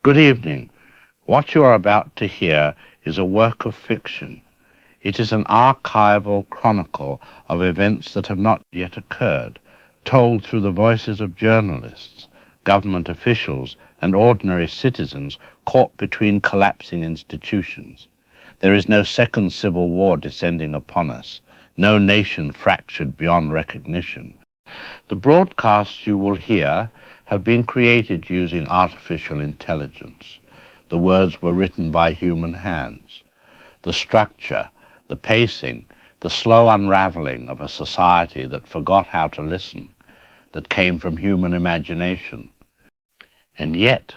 Good evening. What you are about to hear is a work of fiction. It is an archival chronicle of events that have not yet occurred, told through the voices of journalists, government officials, and ordinary citizens caught between collapsing institutions. There is no second civil war descending upon us, no nation fractured beyond recognition. The broadcasts you will hear have been created using artificial intelligence. The words were written by human hands. The structure, the pacing, the slow unraveling of a society that forgot how to listen, that came from human imagination. And yet,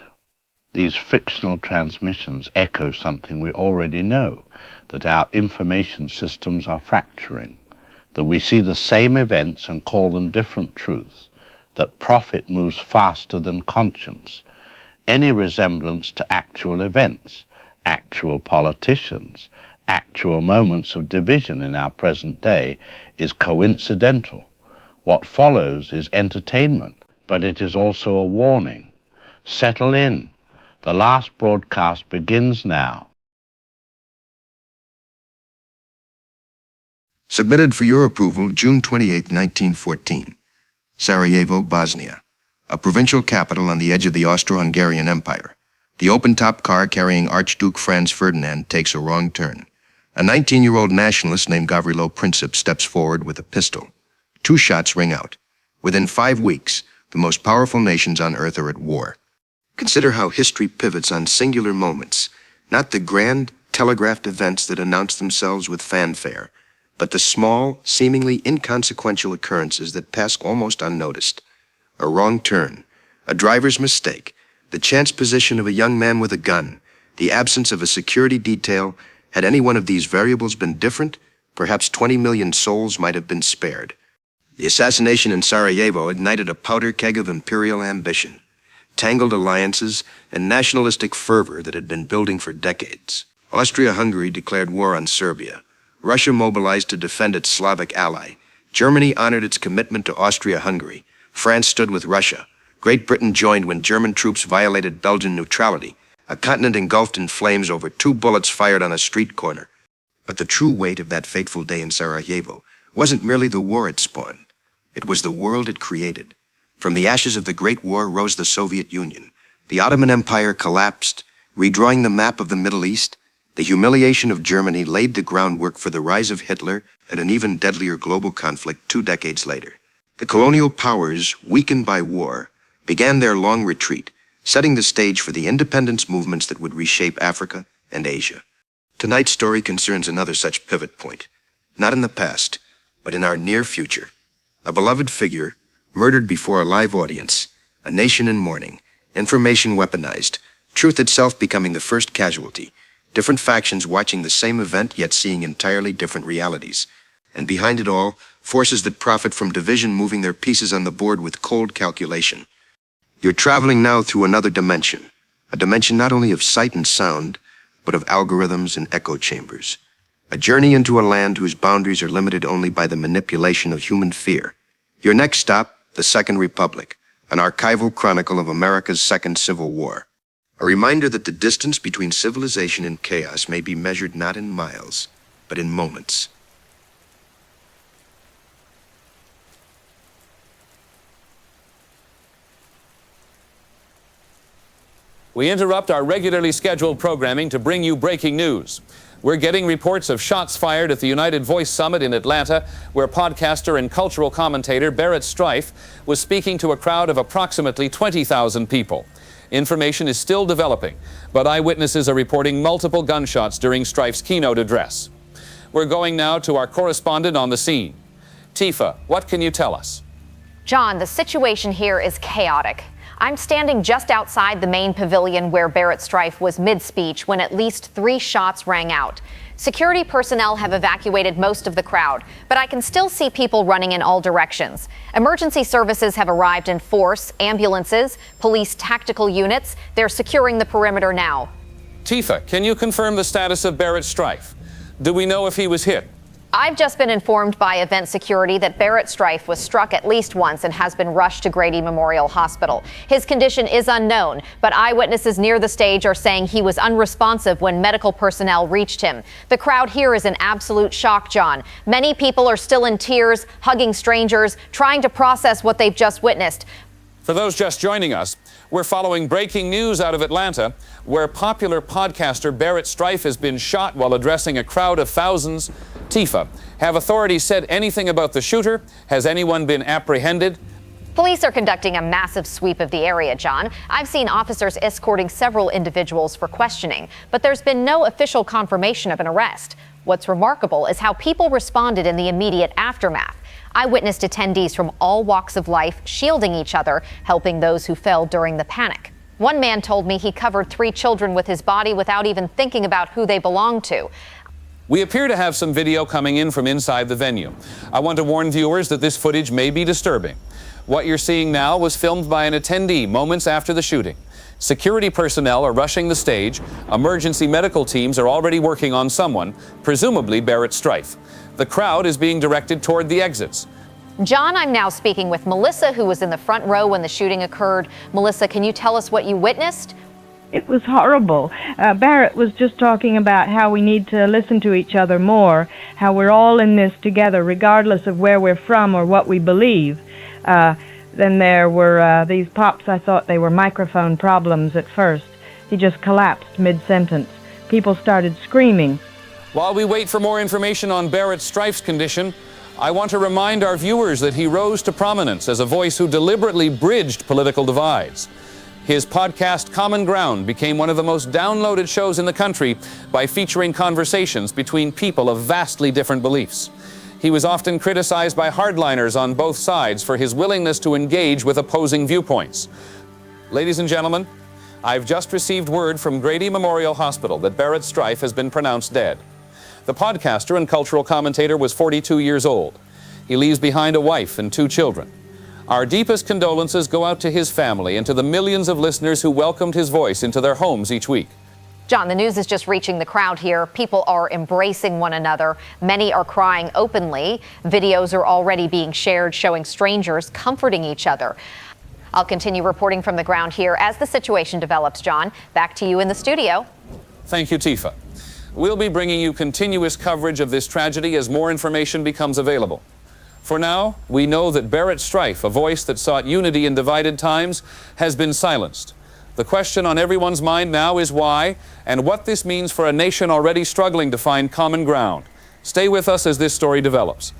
these fictional transmissions echo something we already know, that our information systems are fracturing, that we see the same events and call them different truths, that profit moves faster than conscience. Any resemblance to actual events, actual politicians, actual moments of division in our present day is coincidental. What follows is entertainment, but it is also a warning. Settle in. The last broadcast begins now. Submitted for your approval June 28, 1914. Sarajevo, Bosnia, a provincial capital on the edge of the Austro-Hungarian Empire. The open-top car carrying Archduke Franz Ferdinand takes a wrong turn. A 19-year-old nationalist named Gavrilo Princip steps forward with a pistol. 2 shots ring out. Within 5 weeks, the most powerful nations on Earth are at war. Consider how history pivots on singular moments, not the grand, telegraphed events that announce themselves with fanfare, but the small, seemingly inconsequential occurrences that pass almost unnoticed. A wrong turn, a driver's mistake, the chance position of a young man with a gun, the absence of a security detail. Had any one of these variables been different, perhaps 20 million souls might have been spared. The assassination in Sarajevo ignited a powder keg of imperial ambition, tangled alliances, and nationalistic fervor that had been building for decades. Austria-Hungary declared war on Serbia. Russia mobilized to defend its Slavic ally. Germany honored its commitment to Austria-Hungary. France stood with Russia. Great Britain joined when German troops violated Belgian neutrality, a continent engulfed in flames over 2 bullets fired on a street corner. But the true weight of that fateful day in Sarajevo wasn't merely the war it spawned. It was the world it created. From the ashes of the Great War rose the Soviet Union. The Ottoman Empire collapsed, redrawing the map of the Middle East. The humiliation of Germany laid the groundwork for the rise of Hitler and an even deadlier global conflict 2 decades later. The colonial powers, weakened by war, began their long retreat, setting the stage for the independence movements that would reshape Africa and Asia. Tonight's story concerns another such pivot point, not in the past, but in our near future. A beloved figure, murdered before a live audience, a nation in mourning, information weaponized, truth itself becoming the first casualty, different factions watching the same event yet seeing entirely different realities. And behind it all, forces that profit from division moving their pieces on the board with cold calculation. You're traveling now through another dimension, a dimension not only of sight and sound, but of algorithms and echo chambers. A journey into a land whose boundaries are limited only by the manipulation of human fear. Your next stop, the Second Republic, an archival chronicle of America's Second Civil War. A reminder that the distance between civilization and chaos may be measured not in miles, but in moments. We interrupt our regularly scheduled programming to bring you breaking news. We're getting reports of shots fired at the United Voice Summit in Atlanta, where podcaster and cultural commentator Barrett Strife was speaking to a crowd of approximately 20,000 people. Information is still developing, but eyewitnesses are reporting multiple gunshots during Strife's keynote address. We're going now to our correspondent on the scene. Tifa, what can you tell us? John, the situation here is chaotic. I'm standing just outside the main pavilion where Barrett Strife was mid-speech when at least 3 shots rang out. Security personnel have evacuated most of the crowd, but I can still see people running in all directions. Emergency services have arrived in force, ambulances, police tactical units. They're securing the perimeter now. Tifa, can you confirm the status of Barrett Strife? Do we know if he was hit? I've just been informed by event security that Barrett Strife was struck at least once and has been rushed to Grady Memorial Hospital. His condition is unknown, but eyewitnesses near the stage are saying he was unresponsive when medical personnel reached him. The crowd here is in absolute shock, John. Many people are still in tears, hugging strangers, trying to process what they've just witnessed. For those just joining us, we're following breaking news out of Atlanta, where popular podcaster Barrett Strife has been shot while addressing a crowd of thousands. Tifa, have authorities said anything about the shooter? Has anyone been apprehended? Police are conducting a massive sweep of the area, John. I've seen officers escorting several individuals for questioning, but there's been no official confirmation of an arrest. What's remarkable is how people responded in the immediate aftermath. I witnessed attendees from all walks of life shielding each other, helping those who fell during the panic. One man told me he covered 3 children with his body without even thinking about who they belonged to. We appear to have some video coming in from inside the venue. I want to warn viewers that this footage may be disturbing. What you're seeing now was filmed by an attendee moments after the shooting. Security personnel are rushing the stage. Emergency medical teams are already working on someone, presumably Barrett Strife. The crowd is being directed toward the exits. John, I'm now speaking with Melissa, who was in the front row when the shooting occurred. Melissa, can you tell us what you witnessed? It was horrible. Barrett was just talking about how we need to listen to each other more, how we're all in this together, regardless of where we're from or what we believe. Then there were these pops. I thought they were microphone problems at first. He just collapsed mid-sentence. People started screaming. While we wait for more information on Barrett Strife's condition, I want to remind our viewers that he rose to prominence as a voice who deliberately bridged political divides. His podcast, Common Ground, became one of the most downloaded shows in the country by featuring conversations between people of vastly different beliefs. He was often criticized by hardliners on both sides for his willingness to engage with opposing viewpoints. Ladies and gentlemen, I've just received word from Grady Memorial Hospital that Barrett Strife has been pronounced dead. The podcaster and cultural commentator was 42 years old. He leaves behind a wife and 2 children. Our deepest condolences go out to his family and to the millions of listeners who welcomed his voice into their homes each week. John, the news is just reaching the crowd here. People are embracing one another. Many are crying openly. Videos are already being shared showing strangers comforting each other. I'll continue reporting from the ground here as the situation develops, John. Back to you in the studio. Thank you, Tifa. We'll be bringing you continuous coverage of this tragedy as more information becomes available. For now, we know that Barrett Strife, a voice that sought unity in divided times, has been silenced. The question on everyone's mind now is why, and what this means for a nation already struggling to find common ground. Stay with us as this story develops.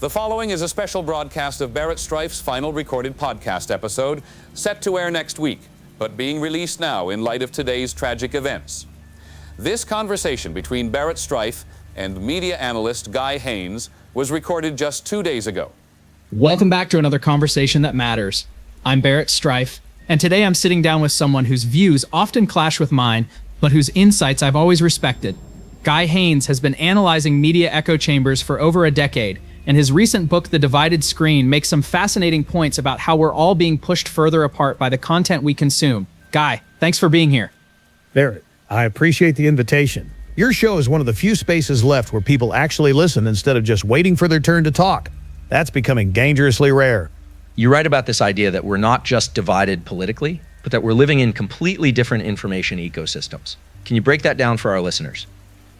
The following is a special broadcast of Barrett Strife's final recorded podcast episode, set to air next week, but being released now in light of today's tragic events. This conversation between Barrett Strife and media analyst Guy Haynes was recorded just 2 days ago. Welcome back to another conversation that matters. I'm Barrett Strife, and today I'm sitting down with someone whose views often clash with mine, but whose insights I've always respected. Guy Haynes has been analyzing media echo chambers for over a decade, and his recent book, The Divided Screen, makes some fascinating points about how we're all being pushed further apart by the content we consume. Guy, thanks for being here. Barrett, I appreciate the invitation. Your show is one of the few spaces left where people actually listen instead of just waiting for their turn to talk. That's becoming dangerously rare. You write about this idea that we're not just divided politically, but that we're living in completely different information ecosystems. Can you break that down for our listeners?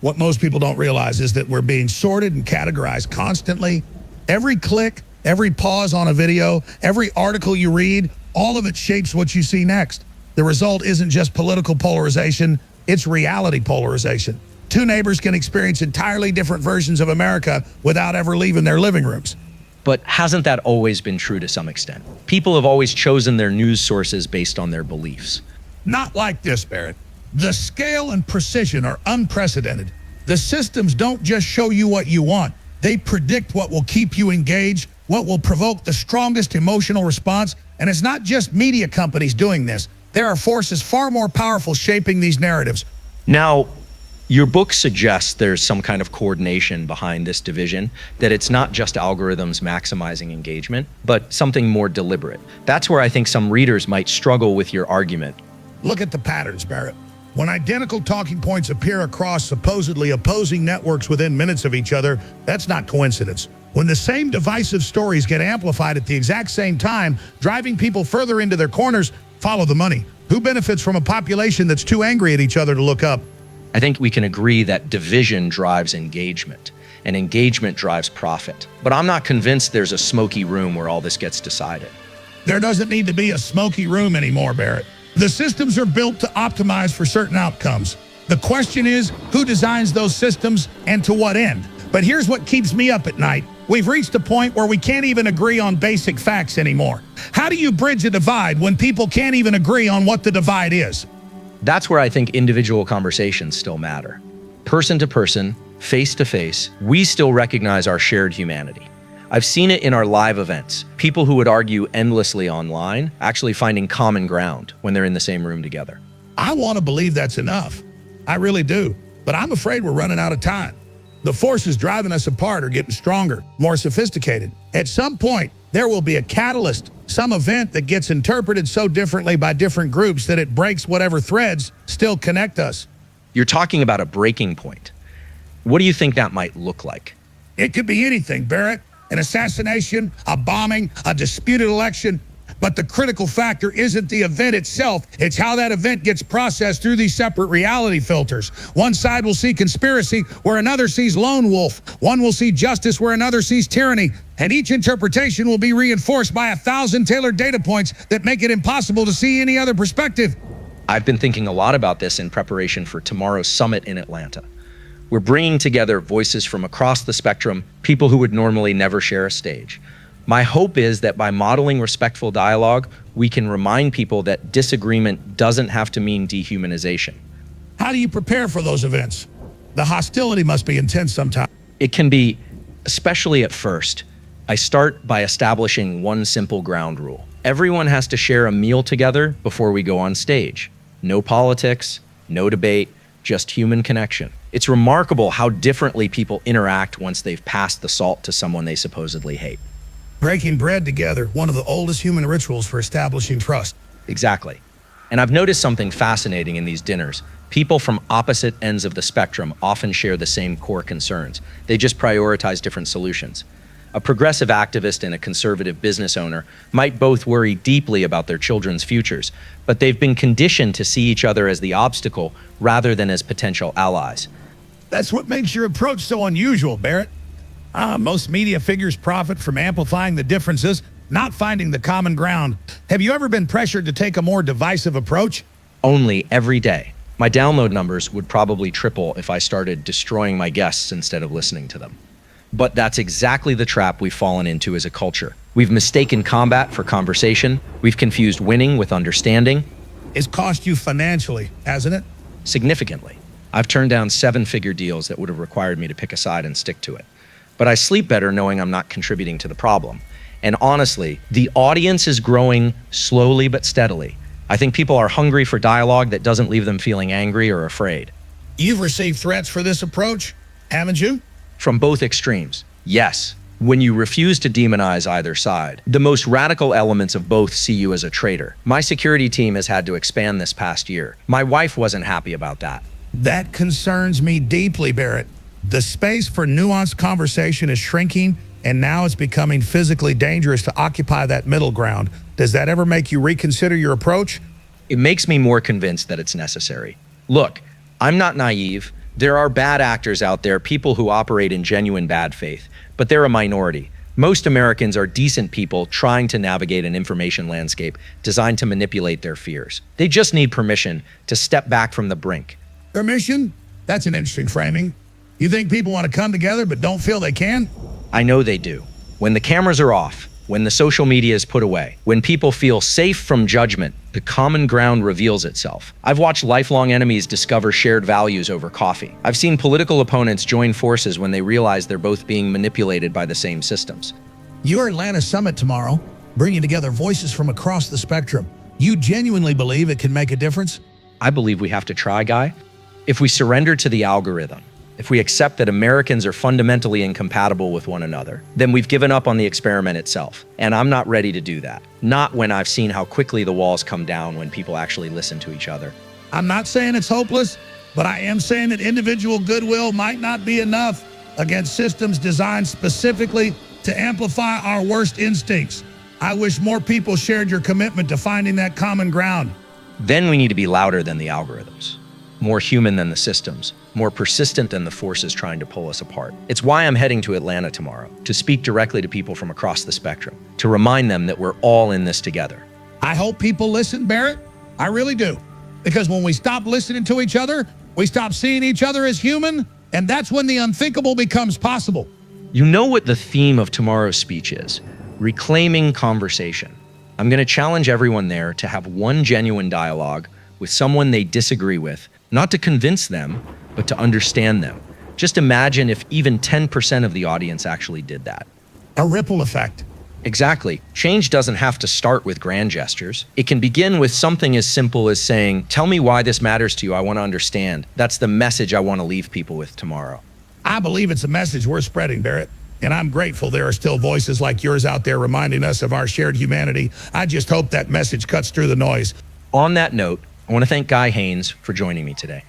What most people don't realize is that we're being sorted and categorized constantly Every click, every pause on a video, every article you read, all of it shapes what you see next. The result isn't just political polarization, it's reality polarization. Two neighbors can experience entirely different versions of America without ever leaving their living rooms. But hasn't that always been true to some extent? People have always chosen their news sources based on their beliefs. Not like this, Barrett. The scale and precision are unprecedented. The systems don't just show you what you want. They predict what will keep you engaged, what will provoke the strongest emotional response. And it's not just media companies doing this. There are forces far more powerful shaping these narratives. Now, your book suggests there's some kind of coordination behind this division, that it's not just algorithms maximizing engagement, but something more deliberate. That's where I think some readers might struggle with your argument. Look at the patterns, Barrett. When identical talking points appear across supposedly opposing networks within minutes of each other, that's not coincidence. When the same divisive stories get amplified at the exact same time, driving people further into their corners, follow the money. Who benefits from a population that's too angry at each other to look up? I think we can agree that division drives engagement, and engagement drives profit. But I'm not convinced there's a smoky room where all this gets decided. There doesn't need to be a smoky room anymore, Barrett. The systems are built to optimize for certain outcomes. The question is, who designs those systems and to what end? But here's what keeps me up at night. We've reached a point where we can't even agree on basic facts anymore. How do you bridge a divide when people can't even agree on what the divide is? That's where I think individual conversations still matter. Person to person, face to face, we still recognize our shared humanity. I've seen it in our live events. People who would argue endlessly online actually finding common ground when they're in the same room together. I want to believe that's enough. I really do. But I'm afraid we're running out of time. The forces driving us apart are getting stronger, more sophisticated. At some point, there will be a catalyst, some event that gets interpreted so differently by different groups that it breaks whatever threads still connect us. You're talking about a breaking point. What do you think that might look like? It could be anything, Barrett. An assassination, a bombing, a disputed election. But the critical factor isn't the event itself. It's how that event gets processed through these separate reality filters. One side will see conspiracy where another sees lone wolf. One will see justice where another sees tyranny. And each interpretation will be reinforced by 1,000 tailored data points that make it impossible to see any other perspective. I've been thinking a lot about this in preparation for tomorrow's summit in Atlanta. We're bringing together voices from across the spectrum, people who would normally never share a stage. My hope is that by modeling respectful dialogue, we can remind people that disagreement doesn't have to mean dehumanization. How do you prepare for those events? The hostility must be intense sometimes. It can be, especially at first. I start by establishing one simple ground rule. Everyone has to share a meal together before we go on stage. No politics, no debate, just human connection. It's remarkable how differently people interact once they've passed the salt to someone they supposedly hate. Breaking bread together, one of the oldest human rituals for establishing trust. Exactly. And I've noticed something fascinating in these dinners. People from opposite ends of the spectrum often share the same core concerns. They just prioritize different solutions. A progressive activist and a conservative business owner might both worry deeply about their children's futures, but they've been conditioned to see each other as the obstacle rather than as potential allies. That's what makes your approach so unusual, Barrett. Most media figures profit from amplifying the differences, not finding the common ground. Have you ever been pressured to take a more divisive approach? Only every day. My download numbers would probably triple if I started destroying my guests instead of listening to them. But that's exactly the trap we've fallen into as a culture. We've mistaken combat for conversation. We've confused winning with understanding. It's cost you financially, hasn't it? Significantly. I've turned down 7-figure deals that would have required me to pick a side and stick to it. But I sleep better knowing I'm not contributing to the problem. And honestly, the audience is growing slowly but steadily. I think people are hungry for dialogue that doesn't leave them feeling angry or afraid. You've received threats for this approach, haven't you? From both extremes, yes. When you refuse to demonize either side, the most radical elements of both see you as a traitor. My security team has had to expand this past year. My wife wasn't happy about that. That concerns me deeply, Barrett. The space for nuanced conversation is shrinking, and now it's becoming physically dangerous to occupy that middle ground. Does that ever make you reconsider your approach? It makes me more convinced that it's necessary. Look, I'm not naive. There are bad actors out there, people who operate in genuine bad faith, but they're a minority. Most Americans are decent people trying to navigate an information landscape designed to manipulate their fears. They just need permission to step back from the brink. Permission? That's an interesting framing. You think people want to come together but don't feel they can? I know they do. When the cameras are off, when the social media is put away, when people feel safe from judgment, the common ground reveals itself. I've watched lifelong enemies discover shared values over coffee. I've seen political opponents join forces when they realize they're both being manipulated by the same systems. Your Atlanta summit tomorrow, bringing together voices from across the spectrum. You genuinely believe it can make a difference? I believe we have to try, Guy. If we surrender to the algorithm, if we accept that Americans are fundamentally incompatible with one another, then we've given up on the experiment itself. And I'm not ready to do that. Not when I've seen how quickly the walls come down when people actually listen to each other. I'm not saying it's hopeless, but I am saying that individual goodwill might not be enough against systems designed specifically to amplify our worst instincts. I wish more people shared your commitment to finding that common ground. Then we need to be louder than the algorithms, more human than the systems, more persistent than the forces trying to pull us apart. It's why I'm heading to Atlanta tomorrow, to speak directly to people from across the spectrum, to remind them that we're all in this together. I hope people listen, Barrett. I really do. Because when we stop listening to each other, we stop seeing each other as human, and that's when the unthinkable becomes possible. You know what the theme of tomorrow's speech is: reclaiming conversation. I'm going to challenge everyone there to have one genuine dialogue with someone they disagree with, not to convince them, but to understand them. Just imagine if even 10% of the audience actually did that. A ripple effect. Exactly. Change doesn't have to start with grand gestures. It can begin with something as simple as saying, "Tell me why this matters to you. I want to understand." That's the message I want to leave people with tomorrow. I believe it's a message we're spreading, Barrett. And I'm grateful there are still voices like yours out there reminding us of our shared humanity. I just hope that message cuts through the noise. On that note, I want to thank Guy Haynes for joining me today.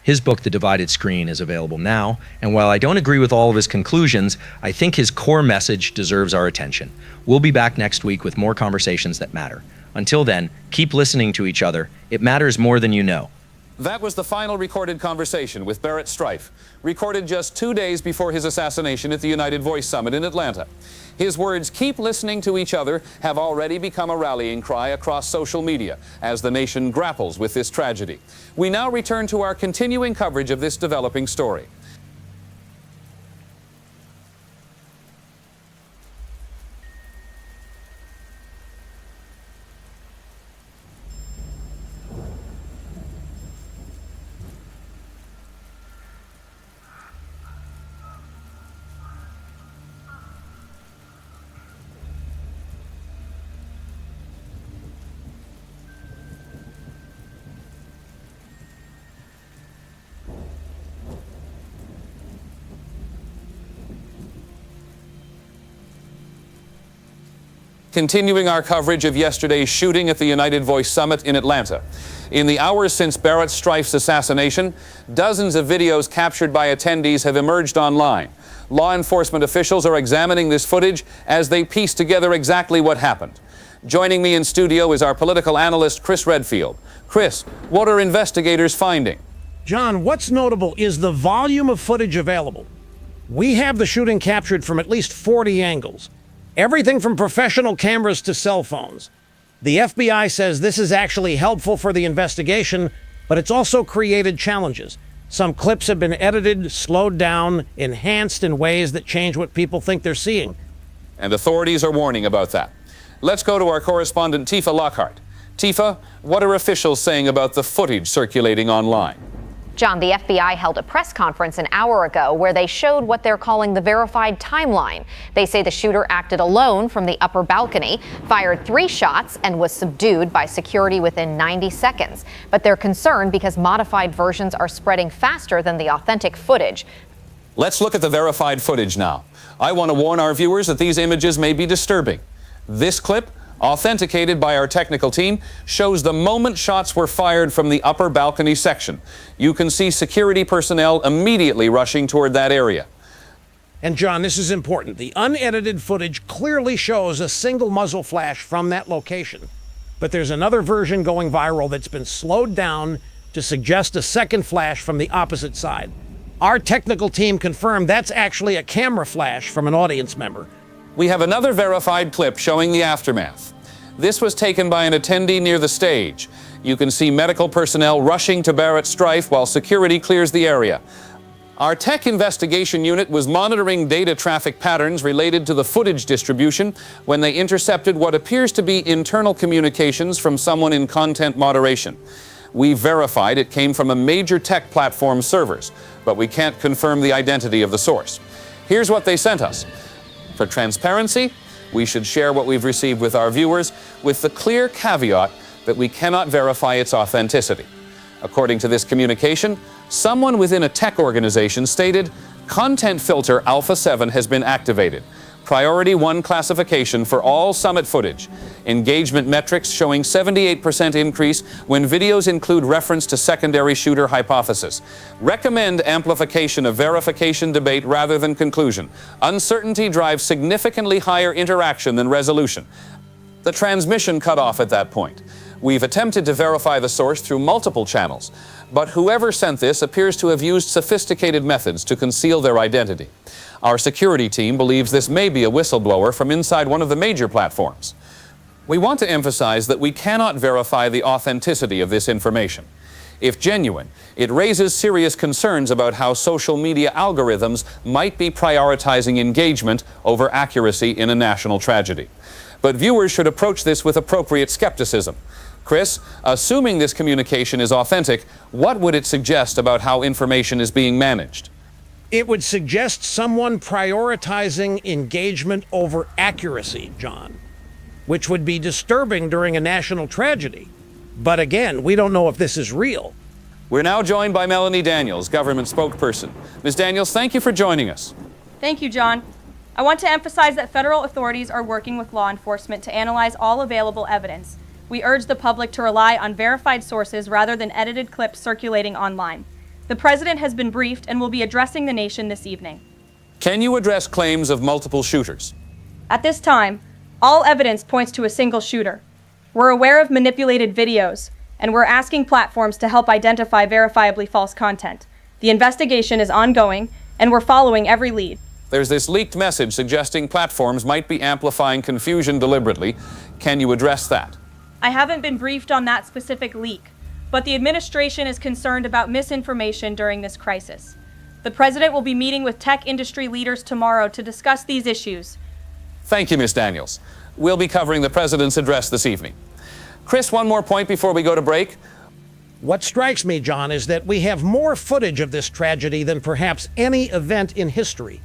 His book, The Divided Screen, is available now, and while I don't agree with all of his conclusions, I think his core message deserves our attention. We'll be back next week with more conversations that matter. Until then, keep listening to each other. It matters more than you know. That was the final recorded conversation with Barrett Strife, recorded just 2 days before his assassination at the United Voice Summit in Atlanta. His words, "Keep listening to each other," have already become a rallying cry across social media as the nation grapples with this tragedy. We now return to our continuing coverage of this developing story. Continuing our coverage of yesterday's shooting at the United Voice Summit in Atlanta. In the hours since Barrett Strife's assassination, dozens of videos captured by attendees have emerged online. Law enforcement officials are examining this footage as they piece together exactly what happened. Joining me in studio is our political analyst, Chris Redfield. Chris, what are investigators finding? John, what's notable is the volume of footage available. We have the shooting captured from at least 40 angles. Everything from professional cameras to cell phones. The FBI says this is actually helpful for the investigation, but it's also created challenges. Some clips have been edited, slowed down, enhanced in ways that change what people think they're seeing. And authorities are warning about that. Let's go to our correspondent, Tifa Lockhart. Tifa, what are officials saying about the footage circulating online? John, the FBI held a press conference an hour ago where they showed what they're calling the verified timeline. They say the shooter acted alone from the upper balcony, fired 3 shots, and was subdued by security within 90 seconds. But they're concerned because modified versions are spreading faster than the authentic footage. Let's look at the verified footage now. I want to warn our viewers that these images may be disturbing. This clip, authenticated by our technical team, shows the moment shots were fired from the upper balcony section. You can see security personnel immediately rushing toward that area. And John, this is important. The unedited footage clearly shows a single muzzle flash from that location. But there's another version going viral that's been slowed down to suggest a second flash from the opposite side. Our technical team confirmed that's actually a camera flash from an audience member. We have another verified clip showing the aftermath. This was taken by an attendee near the stage. You can see medical personnel rushing to Barrett Strife while security clears the area. Our tech investigation unit was monitoring data traffic patterns related to the footage distribution when they intercepted what appears to be internal communications from someone in content moderation. We verified it came from a major tech platform's servers, but we can't confirm the identity of the source. Here's what they sent us. For transparency, we should share what we've received with our viewers with the clear caveat that we cannot verify its authenticity. According to this communication, someone within a tech organization stated, "Content filter Alpha 7 has been activated. Priority 1 classification for all summit footage. Engagement metrics showing 78% increase when videos include reference to secondary shooter hypothesis. Recommend amplification of verification debate rather than conclusion. Uncertainty drives significantly higher interaction than resolution." The transmission cut off at that point. We've attempted to verify the source through multiple channels, but whoever sent this appears to have used sophisticated methods to conceal their identity. Our security team believes this may be a whistleblower from inside one of the major platforms. We want to emphasize that we cannot verify the authenticity of this information. If genuine, it raises serious concerns about how social media algorithms might be prioritizing engagement over accuracy in a national tragedy. But viewers should approach this with appropriate skepticism. Chris, assuming this communication is authentic, what would it suggest about how information is being managed? It would suggest someone prioritizing engagement over accuracy, John, which would be disturbing during a national tragedy. But again, we don't know if this is real. We're now joined by Melanie Daniels, government spokesperson. Ms. Daniels, thank you for joining us. Thank you, John. I want to emphasize that federal authorities are working with law enforcement to analyze all available evidence. We urge the public to rely on verified sources rather than edited clips circulating online. The president has been briefed and will be addressing the nation this evening. Can you address claims of multiple shooters? At this time, all evidence points to a single shooter. We're aware of manipulated videos, and we're asking platforms to help identify verifiably false content. The investigation is ongoing, and we're following every lead. There's this leaked message suggesting platforms might be amplifying confusion deliberately. Can you address that? I haven't been briefed on that specific leak, but the administration is concerned about misinformation during this crisis. The president will be meeting with tech industry leaders tomorrow to discuss these issues. Thank you, Ms. Daniels. We'll be covering the president's address this evening. Chris, one more point before we go to break. What strikes me, John, is that we have more footage of this tragedy than perhaps any event in history.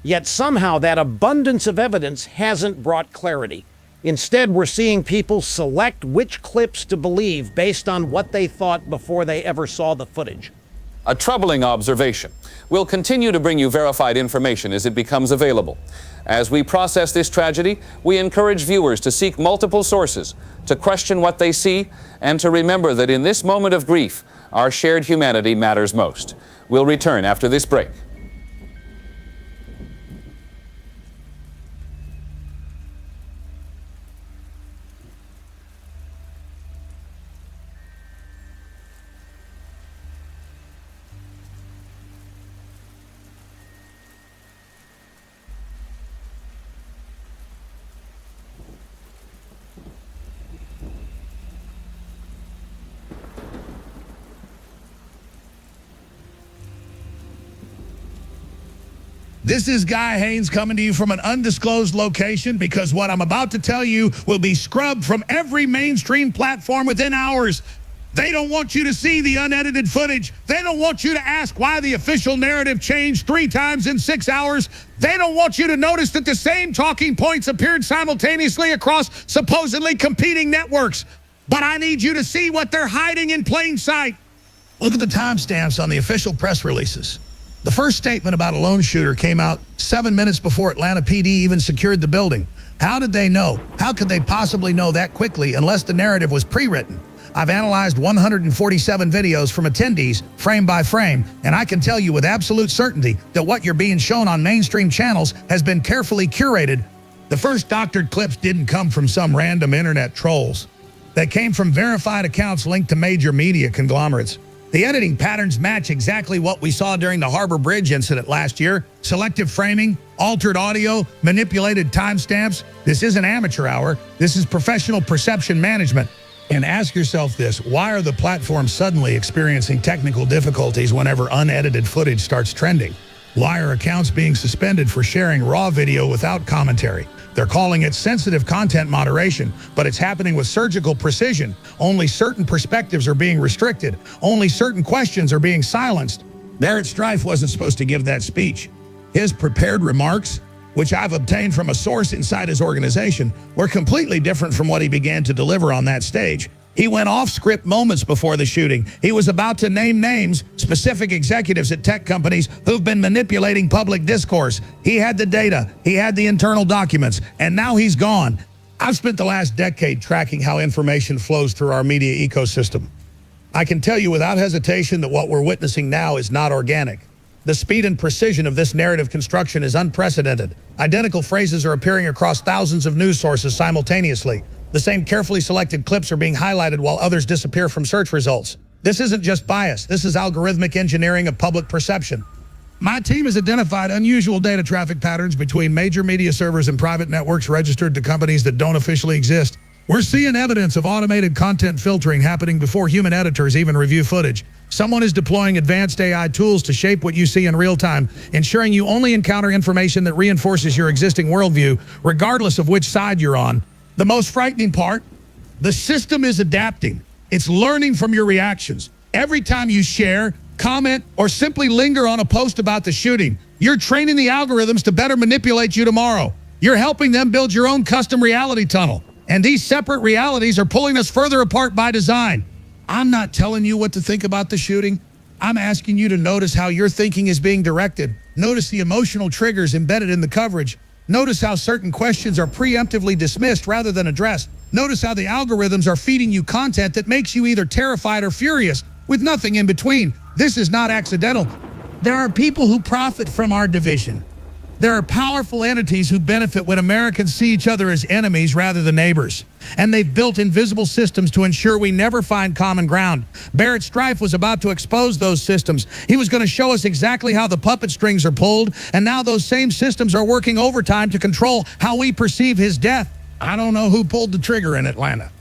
Yet somehow that abundance of evidence hasn't brought clarity. Instead, we're seeing people select which clips to believe based on what they thought before they ever saw the footage. A troubling observation. We'll continue to bring you verified information as it becomes available. As we process this tragedy, we encourage viewers to seek multiple sources, to question what they see, and to remember that in this moment of grief, our shared humanity matters most. We'll return after this break. This is Guy Haynes coming to you from an undisclosed location because what I'm about to tell you will be scrubbed from every mainstream platform within hours. They don't want you to see the unedited footage. They don't want you to ask why the official narrative changed 3 times in 6 hours. They don't want you to notice that the same talking points appeared simultaneously across supposedly competing networks. But I need you to see what they're hiding in plain sight. Look at the timestamps on the official press releases. The first statement about a lone shooter came out 7 minutes before Atlanta PD even secured the building. How did they know? How could they possibly know that quickly unless the narrative was pre-written? I've analyzed 147 videos from attendees, frame by frame, and I can tell you with absolute certainty that what you're being shown on mainstream channels has been carefully curated. The first doctored clips didn't come from some random internet trolls. They came from verified accounts linked to major media conglomerates. The editing patterns match exactly what we saw during the Harbor Bridge incident last year. Selective framing, altered audio, manipulated timestamps. This isn't amateur hour. This is professional perception management. And ask yourself this, why are the platforms suddenly experiencing technical difficulties whenever unedited footage starts trending? Why are accounts being suspended for sharing raw video without commentary? They're calling it sensitive content moderation, but it's happening with surgical precision. Only certain perspectives are being restricted. Only certain questions are being silenced. Barrett Strife wasn't supposed to give that speech. His prepared remarks, which I've obtained from a source inside his organization, were completely different from what he began to deliver on that stage. He went off script moments before the shooting. He was about to name names, specific executives at tech companies who've been manipulating public discourse. He had the data, he had the internal documents, and now he's gone. I've spent the last decade tracking how information flows through our media ecosystem. I can tell you without hesitation that what we're witnessing now is not organic. The speed and precision of this narrative construction is unprecedented. Identical phrases are appearing across thousands of news sources simultaneously. The same carefully selected clips are being highlighted while others disappear from search results. This isn't just bias. This is algorithmic engineering of public perception. My team has identified unusual data traffic patterns between major media servers and private networks registered to companies that don't officially exist. We're seeing evidence of automated content filtering happening before human editors even review footage. Someone is deploying advanced AI tools to shape what you see in real time, ensuring you only encounter information that reinforces your existing worldview, regardless of which side you're on. The most frightening part, the system is adapting. It's learning from your reactions. Every time you share, comment, or simply linger on a post about the shooting, you're training the algorithms to better manipulate you tomorrow. You're helping them build your own custom reality tunnel. And these separate realities are pulling us further apart by design. I'm not telling you what to think about the shooting. I'm asking you to notice how your thinking is being directed. Notice the emotional triggers embedded in the coverage. Notice how certain questions are preemptively dismissed rather than addressed. Notice how the algorithms are feeding you content that makes you either terrified or furious, with nothing in between. This is not accidental. There are people who profit from our division. There are powerful entities who benefit when Americans see each other as enemies rather than neighbors. And they've built invisible systems to ensure we never find common ground. Barrett Strife was about to expose those systems. He was going to show us exactly how the puppet strings are pulled, and now those same systems are working overtime to control how we perceive his death. I don't know who pulled the trigger in Atlanta,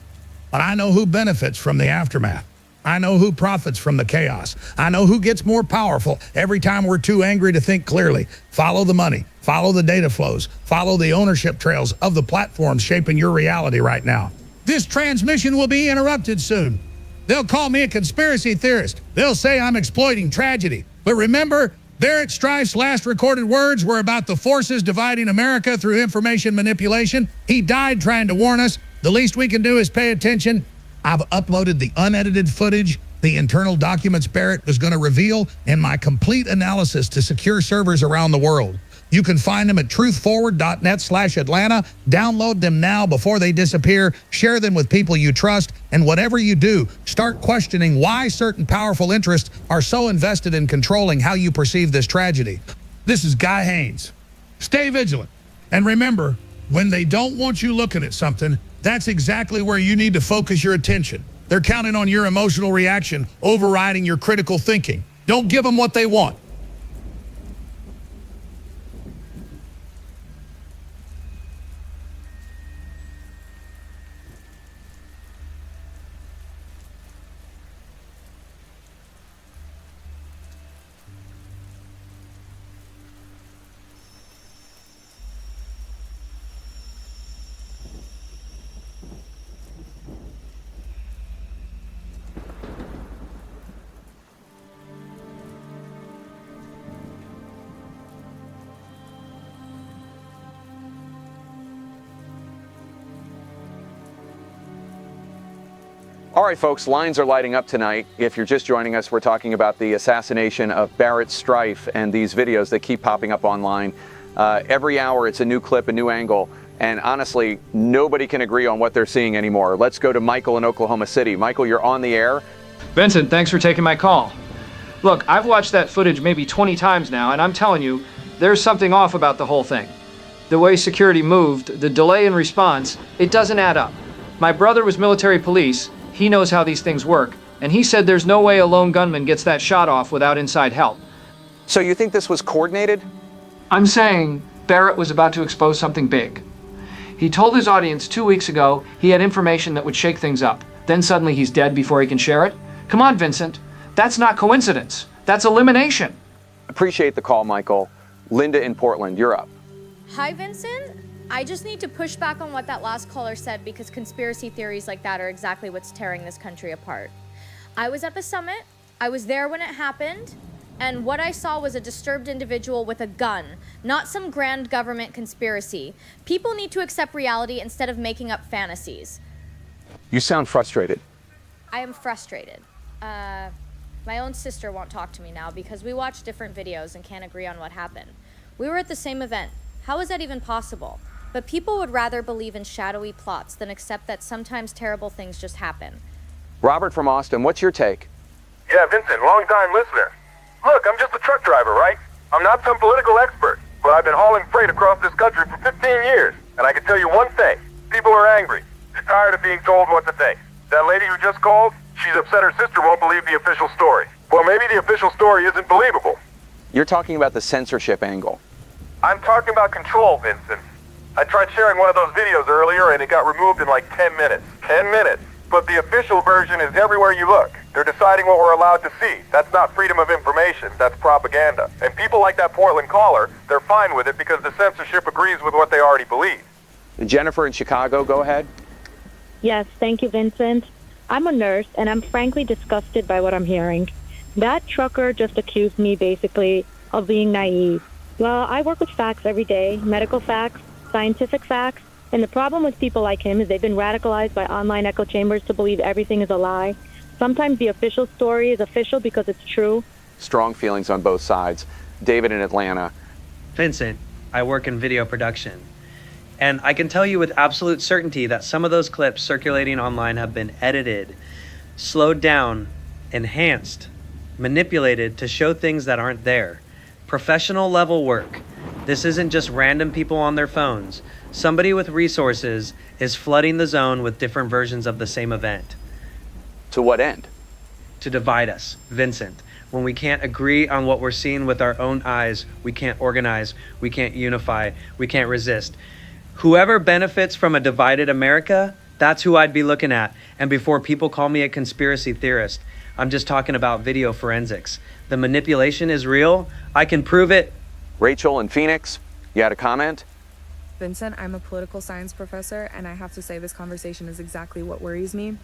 but I know who benefits from the aftermath. I know who profits from the chaos. I know who gets more powerful every time we're too angry to think clearly. Follow the money, follow the data flows, follow the ownership trails of the platforms shaping your reality right now. This transmission will be interrupted soon. They'll call me a conspiracy theorist. They'll say I'm exploiting tragedy. But remember, Barrett Strife's last recorded words were about the forces dividing America through information manipulation. He died trying to warn us. The least we can do is pay attention. I've uploaded the unedited footage, the internal documents Barrett was going to reveal, and my complete analysis to secure servers around the world. You can find them at truthforward.net/Atlanta. Download them now before they disappear. Share them with people you trust. And whatever you do, start questioning why certain powerful interests are so invested in controlling how you perceive this tragedy. This is Guy Haynes. Stay vigilant. And remember, when they don't want you looking at something, that's exactly where you need to focus your attention. They're counting on your emotional reaction, overriding your critical thinking. Don't give them what they want. All right, folks, lines are lighting up tonight. If you're just joining us, we're talking about the assassination of Barrett Strife and these videos that keep popping up online. Every hour, it's a new clip, a new angle. And honestly, nobody can agree on what they're seeing anymore. Let's go to Michael in Oklahoma City. Michael, you're on the air. Vincent, thanks for taking my call. Look, I've watched that footage maybe 20 times now, and I'm telling you, there's something off about the whole thing. The way security moved, the delay in response, it doesn't add up. My brother was military police. He knows how these things work, and he said there's no way a lone gunman gets that shot off without inside help. So you think this was coordinated? I'm saying Barrett was about to expose something big. He told his audience 2 weeks ago he had information that would shake things up. Then suddenly he's dead before he can share it? Come on, Vincent. That's not coincidence. That's elimination. Appreciate the call, Michael. Linda in Portland, you're up. Hi, Vincent. I just need to push back on what that last caller said because conspiracy theories like that are exactly what's tearing this country apart. I was at the summit. I was there when it happened. And what I saw was a disturbed individual with a gun, not some grand government conspiracy. People need to accept reality instead of making up fantasies. You sound frustrated. I am frustrated. My own sister won't talk to me now because we watched different videos and can't agree on what happened. We were at the same event. How is that even possible? But people would rather believe in shadowy plots than accept that sometimes terrible things just happen. Robert from Austin, what's your take? Yeah, Vincent, long-time listener. Look, I'm just a truck driver, right? I'm not some political expert, but I've been hauling freight across this country for 15 years. And I can tell you one thing. People are angry. They're tired of being told what to think. That lady who just called, she's upset her sister won't believe the official story. Well, maybe the official story isn't believable. You're talking about the censorship angle. I'm talking about control, Vincent. I tried sharing one of those videos earlier and it got removed in like 10 minutes. 10 minutes. But the official version is everywhere you look. They're deciding what we're allowed to see. That's not freedom of information, that's propaganda. And people like that Portland caller, they're fine with it because the censorship agrees with what they already believe. Jennifer in Chicago, go ahead. Yes, thank you, Vincent. I'm a nurse, and I'm frankly disgusted by what I'm hearing. That trucker just accused me, basically, of being naive. Well, I work with facts every day, medical facts, scientific facts, and the problem with people like him is they've been radicalized by online echo chambers to believe everything is a lie. Sometimes the official story is official because it's true. Strong feelings on both sides. David in Atlanta. Vincent, I work in video production. And I can tell you with absolute certainty that some of those clips circulating online have been edited, slowed down, enhanced, manipulated to show things that aren't there. Professional level work. This isn't just random people on their phones. Somebody with resources is flooding the zone with different versions of the same event. To what end? To divide us, Vincent. When we can't agree on what we're seeing with our own eyes, we can't organize, we can't unify, we can't resist. Whoever benefits from a divided America, that's who I'd be looking at. And before people call me a conspiracy theorist, I'm just talking about video forensics. The manipulation is real. I can prove it. Rachel in Phoenix, you had a comment? Vincent, I'm a political science professor, and I have to say this conversation is exactly what worries me.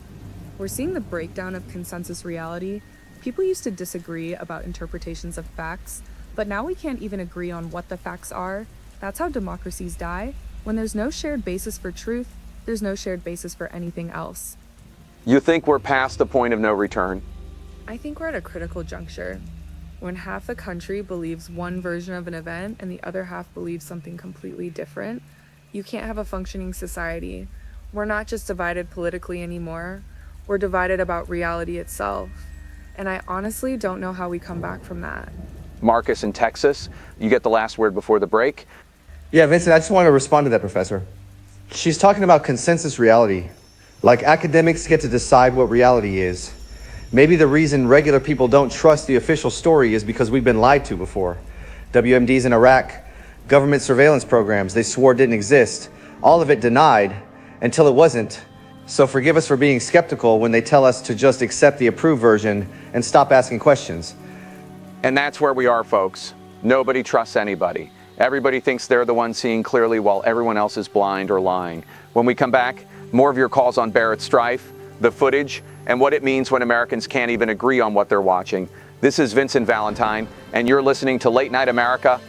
We're seeing the breakdown of consensus reality. People used to disagree about interpretations of facts, but now we can't even agree on what the facts are. That's how democracies die. When there's no shared basis for truth, there's no shared basis for anything else. You think we're past the point of no return? I think we're at a critical juncture. When half the country believes one version of an event and the other half believes something completely different, you can't have a functioning society. We're not just divided politically anymore. We're divided about reality itself. And I honestly don't know how we come back from that. Marcus in Texas, you get the last word before the break. Yeah, Vincent, I just want to respond to that, Professor. She's talking about consensus reality. Like academics get to decide what reality is. Maybe the reason regular people don't trust the official story is because we've been lied to before. WMDs in Iraq, government surveillance programs they swore didn't exist, all of it denied until it wasn't. So forgive us for being skeptical when they tell us to just accept the approved version and stop asking questions. And that's where we are, folks. Nobody trusts anybody. Everybody thinks they're the one seeing clearly while everyone else is blind or lying. When we come back, more of your calls on Barrett strife, the footage, and what it means when Americans can't even agree on what they're watching. This is Vincent Valentine, and you're listening to Late Night America.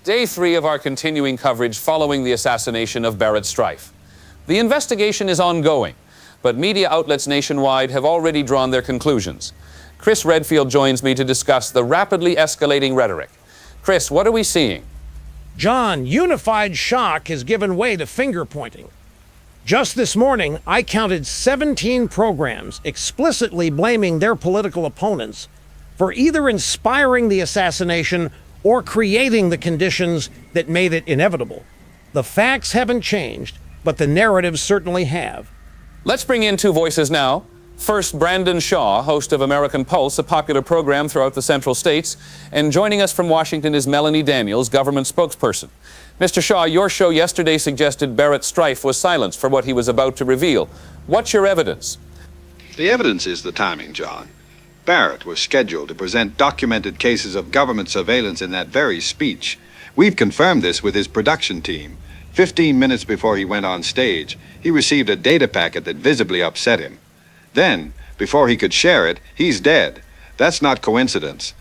Day 3 of our continuing coverage following the assassination of Barrett Strife. The investigation is ongoing, but media outlets nationwide have already drawn their conclusions. Chris Redfield joins me to discuss the rapidly escalating rhetoric. Chris, what are we seeing? John, unified shock has given way to finger-pointing. Just this morning, I counted 17 programs explicitly blaming their political opponents for either inspiring the assassination or creating the conditions that made it inevitable. The facts haven't changed, but the narratives certainly have. Let's bring in two voices now. First, Brandon Shaw, host of American Pulse, a popular program throughout the Central States. And joining us from Washington is Melanie Daniels, government spokesperson. Mr. Shaw, your show yesterday suggested Barrett Strife was silenced for what he was about to reveal. What's your evidence? The evidence is the timing, John. Barrett was scheduled to present documented cases of government surveillance in that very speech. We've confirmed this with his production team. 15 minutes before he went on stage, he received a data packet that visibly upset him. Then, before he could share it, he's dead. That's not coincidence.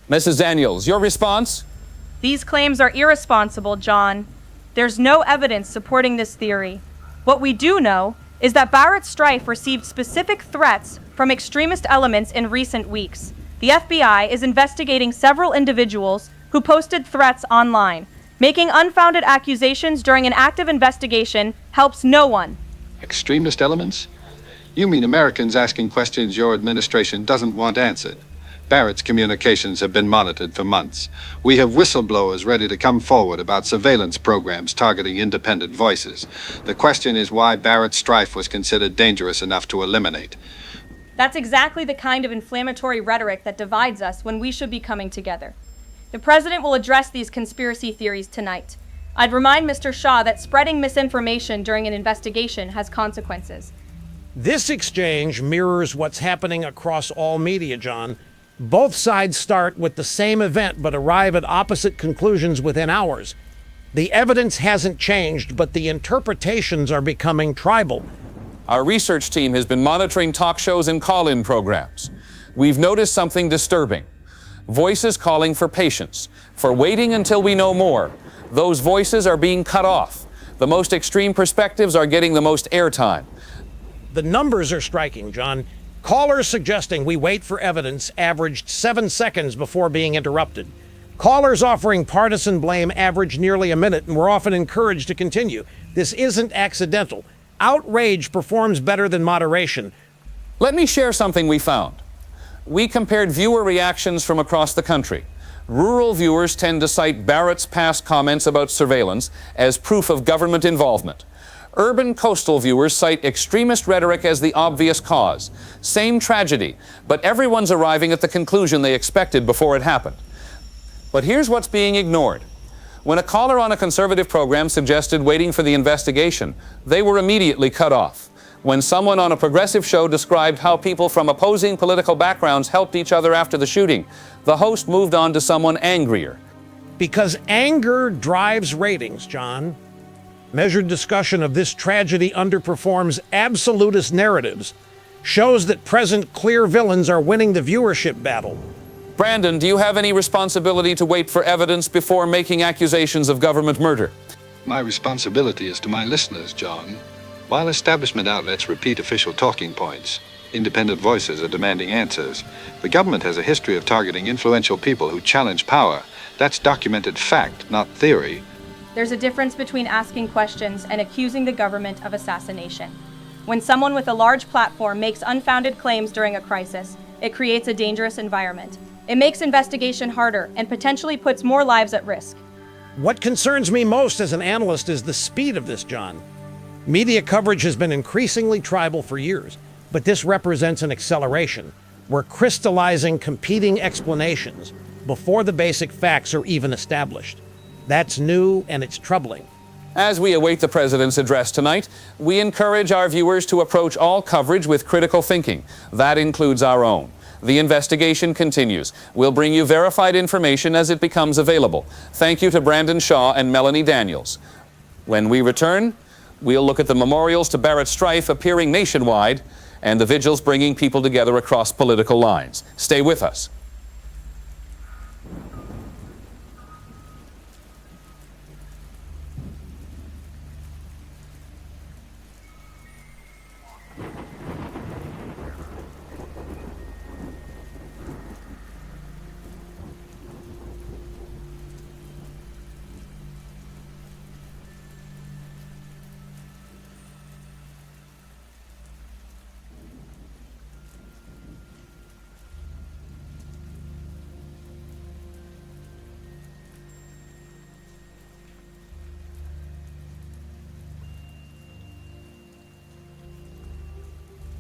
Mrs. Daniels, your response? These claims are irresponsible, John. There's no evidence supporting this theory. What we do know is that Barrett Strife received specific threats from extremist elements in recent weeks. The FBI is investigating several individuals who posted threats online. Making unfounded accusations during an active investigation helps no one. Extremist elements? You mean Americans asking questions your administration doesn't want answered? Barrett's communications have been monitored for months. We have whistleblowers ready to come forward about surveillance programs targeting independent voices. The question is why Barrett Strife was considered dangerous enough to eliminate. That's exactly the kind of inflammatory rhetoric that divides us when we should be coming together. The president will address these conspiracy theories tonight. I'd remind Mr. Shaw that spreading misinformation during an investigation has consequences. This exchange mirrors what's happening across all media, John. Both sides start with the same event but arrive at opposite conclusions within hours. The evidence hasn't changed, but the interpretations are becoming tribal. Our research team has been monitoring talk shows and call-in programs. We've noticed something disturbing. Voices calling for patience, for waiting until we know more. Those voices are being cut off. The most extreme perspectives are getting the most airtime. The numbers are striking, John. Callers suggesting we wait for evidence averaged 7 seconds before being interrupted. Callers offering partisan blame averaged nearly a minute and were often encouraged to continue. This isn't accidental. Outrage performs better than moderation. Let me share something we found. We compared viewer reactions from across the country. Rural viewers tend to cite Barrett's past comments about surveillance as proof of government involvement. Urban coastal viewers cite extremist rhetoric as the obvious cause. Same tragedy, but everyone's arriving at the conclusion they expected before it happened. But here's what's being ignored. When a caller on a conservative program suggested waiting for the investigation, they were immediately cut off. When someone on a progressive show described how people from opposing political backgrounds helped each other after the shooting, the host moved on to someone angrier. Because anger drives ratings, John. Measured discussion of this tragedy underperforms absolutist narratives, shows that present clear villains are winning the viewership battle. Brandon, do you have any responsibility to wait for evidence before making accusations of government murder? My responsibility is to my listeners, John. While establishment outlets repeat official talking points, independent voices are demanding answers. The government has a history of targeting influential people who challenge power. That's documented fact, not theory. There's a difference between asking questions and accusing the government of assassination. When someone with a large platform makes unfounded claims during a crisis, it creates a dangerous environment. It makes investigation harder and potentially puts more lives at risk. What concerns me most as an analyst is the speed of this, John. Media coverage has been increasingly tribal for years, but this represents an acceleration. We're crystallizing competing explanations before the basic facts are even established. That's new and it's troubling. As we await the president's address tonight, we encourage our viewers to approach all coverage with critical thinking. That includes our own. The investigation continues. We'll bring you verified information as it becomes available. Thank you to Brandon Shaw and Melanie Daniels. When we return, we'll look at the memorials to Barrett Strife appearing nationwide and the vigils bringing people together across political lines. Stay with us.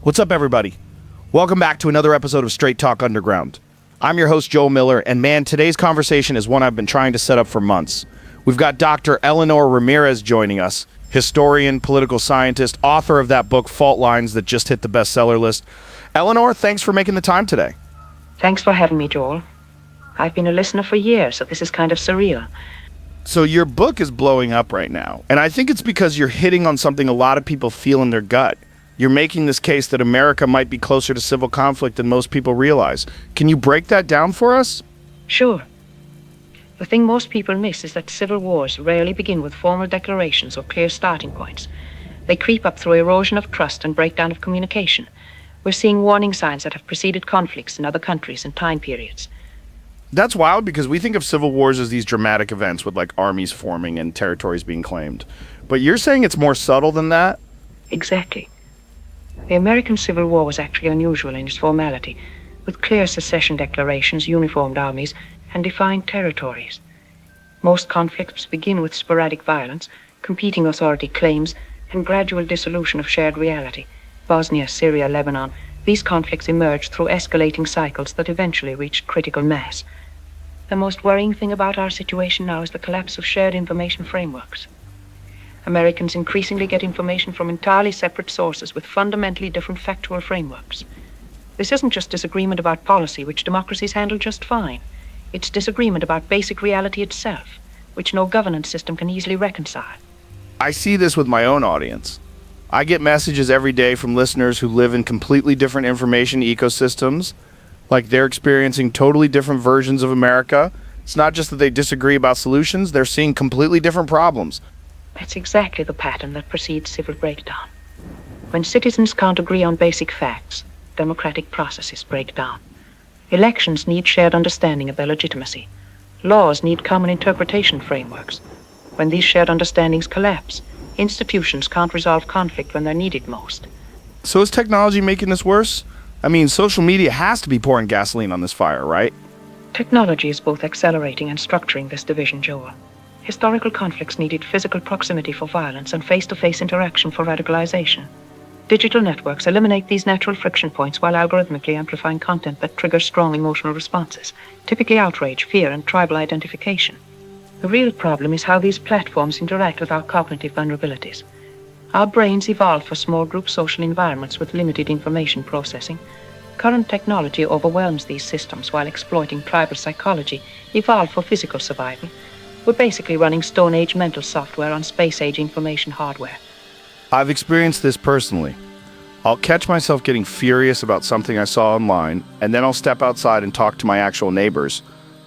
What's up, everybody? Welcome back to another episode of Straight Talk Underground. I'm your host, Joel Miller, and man, today's conversation is one I've been trying to set up for months. We've got Dr. Eleanor Ramirez joining us, historian, political scientist, author of that book, Fault Lines, that just hit the bestseller list. Eleanor, thanks for making the time today. Thanks for having me, Joel. I've been a listener for years, so this is kind of surreal. So your book is blowing up right now, and I think it's because you're hitting on something a lot of people feel in their gut. You're making this case that America might be closer to civil conflict than most people realize. Can you break that down for us? Sure. The thing most people miss is that civil wars rarely begin with formal declarations or clear starting points. They creep up through erosion of trust and breakdown of communication. We're seeing warning signs that have preceded conflicts in other countries and time periods. That's wild because we think of civil wars as these dramatic events with like armies forming and territories being claimed. But you're saying it's more subtle than that? Exactly. The American Civil War was actually unusual in its formality, with clear secession declarations, uniformed armies, and defined territories. Most conflicts begin with sporadic violence, competing authority claims, and gradual dissolution of shared reality. Bosnia, Syria, Lebanon, these conflicts emerged through escalating cycles that eventually reached critical mass. The most worrying thing about our situation now is the collapse of shared information frameworks. Americans increasingly get information from entirely separate sources with fundamentally different factual frameworks. This isn't just disagreement about policy, which democracies handle just fine. It's disagreement about basic reality itself, which no governance system can easily reconcile. I see this with my own audience. I get messages every day from listeners who live in completely different information ecosystems, like they're experiencing totally different versions of America. It's not just that they disagree about solutions, they're seeing completely different problems. That's exactly the pattern that precedes civil breakdown. When citizens can't agree on basic facts, democratic processes break down. Elections need shared understanding of their legitimacy. Laws need common interpretation frameworks. When these shared understandings collapse, institutions can't resolve conflict when they're needed most. So is technology making this worse? I mean, social media has to be pouring gasoline on this fire, right? Technology is both accelerating and structuring this division, Joel. Historical conflicts needed physical proximity for violence and face-to-face interaction for radicalization. Digital networks eliminate these natural friction points while algorithmically amplifying content that triggers strong emotional responses, typically outrage, fear, and tribal identification. The real problem is how these platforms interact with our cognitive vulnerabilities. Our brains evolved for small group social environments with limited information processing. Current technology overwhelms these systems while exploiting tribal psychology evolved for physical survival. We're basically running Stone Age mental software on Space Age information hardware. I've experienced this personally. I'll catch myself getting furious about something I saw online, and then I'll step outside and talk to my actual neighbors,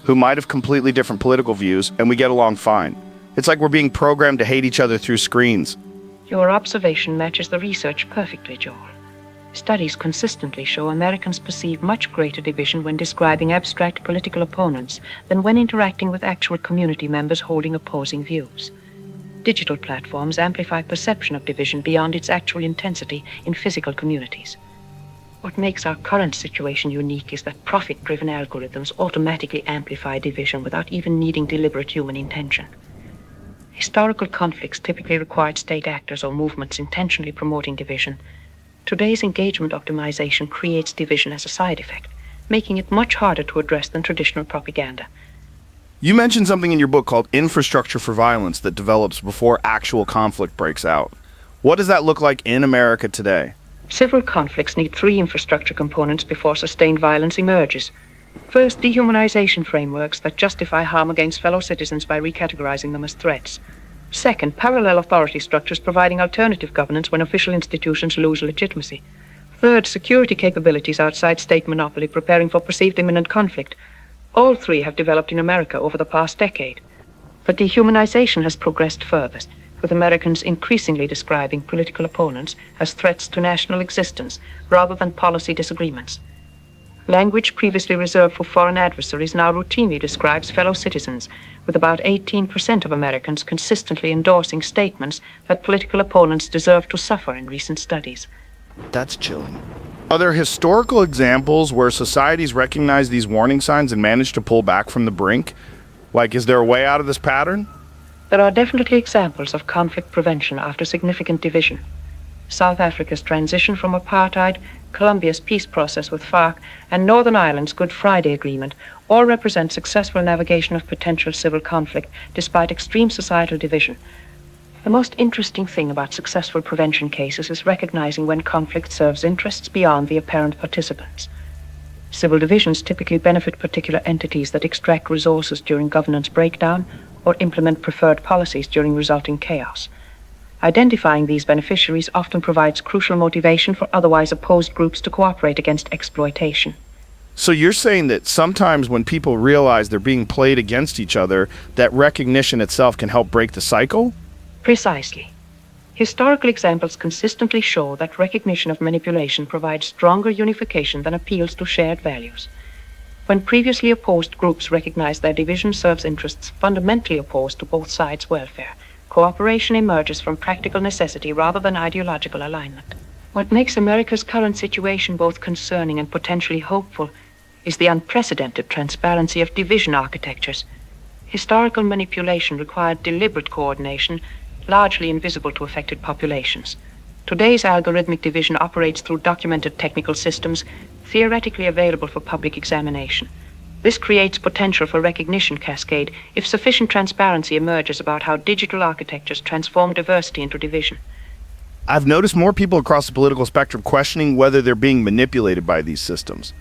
who might have completely different political views, and we get along fine. It's like we're being programmed to hate each other through screens. Your observation matches the research perfectly, Joel. Studies consistently show Americans perceive much greater division when describing abstract political opponents than when interacting with actual community members holding opposing views. Digital platforms amplify perception of division beyond its actual intensity in physical communities. What makes our current situation unique is that profit-driven algorithms automatically amplify division without even needing deliberate human intention. Historical conflicts typically required state actors or movements intentionally promoting division. Today's engagement optimization creates division as a side effect, making it much harder to address than traditional propaganda. You mentioned something in your book called infrastructure for violence that develops before actual conflict breaks out. What does that look like in America today? Civil conflicts need three infrastructure components before sustained violence emerges. First, dehumanization frameworks that justify harm against fellow citizens by recategorizing them as threats. Second, parallel authority structures providing alternative governance when official institutions lose legitimacy. Third, security capabilities outside state monopoly preparing for perceived imminent conflict. All three have developed in America over the past decade. But dehumanization has progressed furthest, with Americans increasingly describing political opponents as threats to national existence rather than policy disagreements. Language previously reserved for foreign adversaries now routinely describes fellow citizens, with about 18% of Americans consistently endorsing statements that political opponents deserve to suffer in recent studies. That's chilling. Are there historical examples where societies recognize these warning signs and manage to pull back from the brink? Like, is there a way out of this pattern? There are definitely examples of conflict prevention after significant division. South Africa's transition from apartheid, Colombia's peace process with FARC, and Northern Ireland's Good Friday Agreement all represent successful navigation of potential civil conflict despite extreme societal division. The most interesting thing about successful prevention cases is recognizing when conflict serves interests beyond the apparent participants. Civil divisions typically benefit particular entities that extract resources during governance breakdown or implement preferred policies during resulting chaos. Identifying these beneficiaries often provides crucial motivation for otherwise opposed groups to cooperate against exploitation. So you're saying that sometimes when people realize they're being played against each other, that recognition itself can help break the cycle? Precisely. Historical examples consistently show that recognition of manipulation provides stronger unification than appeals to shared values. When previously opposed groups recognize their division serves interests fundamentally opposed to both sides' welfare, cooperation emerges from practical necessity rather than ideological alignment. What makes America's current situation both concerning and potentially hopeful is the unprecedented transparency of division architectures. Historical manipulation required deliberate coordination, largely invisible to affected populations. Today's algorithmic division operates through documented technical systems, theoretically available for public examination. This creates potential for recognition cascade if sufficient transparency emerges about how digital architectures transform diversity into division. I've noticed more people across the political spectrum questioning whether they're being manipulated by these systems.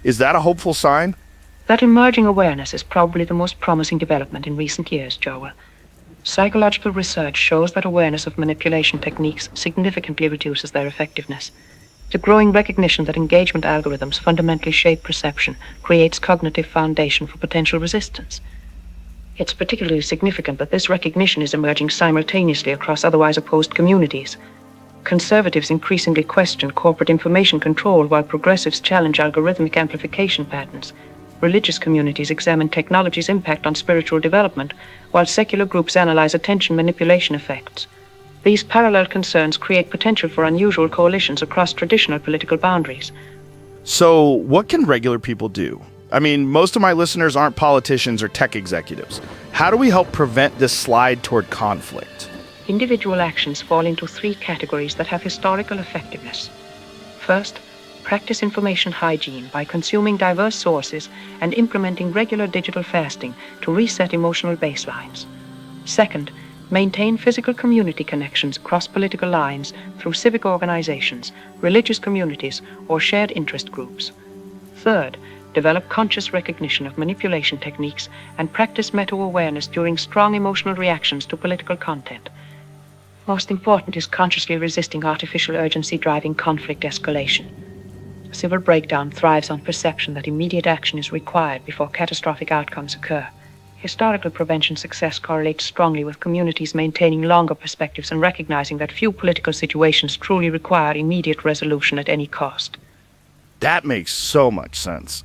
Is that a hopeful sign? That emerging awareness is probably the most promising development in recent years, Joel. Psychological research shows that awareness of manipulation techniques significantly reduces their effectiveness. The growing recognition that engagement algorithms fundamentally shape perception creates cognitive foundation for potential resistance. It's particularly significant that this recognition is emerging simultaneously across otherwise opposed communities. Conservatives increasingly question corporate information control while progressives challenge algorithmic amplification patterns. Religious communities examine technology's impact on spiritual development, while secular groups analyze attention manipulation effects. These parallel concerns create potential for unusual coalitions across traditional political boundaries. So what can regular people do? I mean, most of my listeners aren't politicians or tech executives. How do we help prevent this slide toward conflict? Individual actions fall into three categories that have historical effectiveness. First, practice information hygiene by consuming diverse sources and implementing regular digital fasting to reset emotional baselines. Second, maintain physical community connections across political lines through civic organizations, religious communities, or shared interest groups. Third, develop conscious recognition of manipulation techniques and practice meta-awareness during strong emotional reactions to political content. Most important is consciously resisting artificial urgency driving conflict escalation. Civil breakdown thrives on perception that immediate action is required before catastrophic outcomes occur. Historical prevention success correlates strongly with communities maintaining longer perspectives and recognizing that few political situations truly require immediate resolution at any cost. That makes so much sense.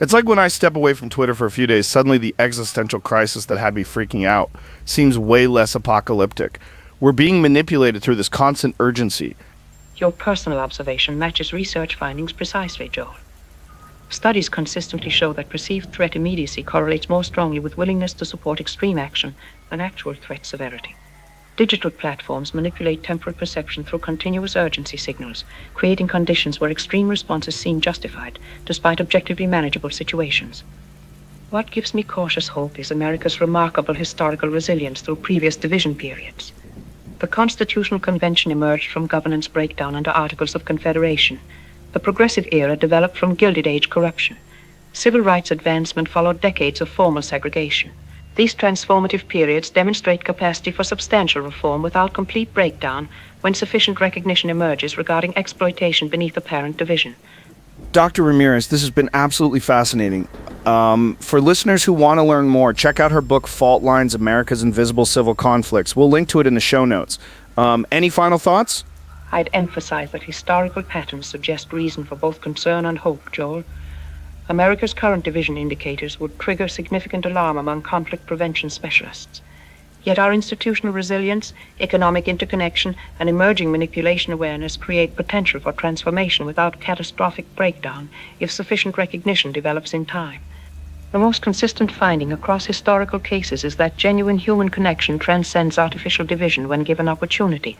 It's like when I step away from Twitter for a few days, suddenly the existential crisis that had me freaking out seems way less apocalyptic. We're being manipulated through this constant urgency. Your personal observation matches research findings precisely, Joel. Studies consistently show that perceived threat immediacy correlates more strongly with willingness to support extreme action than actual threat severity. Digital platforms manipulate temporal perception through continuous urgency signals, creating conditions where extreme responses seem justified, despite objectively manageable situations. What gives me cautious hope is America's remarkable historical resilience through previous division periods. The Constitutional Convention emerged from governance breakdown under Articles of Confederation. The Progressive Era developed from Gilded Age corruption. Civil rights advancement followed decades of formal segregation. These transformative periods demonstrate capacity for substantial reform without complete breakdown when sufficient recognition emerges regarding exploitation beneath apparent division. Dr. Ramirez, this has been absolutely fascinating. For listeners who want to learn more, check out her book, Fault Lines, America's Invisible Civil Conflicts. We'll link to it in the show notes. Any final thoughts? I'd emphasize that historical patterns suggest reason for both concern and hope, Joel. America's current division indicators would trigger significant alarm among conflict prevention specialists. Yet our institutional resilience, economic interconnection, and emerging manipulation awareness create potential for transformation without catastrophic breakdown if sufficient recognition develops in time. The most consistent finding across historical cases is that genuine human connection transcends artificial division when given opportunity.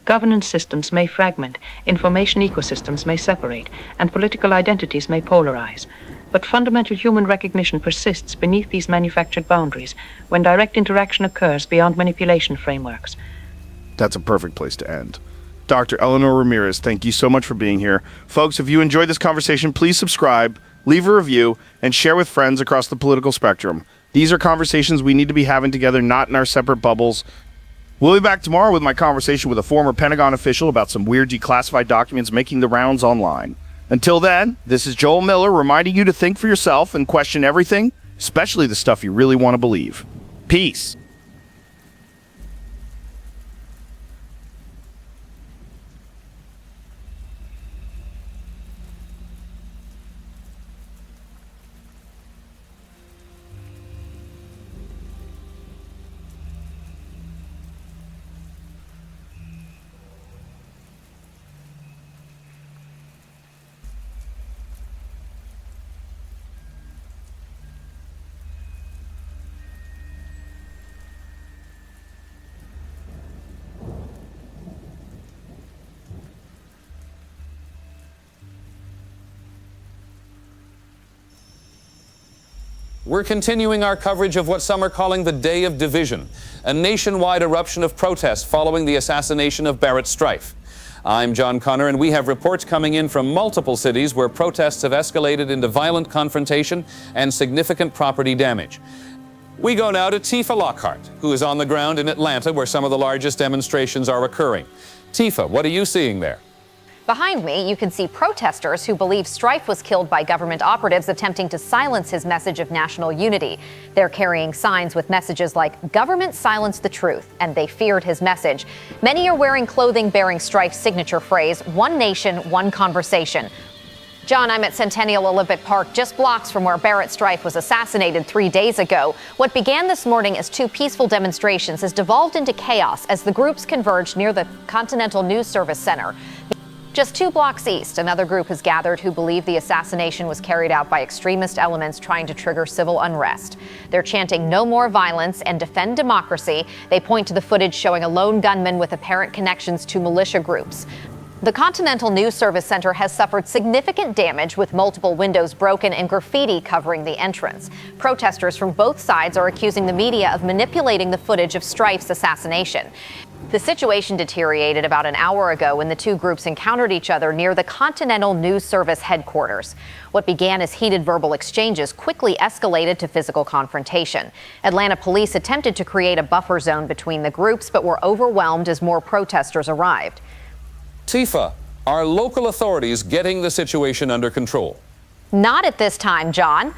Governance systems may fragment, information ecosystems may separate, and political identities may polarize. But fundamental human recognition persists beneath these manufactured boundaries when direct interaction occurs beyond manipulation frameworks. That's a perfect place to end. Dr. Eleanor Ramirez, thank you so much for being here. Folks, if you enjoyed this conversation, please subscribe, leave a review, and share with friends across the political spectrum. These are conversations we need to be having together, not in our separate bubbles. We'll be back tomorrow with my conversation with a former Pentagon official about some weird declassified documents making the rounds online. Until then, this is Joel Miller reminding you to think for yourself and question everything, especially the stuff you really want to believe. Peace. We're continuing our coverage of what some are calling the Day of Division, a nationwide eruption of protest following the assassination of Barrett Strife. I'm John Connor, and we have reports coming in from multiple cities where protests have escalated into violent confrontation and significant property damage. We go now to Tifa Lockhart, who is on the ground in Atlanta, where some of the largest demonstrations are occurring. Tifa, what are you seeing there? Behind me, you can see protesters who believe Strife was killed by government operatives attempting to silence his message of national unity. They're carrying signs with messages like, "Government silence the truth," and they feared his message. Many are wearing clothing bearing Strife's signature phrase, "One nation, one conversation." John, I'm at Centennial Olympic Park, just blocks from where Barrett Strife was assassinated 3 days ago. What began this morning as two peaceful demonstrations has devolved into chaos as the groups converged near the Continental News Service Center. Just 2 blocks east, another group has gathered who believe the assassination was carried out by extremist elements trying to trigger civil unrest. They're chanting "No more violence" and "Defend democracy." They point to the footage showing a lone gunman with apparent connections to militia groups. The Continental News Service Center has suffered significant damage with multiple windows broken and graffiti covering the entrance. Protesters from both sides are accusing the media of manipulating the footage of Strife's assassination. The situation deteriorated about an hour ago when the two groups encountered each other near the Continental News Service headquarters. What began as heated verbal exchanges quickly escalated to physical confrontation. Atlanta police attempted to create a buffer zone between the groups, but were overwhelmed as more protesters arrived. Tifa, are local authorities getting the situation under control? Not at this time, John.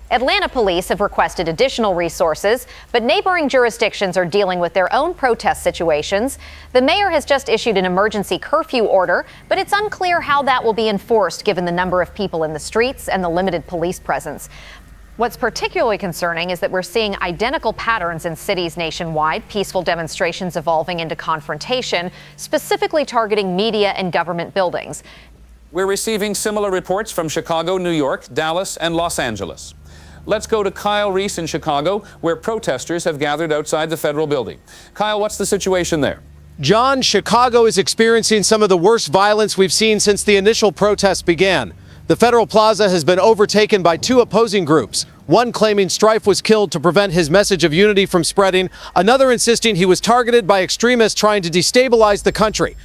Atlanta police have requested additional resources, but neighboring jurisdictions are dealing with their own protest situations. The mayor has just issued an emergency curfew order, but it's unclear how that will be enforced given the number of people in the streets and the limited police presence. What's particularly concerning is that we're seeing identical patterns in cities nationwide, peaceful demonstrations evolving into confrontation, specifically targeting media and government buildings. We're receiving similar reports from Chicago, New York, Dallas, and Los Angeles. Let's go to Kyle Reese in Chicago, where protesters have gathered outside the federal building. Kyle, what's the situation there? John, Chicago is experiencing some of the worst violence we've seen since the initial protests began. The Federal Plaza has been overtaken by 2 opposing groups, one claiming Strife was killed to prevent his message of unity from spreading, another insisting he was targeted by extremists trying to destabilize the country.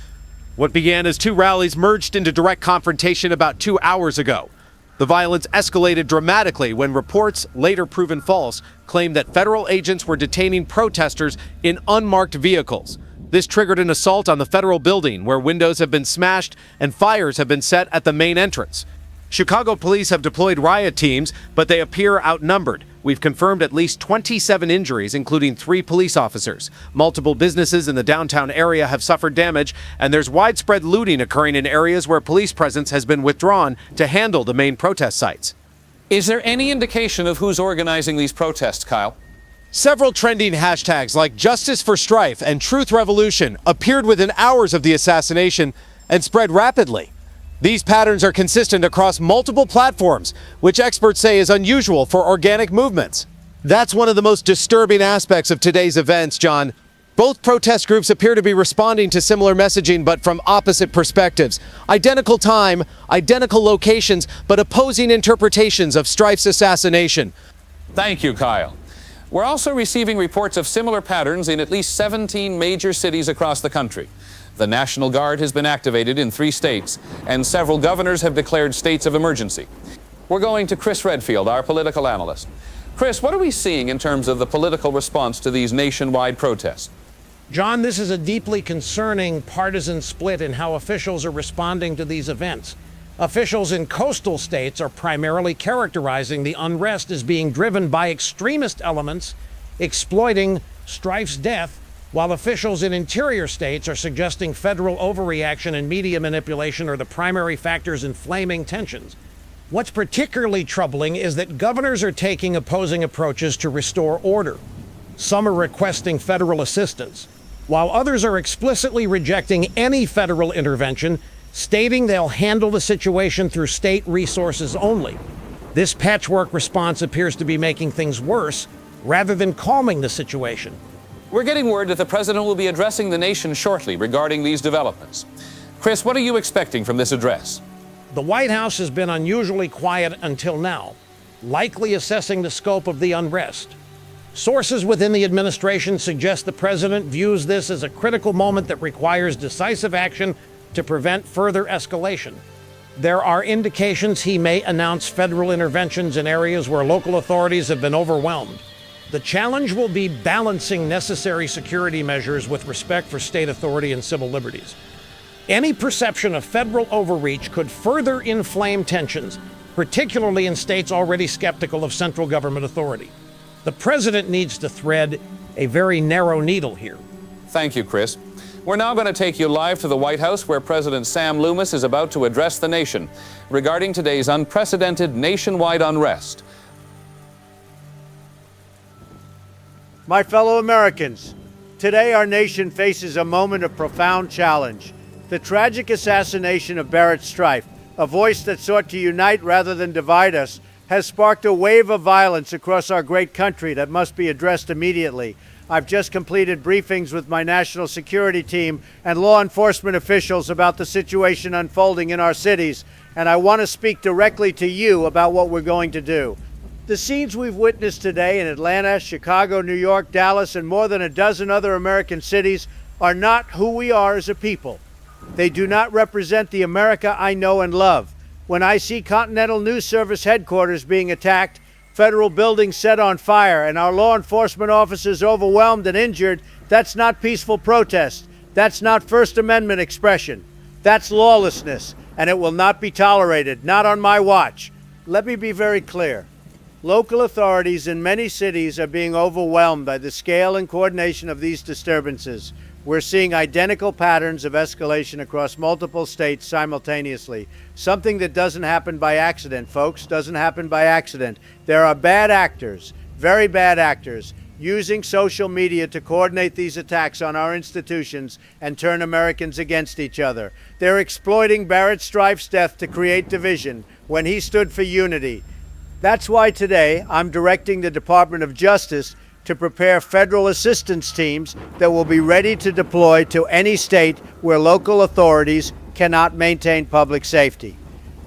What began as 2 rallies merged into direct confrontation about 2 hours ago. The violence escalated dramatically when reports, later proven false, claimed that federal agents were detaining protesters in unmarked vehicles. This triggered an assault on the federal building, where windows have been smashed and fires have been set at the main entrance. Chicago police have deployed riot teams, but they appear outnumbered. We've confirmed at least 27 injuries, including 3 police officers. Multiple businesses in the downtown area have suffered damage, and there's widespread looting occurring in areas where police presence has been withdrawn to handle the main protest sites. Is there any indication of who's organizing these protests, Kyle? Several trending hashtags like Justice for Strife and Truth Revolution appeared within hours of the assassination and spread rapidly. These patterns are consistent across multiple platforms, which experts say is unusual for organic movements. That's one of the most disturbing aspects of today's events, John. Both protest groups appear to be responding to similar messaging, but from opposite perspectives. Identical time, identical locations, but opposing interpretations of Strife's assassination. Thank you, Kyle. We're also receiving reports of similar patterns in at least 17 major cities across the country. The National Guard has been activated in 3 states, and several governors have declared states of emergency. We're going to Chris Redfield, our political analyst. Chris, what are we seeing in terms of the political response to these nationwide protests? John, this is a deeply concerning partisan split in how officials are responding to these events. Officials in coastal states are primarily characterizing the unrest as being driven by extremist elements exploiting Strife's death, while officials in interior states are suggesting federal overreaction and media manipulation are the primary factors inflaming tensions. What's particularly troubling is that governors are taking opposing approaches to restore order. Some are requesting federal assistance, while others are explicitly rejecting any federal intervention, stating they'll handle the situation through state resources only. This patchwork response appears to be making things worse rather than calming the situation. We're getting word that the president will be addressing the nation shortly regarding these developments. Chris, what are you expecting from this address? The White House has been unusually quiet until now, likely assessing the scope of the unrest. Sources within the administration suggest the president views this as a critical moment that requires decisive action to prevent further escalation. There are indications he may announce federal interventions in areas where local authorities have been overwhelmed. The challenge will be balancing necessary security measures with respect for state authority and civil liberties. Any perception of federal overreach could further inflame tensions, particularly in states already skeptical of central government authority. The president needs to thread a very narrow needle here. Thank you, Chris. We're now going to take you live to the White House, where President Sam Loomis is about to address the nation regarding today's unprecedented nationwide unrest. My fellow Americans, today our nation faces a moment of profound challenge. The tragic assassination of Barrett Strife, a voice that sought to unite rather than divide us, has sparked a wave of violence across our great country that must be addressed immediately. I've just completed briefings with my national security team and law enforcement officials about the situation unfolding in our cities, and I want to speak directly to you about what we're going to do. The scenes we've witnessed today in Atlanta, Chicago, New York, Dallas, and more than a dozen other American cities are not who we are as a people. They do not represent the America I know and love. When I see Continental News Service headquarters being attacked, federal buildings set on fire, and our law enforcement officers overwhelmed and injured, that's not peaceful protest. That's not First Amendment expression. That's lawlessness, and it will not be tolerated, not on my watch. Let me be very clear. Local authorities in many cities are being overwhelmed by the scale and coordination of these disturbances. We're seeing identical patterns of escalation across multiple states simultaneously. Something that doesn't happen by accident, folks, doesn't happen by accident. There are bad actors, very bad actors, using social media to coordinate these attacks on our institutions and turn Americans against each other. They're exploiting Barrett Strife's death to create division when he stood for unity. That's why today I'm directing the Department of Justice to prepare federal assistance teams that will be ready to deploy to any state where local authorities cannot maintain public safety.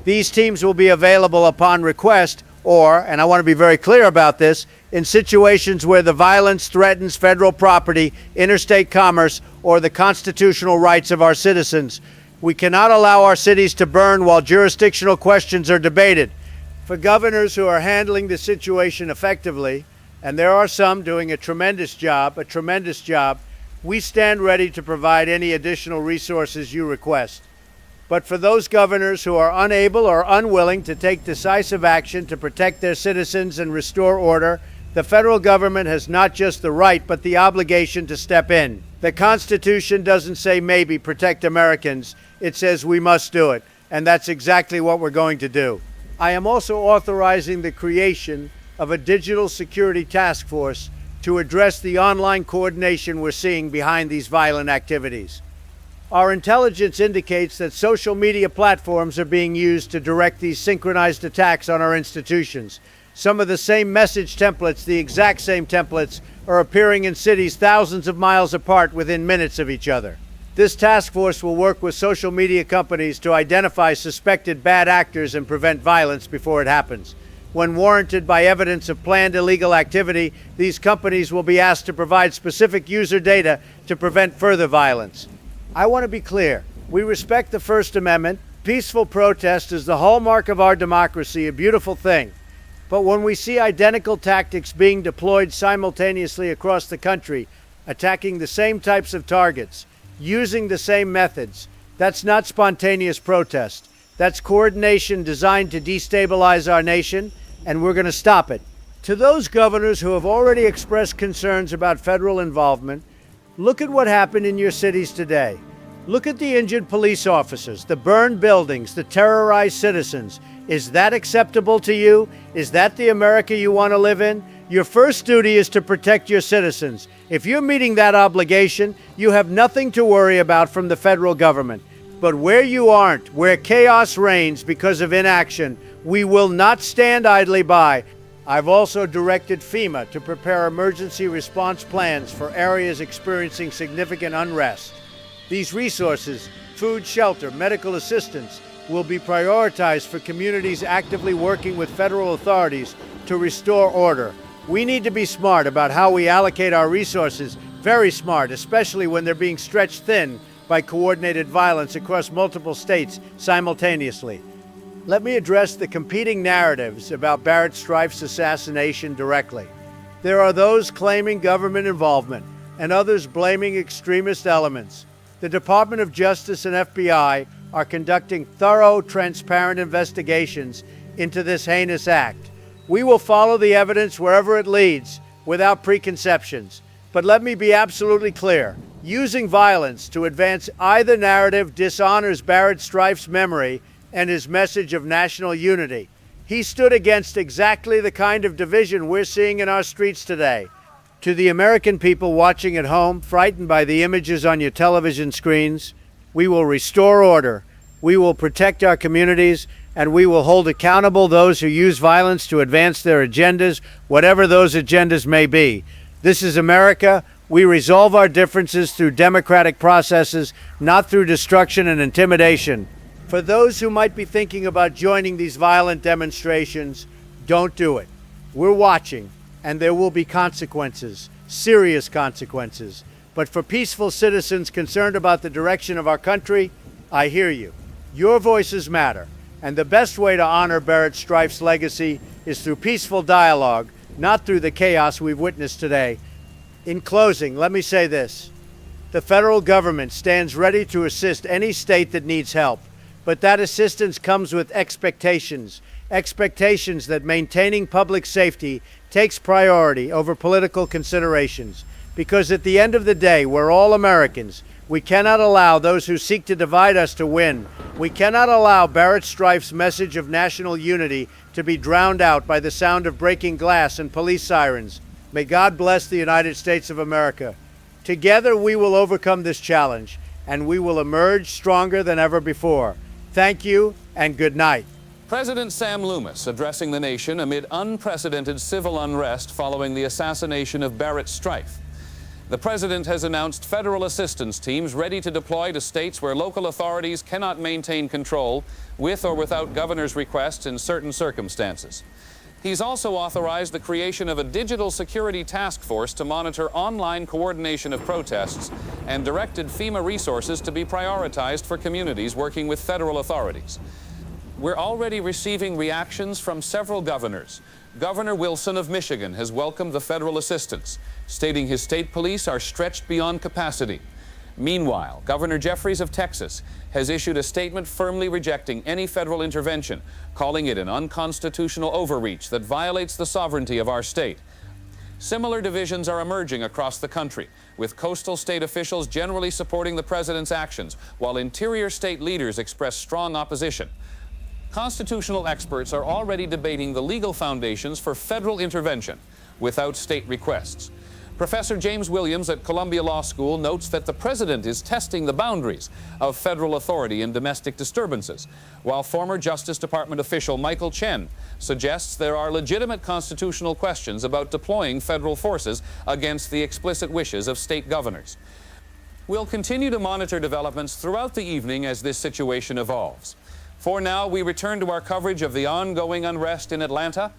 These teams will be available upon request or, and I want to be very clear about this, in situations where the violence threatens federal property, interstate commerce, or the constitutional rights of our citizens. We cannot allow our cities to burn while jurisdictional questions are debated. For governors who are handling the situation effectively, and there are some doing a tremendous job, we stand ready to provide any additional resources you request. But for those governors who are unable or unwilling to take decisive action to protect their citizens and restore order, the federal government has not just the right, but the obligation to step in. The Constitution doesn't say maybe protect Americans, it says we must do it, and that's exactly what we're going to do. I am also authorizing the creation of a digital security task force to address the online coordination we're seeing behind these violent activities. Our intelligence indicates that social media platforms are being used to direct these synchronized attacks on our institutions. Some of the same message templates, the exact same templates, are appearing in cities thousands of miles apart within minutes of each other. This task force will work with social media companies to identify suspected bad actors and prevent violence before it happens. When warranted by evidence of planned illegal activity, these companies will be asked to provide specific user data to prevent further violence. I want to be clear. We respect the First Amendment. Peaceful protest is the hallmark of our democracy, a beautiful thing. But when we see identical tactics being deployed simultaneously across the country, attacking the same types of targets, using the same methods, that's not spontaneous protest. That's coordination designed to destabilize our nation, and we're going to stop it. To those governors who have already expressed concerns about federal involvement, look at what happened in your cities today. Look at the injured police officers, the burned buildings, the terrorized citizens. Is that acceptable to you? Is that the America you want to live in? Your first duty is to protect your citizens. If you're meeting that obligation, you have nothing to worry about from the federal government. But where you aren't, where chaos reigns because of inaction, we will not stand idly by. I've also directed FEMA to prepare emergency response plans for areas experiencing significant unrest. These resources, food, shelter, medical assistance, will be prioritized for communities actively working with federal authorities to restore order. We need to be smart about how we allocate our resources, very smart, especially when they're being stretched thin by coordinated violence across multiple states simultaneously. Let me address the competing narratives about Barrett Strife's assassination directly. There are those claiming government involvement and others blaming extremist elements. The Department of Justice and FBI are conducting thorough, transparent investigations into this heinous act. We will follow the evidence wherever it leads without preconceptions. But let me be absolutely clear. Using violence to advance either narrative dishonors Barrett Strife's memory and his message of national unity. He stood against exactly the kind of division we're seeing in our streets today. To the American people watching at home, frightened by the images on your television screens, we will restore order, we will protect our communities, and we will hold accountable those who use violence to advance their agendas, whatever those agendas may be. This is America. We resolve our differences through democratic processes, not through destruction and intimidation. For those who might be thinking about joining these violent demonstrations, don't do it. We're watching, and there will be consequences, serious consequences. But for peaceful citizens concerned about the direction of our country, I hear you. Your voices matter, and the best way to honor Barrett Strife's legacy is through peaceful dialogue, not through the chaos we've witnessed today. In closing, let me say this. The federal government stands ready to assist any state that needs help, but that assistance comes with expectations that maintaining public safety takes priority over political considerations. Because at the end of the day, we're all Americans. We cannot allow those who seek to divide us to win. We cannot allow Barrett Strife's message of national unity to be drowned out by the sound of breaking glass and police sirens. May God bless the United States of America. Together we will overcome this challenge, and we will emerge stronger than ever before. Thank you, and good night. President Sam Loomis addressing the nation amid unprecedented civil unrest following the assassination of Barrett Strife. The president has announced federal assistance teams ready to deploy to states where local authorities cannot maintain control with or without governor's requests in certain circumstances. He's also authorized the creation of a digital security task force to monitor online coordination of protests and directed FEMA resources to be prioritized for communities working with federal authorities. We're already receiving reactions from several governors. Governor Wilson of Michigan has welcomed the federal assistance, stating his state police are stretched beyond capacity. Meanwhile, Governor Jeffries of Texas has issued a statement firmly rejecting any federal intervention, calling it an unconstitutional overreach that violates the sovereignty of our state. Similar divisions are emerging across the country, with coastal state officials generally supporting the president's actions, while interior state leaders express strong opposition. Constitutional experts are already debating the legal foundations for federal intervention without state requests. Professor James Williams at Columbia Law School notes that the president is testing the boundaries of federal authority in domestic disturbances, while former Justice Department official Michael Chen suggests there are legitimate constitutional questions about deploying federal forces against the explicit wishes of state governors. We'll continue to monitor developments throughout the evening as this situation evolves. For now, we return to our coverage of the ongoing unrest in Atlanta.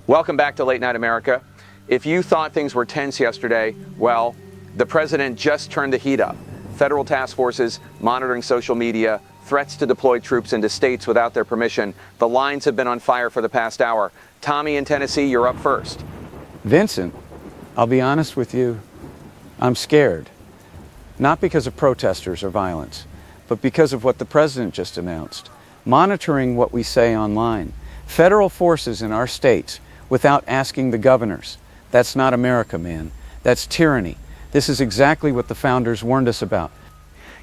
Welcome back to Late Night America. If you thought things were tense yesterday, well, the president just turned the heat up. Federal task forces monitoring social media, threats to deploy troops into states without their permission. The lines have been on fire for the past hour. Tommy in Tennessee, you're up first. Vincent, I'll be honest with you, I'm scared. Not because of protesters or violence, but because of what the president just announced. Monitoring what we say online. Federal forces in our states without asking the governors. That's not America, man. That's tyranny. This is exactly what the founders warned us about.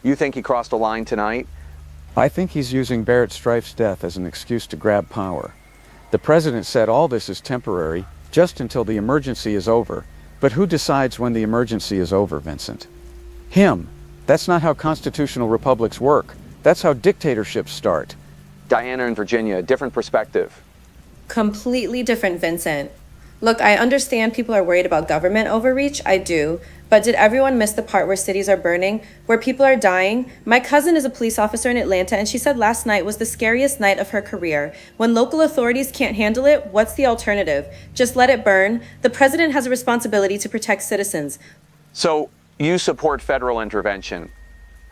You think he crossed a line tonight? I think he's using Barrett Strife's death as an excuse to grab power. The president said all this is temporary, just until the emergency is over. But who decides when the emergency is over, Vincent? Him. That's not how constitutional republics work. That's how dictatorships start. Diana in Virginia, different perspective. Completely different, Vincent. Look, I understand people are worried about government overreach. I do. But did everyone miss the part where cities are burning, where people are dying? My cousin is a police officer in Atlanta, and she said last night was the scariest night of her career. When local authorities can't handle it, what's the alternative? Just let it burn? The president has a responsibility to protect citizens. So you support federal intervention?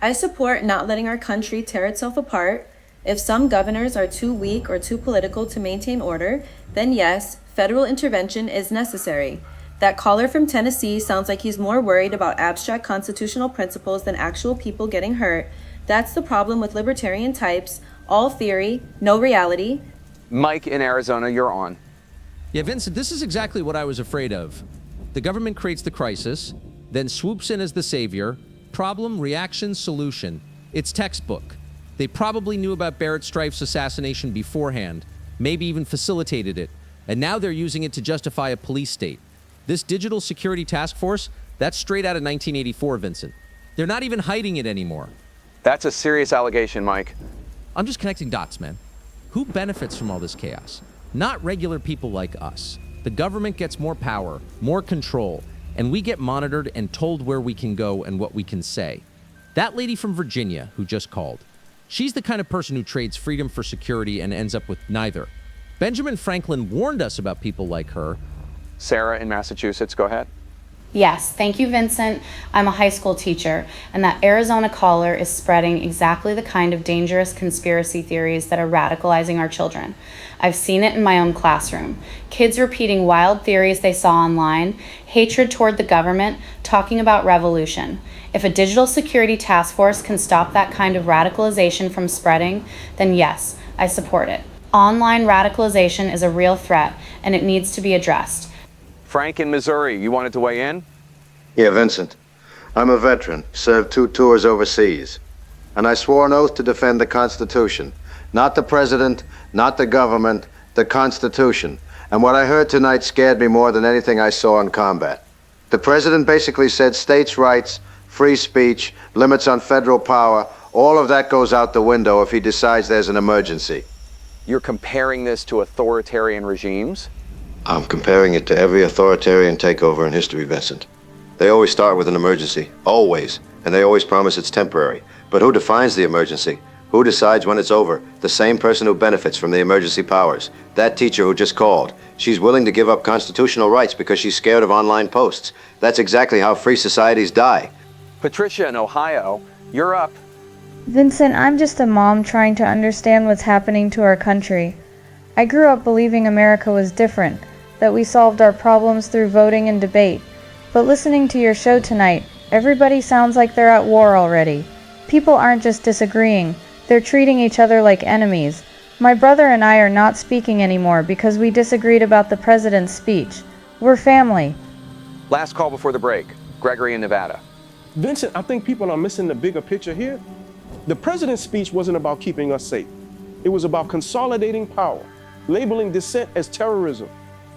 I support not letting our country tear itself apart. If some governors are too weak or too political to maintain order, then yes, federal intervention is necessary. That caller from Tennessee sounds like he's more worried about abstract constitutional principles than actual people getting hurt. That's the problem with libertarian types. All theory, no reality. Mike in Arizona, you're on. Yeah, Vincent, this is exactly what I was afraid of. The government creates the crisis, then swoops in as the savior. Problem, reaction, solution. It's textbook. They probably knew about Barrett Strife's assassination beforehand, maybe even facilitated it, and now they're using it to justify a police state. This digital security task force, that's straight out of 1984, Vincent. They're not even hiding it anymore. That's a serious allegation, Mike. I'm just connecting dots, man. Who benefits from all this chaos? Not regular people like us. The government gets more power, more control, and we get monitored and told where we can go and what we can say. That lady from Virginia who just called, she's the kind of person who trades freedom for security and ends up with neither. Benjamin Franklin warned us about people like her. Sarah in Massachusetts, go ahead. Yes, thank you, Vincent. I'm a high school teacher, and that Arizona caller is spreading exactly the kind of dangerous conspiracy theories that are radicalizing our children. I've seen it in my own classroom. Kids repeating wild theories they saw online, hatred toward the government, talking about revolution. If a digital security task force can stop that kind of radicalization from spreading, then yes, I support it. Online radicalization is a real threat, and it needs to be addressed. Frank in Missouri, you wanted to weigh in? Yeah, Vincent. I'm a veteran, served 2 tours overseas. And I swore an oath to defend the Constitution. Not the president, not the government, the Constitution. And what I heard tonight scared me more than anything I saw in combat. The president basically said states' rights free speech, limits on federal power, all of that goes out the window if he decides there's an emergency. You're comparing this to authoritarian regimes? I'm comparing it to every authoritarian takeover in history, Vincent. They always start with an emergency, always, and they always promise it's temporary. But who defines the emergency? Who decides when it's over? The same person who benefits from the emergency powers. That teacher who just called. She's willing to give up constitutional rights because she's scared of online posts. That's exactly how free societies die. Patricia in Ohio, you're up. Vincent, I'm just a mom trying to understand what's happening to our country. I grew up believing America was different, that we solved our problems through voting and debate. But listening to your show tonight, everybody sounds like they're at war already. People aren't just disagreeing, they're treating each other like enemies. My brother and I are not speaking anymore because we disagreed about the president's speech. We're family. Last call before the break. Gregory in Nevada. Vincent, I think people are missing the bigger picture here. The president's speech wasn't about keeping us safe. It was about consolidating power, labeling dissent as terrorism,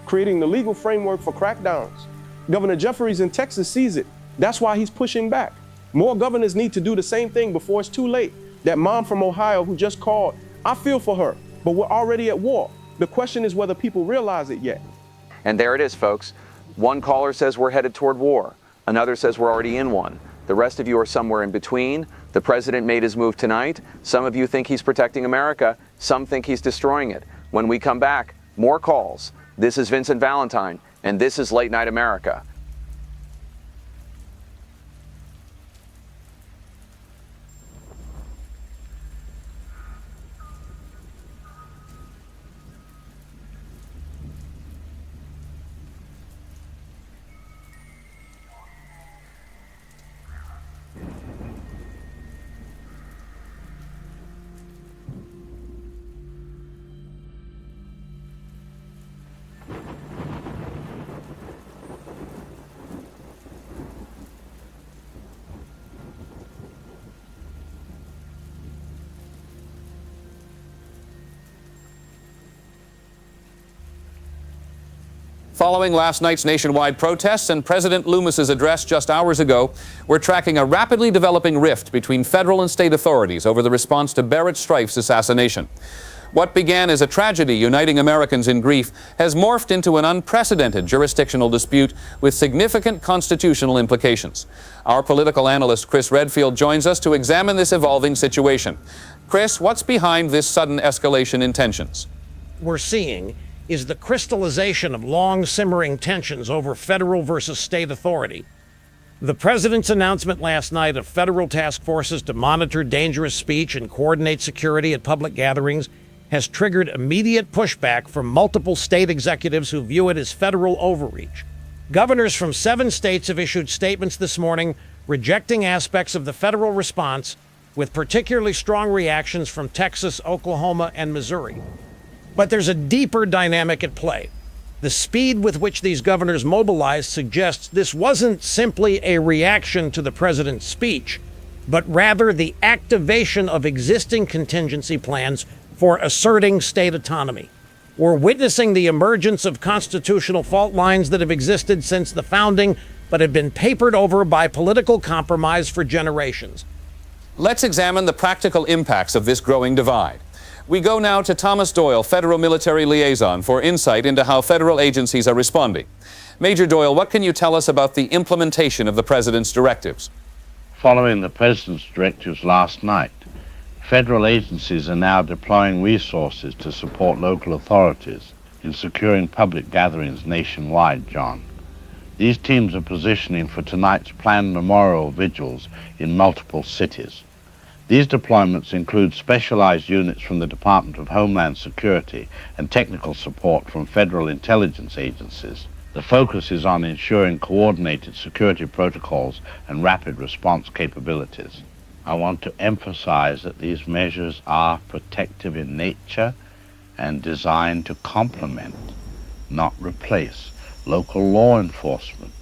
creating the legal framework for crackdowns. Governor Jeffries in Texas sees it. That's why he's pushing back. More governors need to do the same thing before it's too late. That mom from Ohio who just called, I feel for her, but we're already at war. The question is whether people realize it yet. And there it is, folks. One caller says we're headed toward war. Another says we're already in one. The rest of you are somewhere in between. The president made his move tonight. Some of you think he's protecting America. Some think he's destroying it. When we come back, more calls. This is Vincent Valentine, and this is Late Night America. Following last night's nationwide protests and President Loomis's address just hours ago, we're tracking a rapidly developing rift between federal and state authorities over the response to Barrett Strife's assassination. What began as a tragedy uniting Americans in grief has morphed into an unprecedented jurisdictional dispute with significant constitutional implications. Our political analyst Chris Redfield joins us to examine this evolving situation. Chris, what's behind this sudden escalation in tensions? We're seeing is the crystallization of long simmering tensions over federal versus state authority. The president's announcement last night of federal task forces to monitor dangerous speech and coordinate security at public gatherings has triggered immediate pushback from multiple state executives who view it as federal overreach. Governors from 7 states have issued statements this morning rejecting aspects of the federal response, with particularly strong reactions from Texas, Oklahoma, and Missouri. But there's a deeper dynamic at play. The speed with which these governors mobilized suggests this wasn't simply a reaction to the president's speech, but rather the activation of existing contingency plans for asserting state autonomy. We're witnessing the emergence of constitutional fault lines that have existed since the founding, but have been papered over by political compromise for generations. Let's examine the practical impacts of this growing divide. We go now to Thomas Doyle, Federal Military Liaison, for insight into how federal agencies are responding. Major Doyle, what can you tell us about the implementation of the president's directives? Following the president's directives last night, federal agencies are now deploying resources to support local authorities in securing public gatherings nationwide, John. These teams are positioning for tonight's planned memorial vigils in multiple cities. These deployments include specialized units from the Department of Homeland Security and technical support from federal intelligence agencies. The focus is on ensuring coordinated security protocols and rapid response capabilities. I want to emphasize that these measures are protective in nature and designed to complement, not replace, local law enforcement.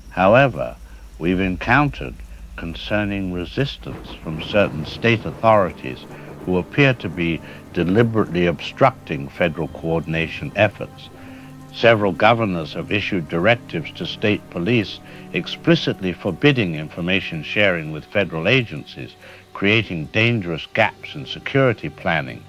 However, we've encountered concerning resistance from certain state authorities who appear to be deliberately obstructing federal coordination efforts. Several governors have issued directives to state police explicitly forbidding information sharing with federal agencies, creating dangerous gaps in security planning.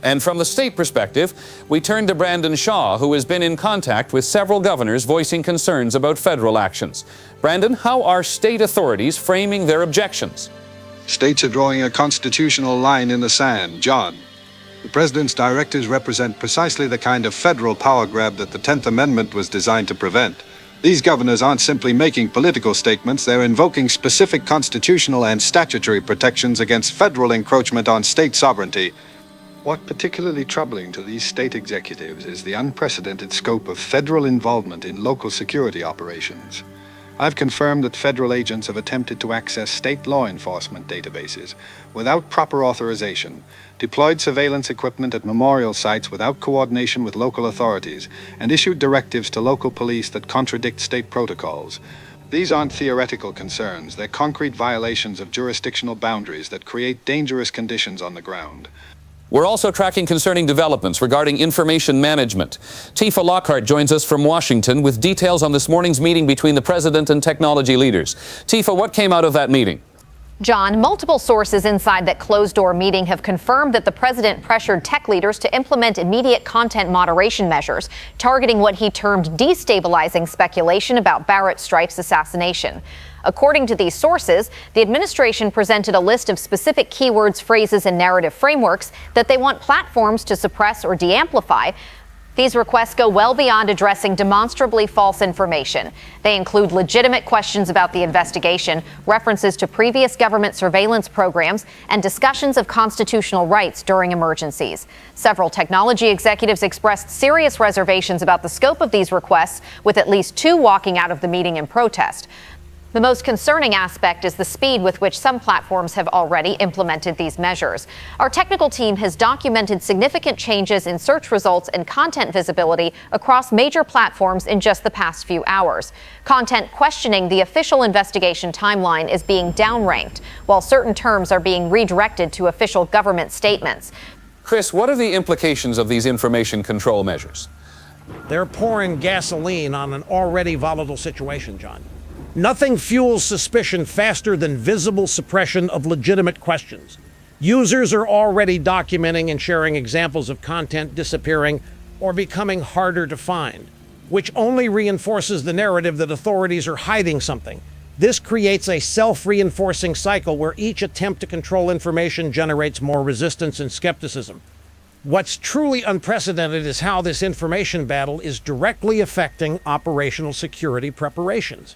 And from the state perspective, we turn to Brandon Shaw, who has been in contact with several governors voicing concerns about federal actions. Brandon, how are state authorities framing their objections? States are drawing a constitutional line in the sand. John, the President's directives represent precisely the kind of federal power grab that the 10th Amendment was designed to prevent. These governors aren't simply making political statements, they're invoking specific constitutional and statutory protections against federal encroachment on state sovereignty. What particularly troubling to these state executives is the unprecedented scope of federal involvement in local security operations. I've confirmed that federal agents have attempted to access state law enforcement databases without proper authorization, deployed surveillance equipment at memorial sites without coordination with local authorities, and issued directives to local police that contradict state protocols. These aren't theoretical concerns, they're concrete violations of jurisdictional boundaries that create dangerous conditions on the ground. We're also tracking concerning developments regarding information management. Tifa Lockhart joins us from Washington with details on this morning's meeting between the president and technology leaders. Tifa, what came out of that meeting? John, multiple sources inside that closed-door meeting have confirmed that the president pressured tech leaders to implement immediate content moderation measures, targeting what he termed destabilizing speculation about Barrett Strife's assassination. According to these sources, the administration presented a list of specific keywords, phrases, and narrative frameworks that they want platforms to suppress or de-amplify. These requests go well beyond addressing demonstrably false information. They include legitimate questions about the investigation, references to previous government surveillance programs, and discussions of constitutional rights during emergencies. Several technology executives expressed serious reservations about the scope of these requests, with at least 2 walking out of the meeting in protest. The most concerning aspect is the speed with which some platforms have already implemented these measures. Our technical team has documented significant changes in search results and content visibility across major platforms in just the past few hours. Content questioning the official investigation timeline is being downranked, while certain terms are being redirected to official government statements. Chris, what are the implications of these information control measures? They're pouring gasoline on an already volatile situation, John. Nothing fuels suspicion faster than visible suppression of legitimate questions. Users are already documenting and sharing examples of content disappearing or becoming harder to find, which only reinforces the narrative that authorities are hiding something. This creates a self-reinforcing cycle where each attempt to control information generates more resistance and skepticism. What's truly unprecedented is how this information battle is directly affecting operational security preparations.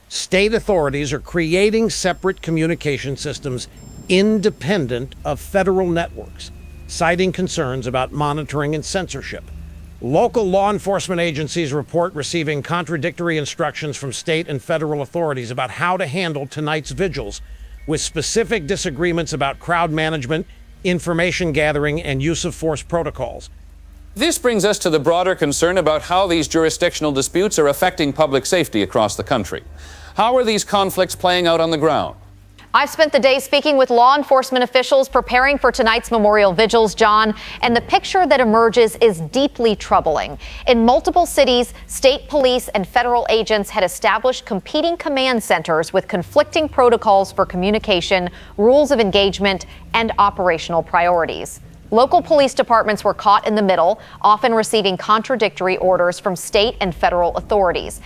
State authorities are creating separate communication systems independent of federal networks, citing concerns about monitoring and censorship. Local law enforcement agencies report receiving contradictory instructions from state and federal authorities about how to handle tonight's vigils, with specific disagreements about crowd management, information gathering, and use of force protocols. This brings us to the broader concern about how these jurisdictional disputes are affecting public safety across the country. How are these conflicts playing out on the ground? I've spent the day speaking with law enforcement officials preparing for tonight's memorial vigils, John, and the picture that emerges is deeply troubling. In multiple cities, state police and federal agents had established competing command centers with conflicting protocols for communication, rules of engagement, and operational priorities. Local police departments were caught in the middle, often receiving contradictory orders from state and federal authorities.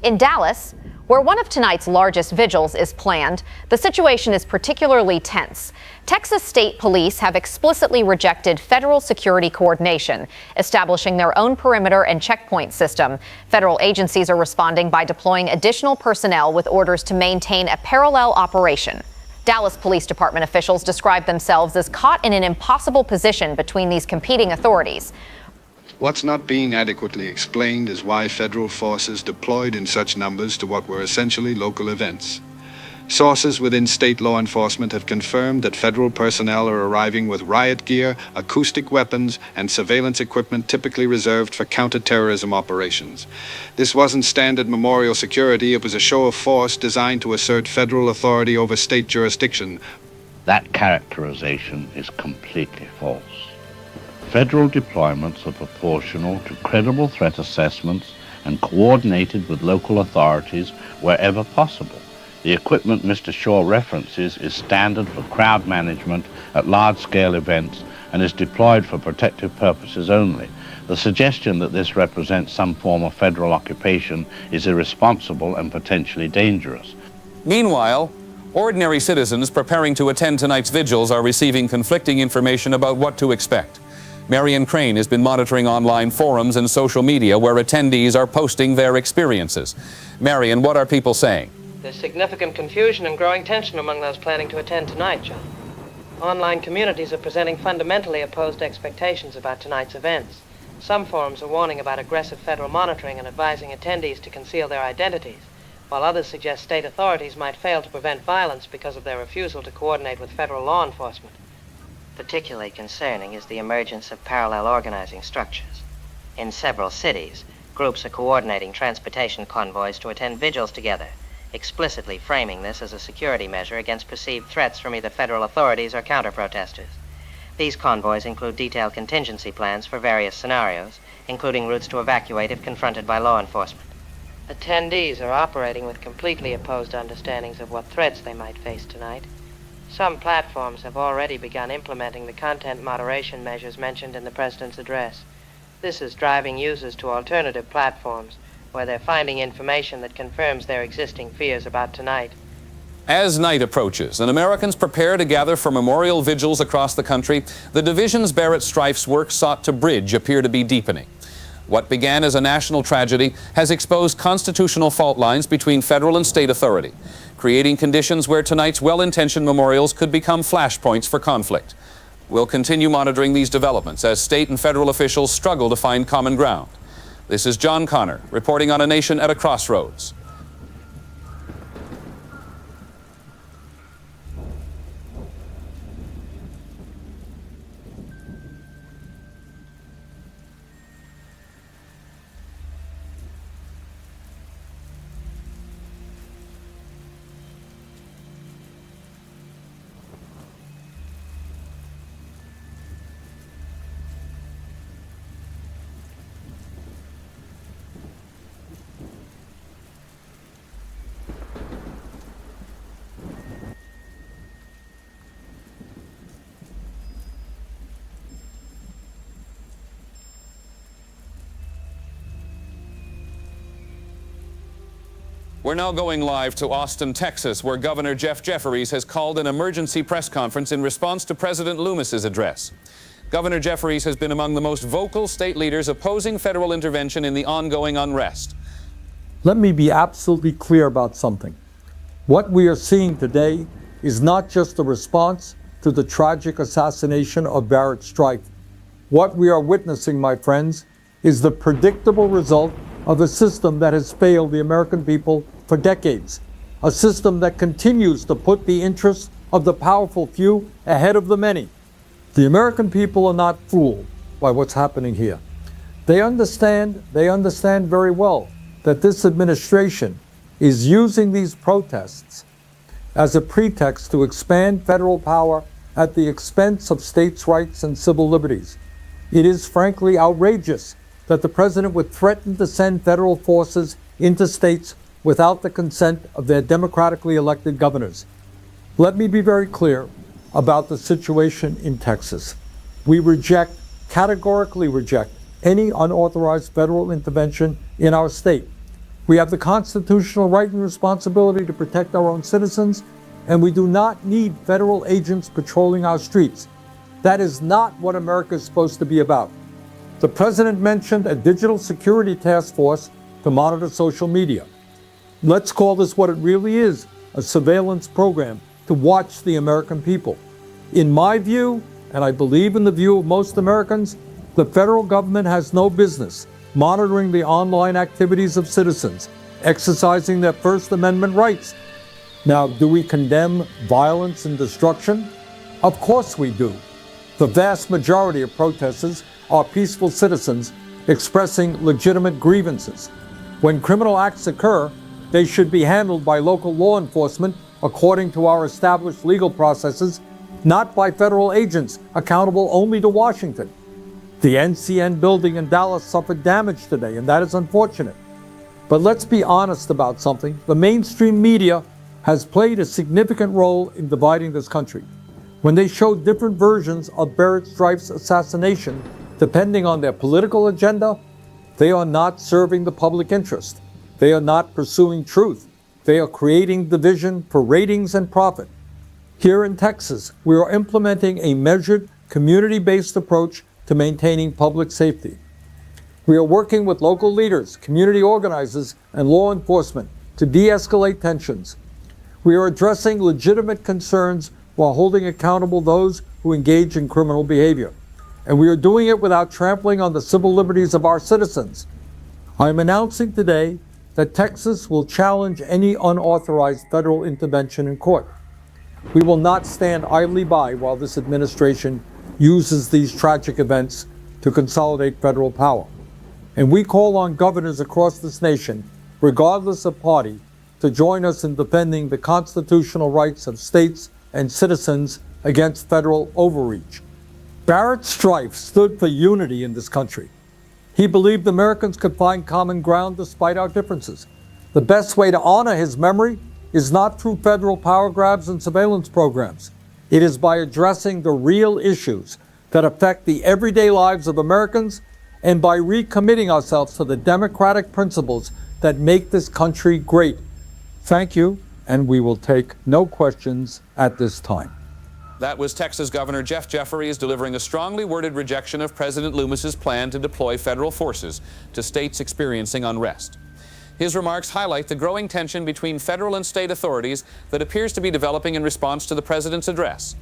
In Dallas, where one of tonight's largest vigils is planned, the situation is particularly tense. Texas State Police have explicitly rejected federal security coordination, establishing their own perimeter and checkpoint system. Federal agencies are responding by deploying additional personnel with orders to maintain a parallel operation. Dallas Police Department officials describe themselves as caught in an impossible position between these competing authorities. What's not being adequately explained is why federal forces deployed in such numbers to what were essentially local events. Sources within state law enforcement have confirmed that federal personnel are arriving with riot gear, acoustic weapons, and surveillance equipment typically reserved for counter-terrorism operations. This wasn't standard memorial security, it was a show of force designed to assert federal authority over state jurisdiction. That characterization is completely false. Federal deployments are proportional to credible threat assessments and coordinated with local authorities wherever possible. The equipment Mr. Shaw references is standard for crowd management at large-scale events and is deployed for protective purposes only. The suggestion that this represents some form of federal occupation is irresponsible and potentially dangerous. Meanwhile, ordinary citizens preparing to attend tonight's vigils are receiving conflicting information about what to expect. Marion Crane has been monitoring online forums and social media where attendees are posting their experiences. Marion, what are people saying? There's significant confusion and growing tension among those planning to attend tonight, John. Online communities are presenting fundamentally opposed expectations about tonight's events. Some forums are warning about aggressive federal monitoring and advising attendees to conceal their identities, while others suggest state authorities might fail to prevent violence because of their refusal to coordinate with federal law enforcement. Particularly concerning is the emergence of parallel organizing structures. In several cities, groups are coordinating transportation convoys to attend vigils together, explicitly framing this as a security measure against perceived threats from either federal authorities or counter-protesters. These convoys include detailed contingency plans for various scenarios, including routes to evacuate if confronted by law enforcement. Attendees are operating with completely opposed understandings of what threats they might face tonight. Some platforms have already begun implementing the content moderation measures mentioned in the President's address. This is driving users to alternative platforms, where they're finding information that confirms their existing fears about tonight. As night approaches and Americans prepare to gather for memorial vigils across the country, the divisions Barrett Strife's work sought to bridge appear to be deepening. What began as a national tragedy has exposed constitutional fault lines between federal and state authority, creating conditions where tonight's well-intentioned memorials could become flashpoints for conflict. We'll continue monitoring these developments as state and federal officials struggle to find common ground. This is John Connor reporting on a nation at a crossroads. We're now going live to Austin, Texas, where Governor Jeff Jeffries has called an emergency press conference in response to President Loomis's address. Governor Jeffries has been among the most vocal state leaders opposing federal intervention in the ongoing unrest. Let me be absolutely clear about something. What we are seeing today is not just a response to the tragic assassination of Barrett Strife. What we are witnessing, my friends, is the predictable result of a system that has failed the American people for decades, a system that continues to put the interests of the powerful few ahead of the many. The American people are not fooled by what's happening here. They understand very well that this administration is using these protests as a pretext to expand federal power at the expense of states' rights and civil liberties. It is frankly outrageous that the president would threaten to send federal forces into states without the consent of their democratically elected governors. Let me be very clear about the situation in Texas. We categorically reject any unauthorized federal intervention in our state. We have the constitutional right and responsibility to protect our own citizens, and we do not need federal agents patrolling our streets. That is not what America is supposed to be about. The president mentioned a digital security task force to monitor social media. Let's call this what it really is, a surveillance program to watch the American people. In my view, and I believe in the view of most Americans, the federal government has no business monitoring the online activities of citizens, exercising their First Amendment rights. Now, do we condemn violence and destruction? Of course we do. The vast majority of protesters are peaceful citizens expressing legitimate grievances. When criminal acts occur, they should be handled by local law enforcement according to our established legal processes, not by federal agents accountable only to Washington. The NCN building in Dallas suffered damage today, and that is unfortunate. But let's be honest about something. The mainstream media has played a significant role in dividing this country. When they show different versions of Barrett Strife's assassination, depending on their political agenda, they are not serving the public interest. They are not pursuing truth. They are creating division for ratings and profit. Here in Texas, we are implementing a measured, community-based approach to maintaining public safety. We are working with local leaders, community organizers, and law enforcement to de-escalate tensions. We are addressing legitimate concerns while holding accountable those who engage in criminal behavior. And we are doing it without trampling on the civil liberties of our citizens. I am announcing today that Texas will challenge any unauthorized federal intervention in court. We will not stand idly by while this administration uses these tragic events to consolidate federal power. And we call on governors across this nation, regardless of party, to join us in defending the constitutional rights of states and citizens against federal overreach. Barrett Strife stood for unity in this country. He believed Americans could find common ground despite our differences. The best way to honor his memory is not through federal power grabs and surveillance programs. It is by addressing the real issues that affect the everyday lives of Americans and by recommitting ourselves to the democratic principles that make this country great. Thank you, and we will take no questions at this time. That was Texas Governor Jeff Jeffries delivering a strongly worded rejection of President Loomis's plan to deploy federal forces to states experiencing unrest. His remarks highlight the growing tension between federal and state authorities that appears to be developing in response to the president's address.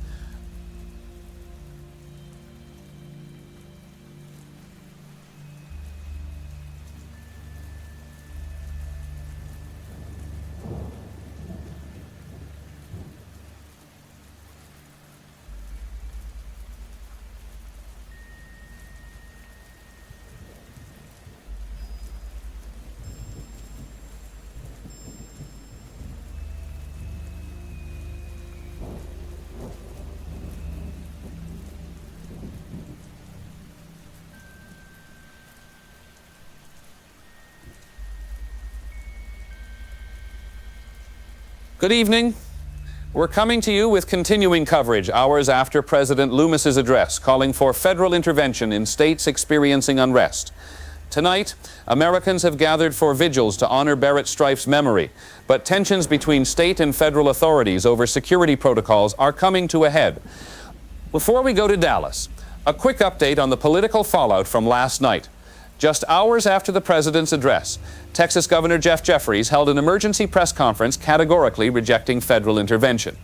Good evening. We're coming to you with continuing coverage hours after President Loomis's address calling for federal intervention in states experiencing unrest. Tonight, Americans have gathered for vigils to honor Barrett Strife's memory, but tensions between state and federal authorities over security protocols are coming to a head. Before we go to Dallas, a quick update on the political fallout from last night. Just hours after the president's address, Texas Governor Jeff Jeffries held an emergency press conference categorically rejecting federal intervention.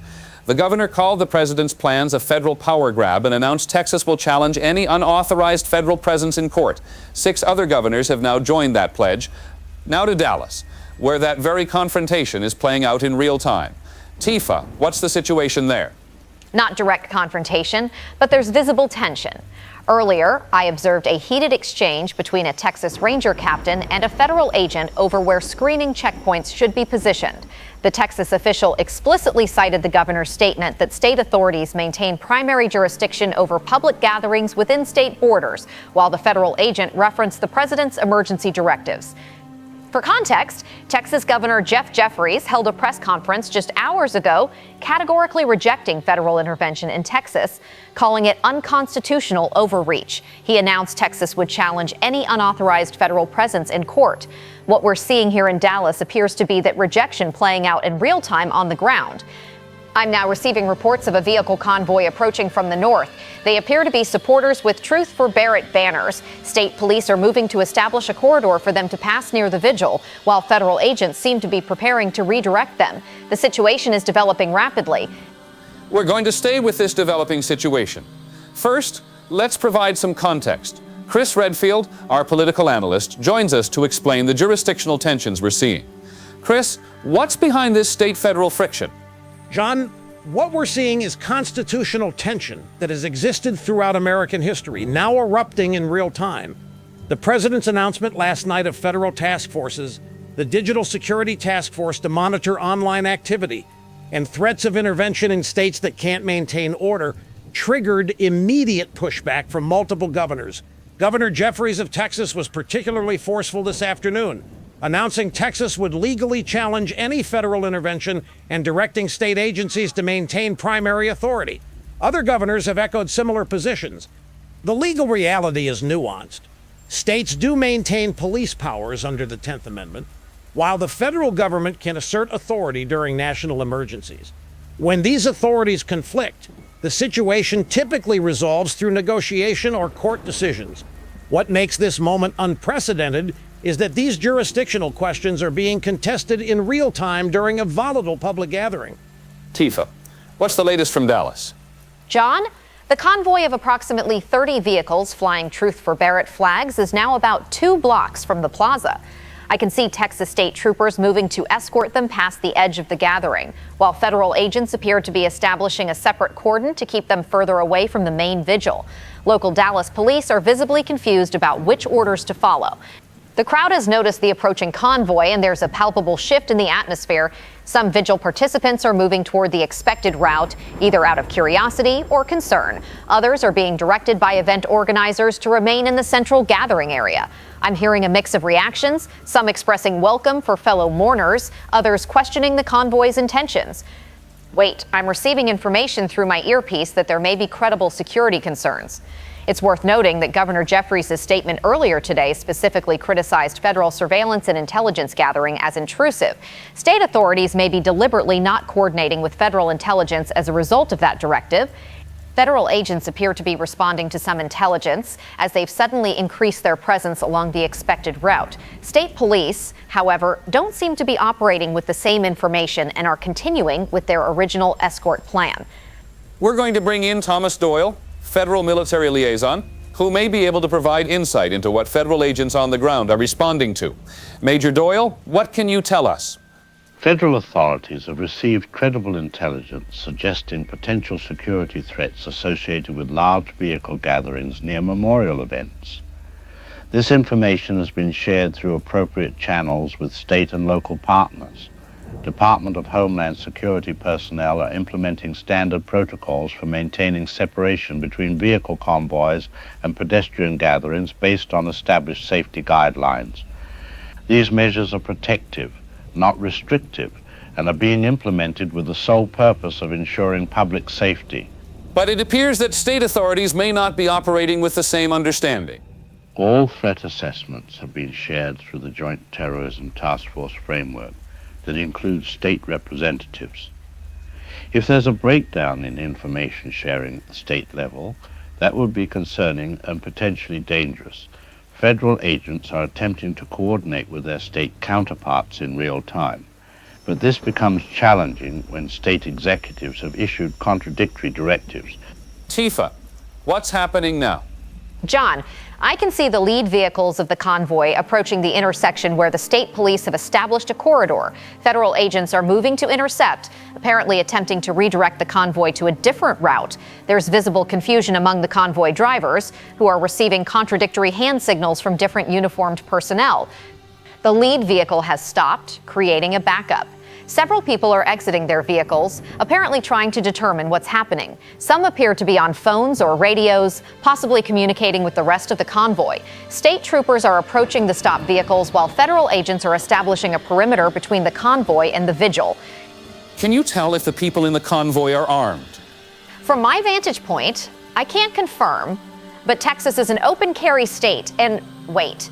The governor called the president's plans a federal power grab and announced Texas will challenge any unauthorized federal presence in court. 6 other governors have now joined that pledge. Now to Dallas, where that very confrontation is playing out in real time. Tifa, what's the situation there? Not direct confrontation, but there's visible tension. Earlier, I observed a heated exchange between a Texas Ranger captain and a federal agent over where screening checkpoints should be positioned. The Texas official explicitly cited the governor's statement that state authorities maintain primary jurisdiction over public gatherings within state borders, while the federal agent referenced the president's emergency directives. For context, Texas Governor Jeff Jeffries held a press conference just hours ago, categorically rejecting federal intervention in Texas, calling it unconstitutional overreach. He announced Texas would challenge any unauthorized federal presence in court. What we're seeing here in Dallas appears to be that rejection playing out in real time on the ground. I'm now receiving reports of a vehicle convoy approaching from the north. They appear to be supporters with Truth for Barrett banners. State police are moving to establish a corridor for them to pass near the vigil, while federal agents seem to be preparing to redirect them. The situation is developing rapidly. We're going to stay with this developing situation. First, let's provide some context. Chris Redfield, our political analyst, joins us to explain the jurisdictional tensions we're seeing. Chris, what's behind this state-federal friction? John, what we're seeing is constitutional tension that has existed throughout American history, now erupting in real time. The president's announcement last night of federal task forces, the Digital Security Task Force to monitor online activity, and threats of intervention in states that can't maintain order triggered immediate pushback from multiple governors. Governor Jeffries of Texas was particularly forceful this afternoon, announcing Texas would legally challenge any federal intervention and directing state agencies to maintain primary authority. Other governors have echoed similar positions. The legal reality is nuanced. States do maintain police powers under the 10th Amendment, while the federal government can assert authority during national emergencies. When these authorities conflict, the situation typically resolves through negotiation or court decisions. What makes this moment unprecedented is that these jurisdictional questions are being contested in real time during a volatile public gathering. Tifa, what's the latest from Dallas? John, the convoy of approximately 30 vehicles flying Truth for Barrett flags is now about 2 blocks from the plaza. I can see Texas state troopers moving to escort them past the edge of the gathering, while federal agents appear to be establishing a separate cordon to keep them further away from the main vigil. Local Dallas police are visibly confused about which orders to follow. The crowd has noticed the approaching convoy, and there's a palpable shift in the atmosphere. Some vigil participants are moving toward the expected route, either out of curiosity or concern. Others are being directed by event organizers to remain in the central gathering area. I'm hearing a mix of reactions, some expressing welcome for fellow mourners, others questioning the convoy's intentions. Wait, I'm receiving information through my earpiece that there may be credible security concerns. It's worth noting that Governor Jeffries' statement earlier today specifically criticized federal surveillance and intelligence gathering as intrusive. State authorities may be deliberately not coordinating with federal intelligence as a result of that directive. Federal agents appear to be responding to some intelligence as they've suddenly increased their presence along the expected route. State police, however, don't seem to be operating with the same information and are continuing with their original escort plan. We're going to bring in Thomas Doyle, federal military liaison, who may be able to provide insight into what federal agents on the ground are responding to. Major Doyle, what can you tell us? Federal authorities have received credible intelligence suggesting potential security threats associated with large vehicle gatherings near memorial events. This information has been shared through appropriate channels with state and local partners. Department of Homeland Security personnel are implementing standard protocols for maintaining separation between vehicle convoys and pedestrian gatherings based on established safety guidelines. These measures are protective, not restrictive, and are being implemented with the sole purpose of ensuring public safety. But it appears that state authorities may not be operating with the same understanding. All threat assessments have been shared through the Joint Terrorism Task Force framework that includes state representatives. If there's a breakdown in information sharing at the state level, that would be concerning and potentially dangerous. Federal agents are attempting to coordinate with their state counterparts in real time, but this becomes challenging when state executives have issued contradictory directives. Tifa, what's happening now? John, I can see the lead vehicles of the convoy approaching the intersection where the state police have established a corridor. Federal agents are moving to intercept, apparently attempting to redirect the convoy to a different route. There's visible confusion among the convoy drivers, who are receiving contradictory hand signals from different uniformed personnel. The lead vehicle has stopped, creating a backup. Several people are exiting their vehicles, apparently trying to determine what's happening. Some appear to be on phones or radios, possibly communicating with the rest of the convoy. State troopers are approaching the stopped vehicles while federal agents are establishing a perimeter between the convoy and the vigil. Can you tell if the people in the convoy are armed? From my vantage point, I can't confirm, but Texas is an open carry state, and wait.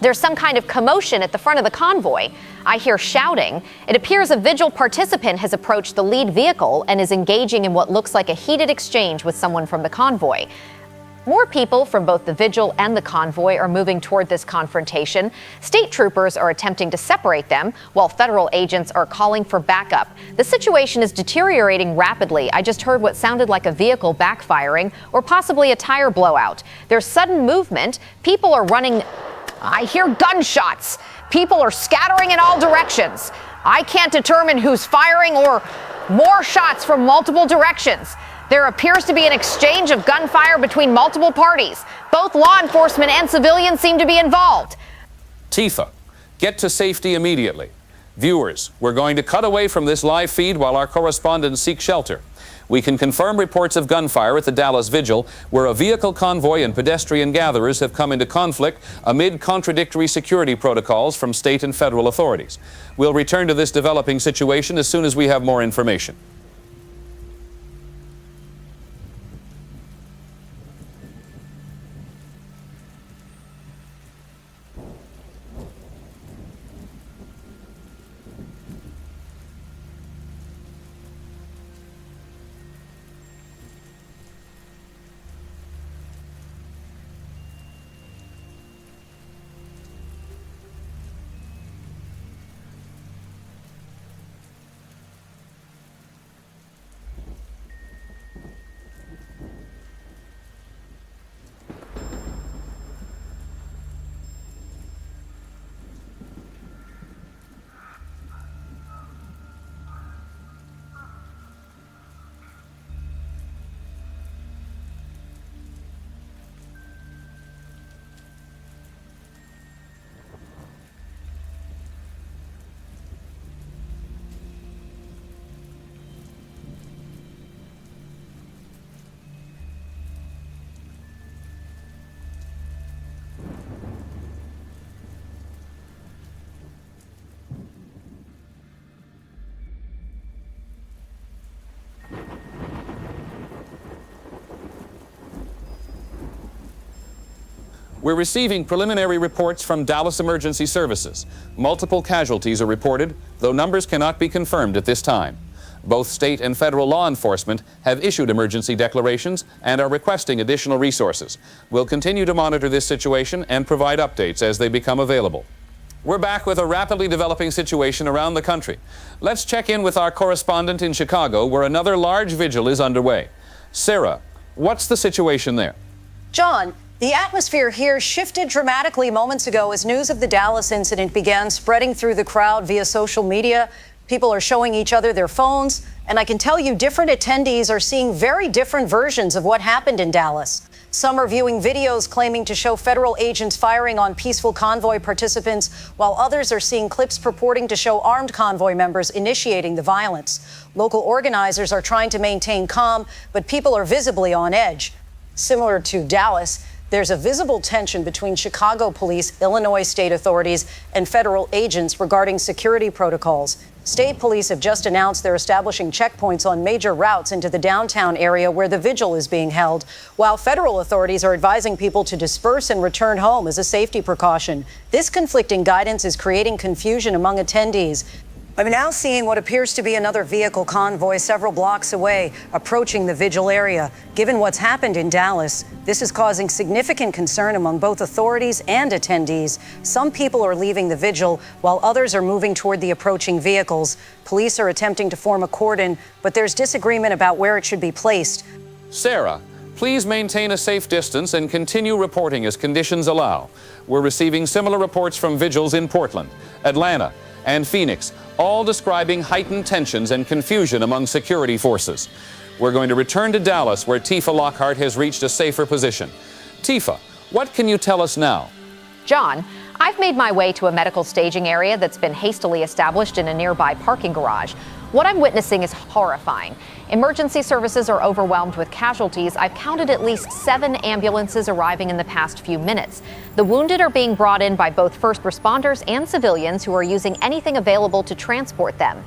There's some kind of commotion at the front of the convoy. I hear shouting. It appears a vigil participant has approached the lead vehicle and is engaging in what looks like a heated exchange with someone from the convoy. More people from both the vigil and the convoy are moving toward this confrontation. State troopers are attempting to separate them, while federal agents are calling for backup. The situation is deteriorating rapidly. I just heard what sounded like a vehicle backfiring or possibly a tire blowout. There's sudden movement. People are running. I hear gunshots. People are scattering in all directions. I can't determine who's firing or more shots from multiple directions. There appears to be an exchange of gunfire between multiple parties. Both law enforcement and civilians seem to be involved. Tifa, get to safety immediately. Viewers, we're going to cut away from this live feed while our correspondents seek shelter. We can confirm reports of gunfire at the Dallas Vigil, where a vehicle convoy and pedestrian gatherers have come into conflict amid contradictory security protocols from state and federal authorities. We'll return to this developing situation as soon as we have more information. We're receiving preliminary reports from Dallas Emergency Services. Multiple casualties are reported, though numbers cannot be confirmed at this time. Both state and federal law enforcement have issued emergency declarations and are requesting additional resources. We'll continue to monitor this situation and provide updates as they become available. We're back with a rapidly developing situation around the country. Let's check in with our correspondent in Chicago, where another large vigil is underway. Sarah, what's the situation there? John, the atmosphere here shifted dramatically moments ago as news of the Dallas incident began spreading through the crowd via social media. People are showing each other their phones, and I can tell you different attendees are seeing very different versions of what happened in Dallas. Some are viewing videos claiming to show federal agents firing on peaceful convoy participants, while others are seeing clips purporting to show armed convoy members initiating the violence. Local organizers are trying to maintain calm, but people are visibly on edge. Similar to Dallas, there's a visible tension between Chicago police, Illinois state authorities, and federal agents regarding security protocols. State police have just announced they're establishing checkpoints on major routes into the downtown area where the vigil is being held, while federal authorities are advising people to disperse and return home as a safety precaution. This conflicting guidance is creating confusion among attendees. I'm now seeing what appears to be another vehicle convoy several blocks away, approaching the vigil area. Given what's happened in Dallas, this is causing significant concern among both authorities and attendees. Some people are leaving the vigil, while others are moving toward the approaching vehicles. Police are attempting to form a cordon, but there's disagreement about where it should be placed. Sarah, please maintain a safe distance and continue reporting as conditions allow. We're receiving similar reports from vigils in Portland, Atlanta, and Phoenix, all describing heightened tensions and confusion among security forces. We're going to return to Dallas, where Tifa Lockhart has reached a safer position. Tifa, what can you tell us now? John, I've made my way to a medical staging area that's been hastily established in a nearby parking garage. What I'm witnessing is horrifying. Emergency services are overwhelmed with casualties. I've counted at least 7 ambulances arriving in the past few minutes. The wounded are being brought in by both first responders and civilians who are using anything available to transport them.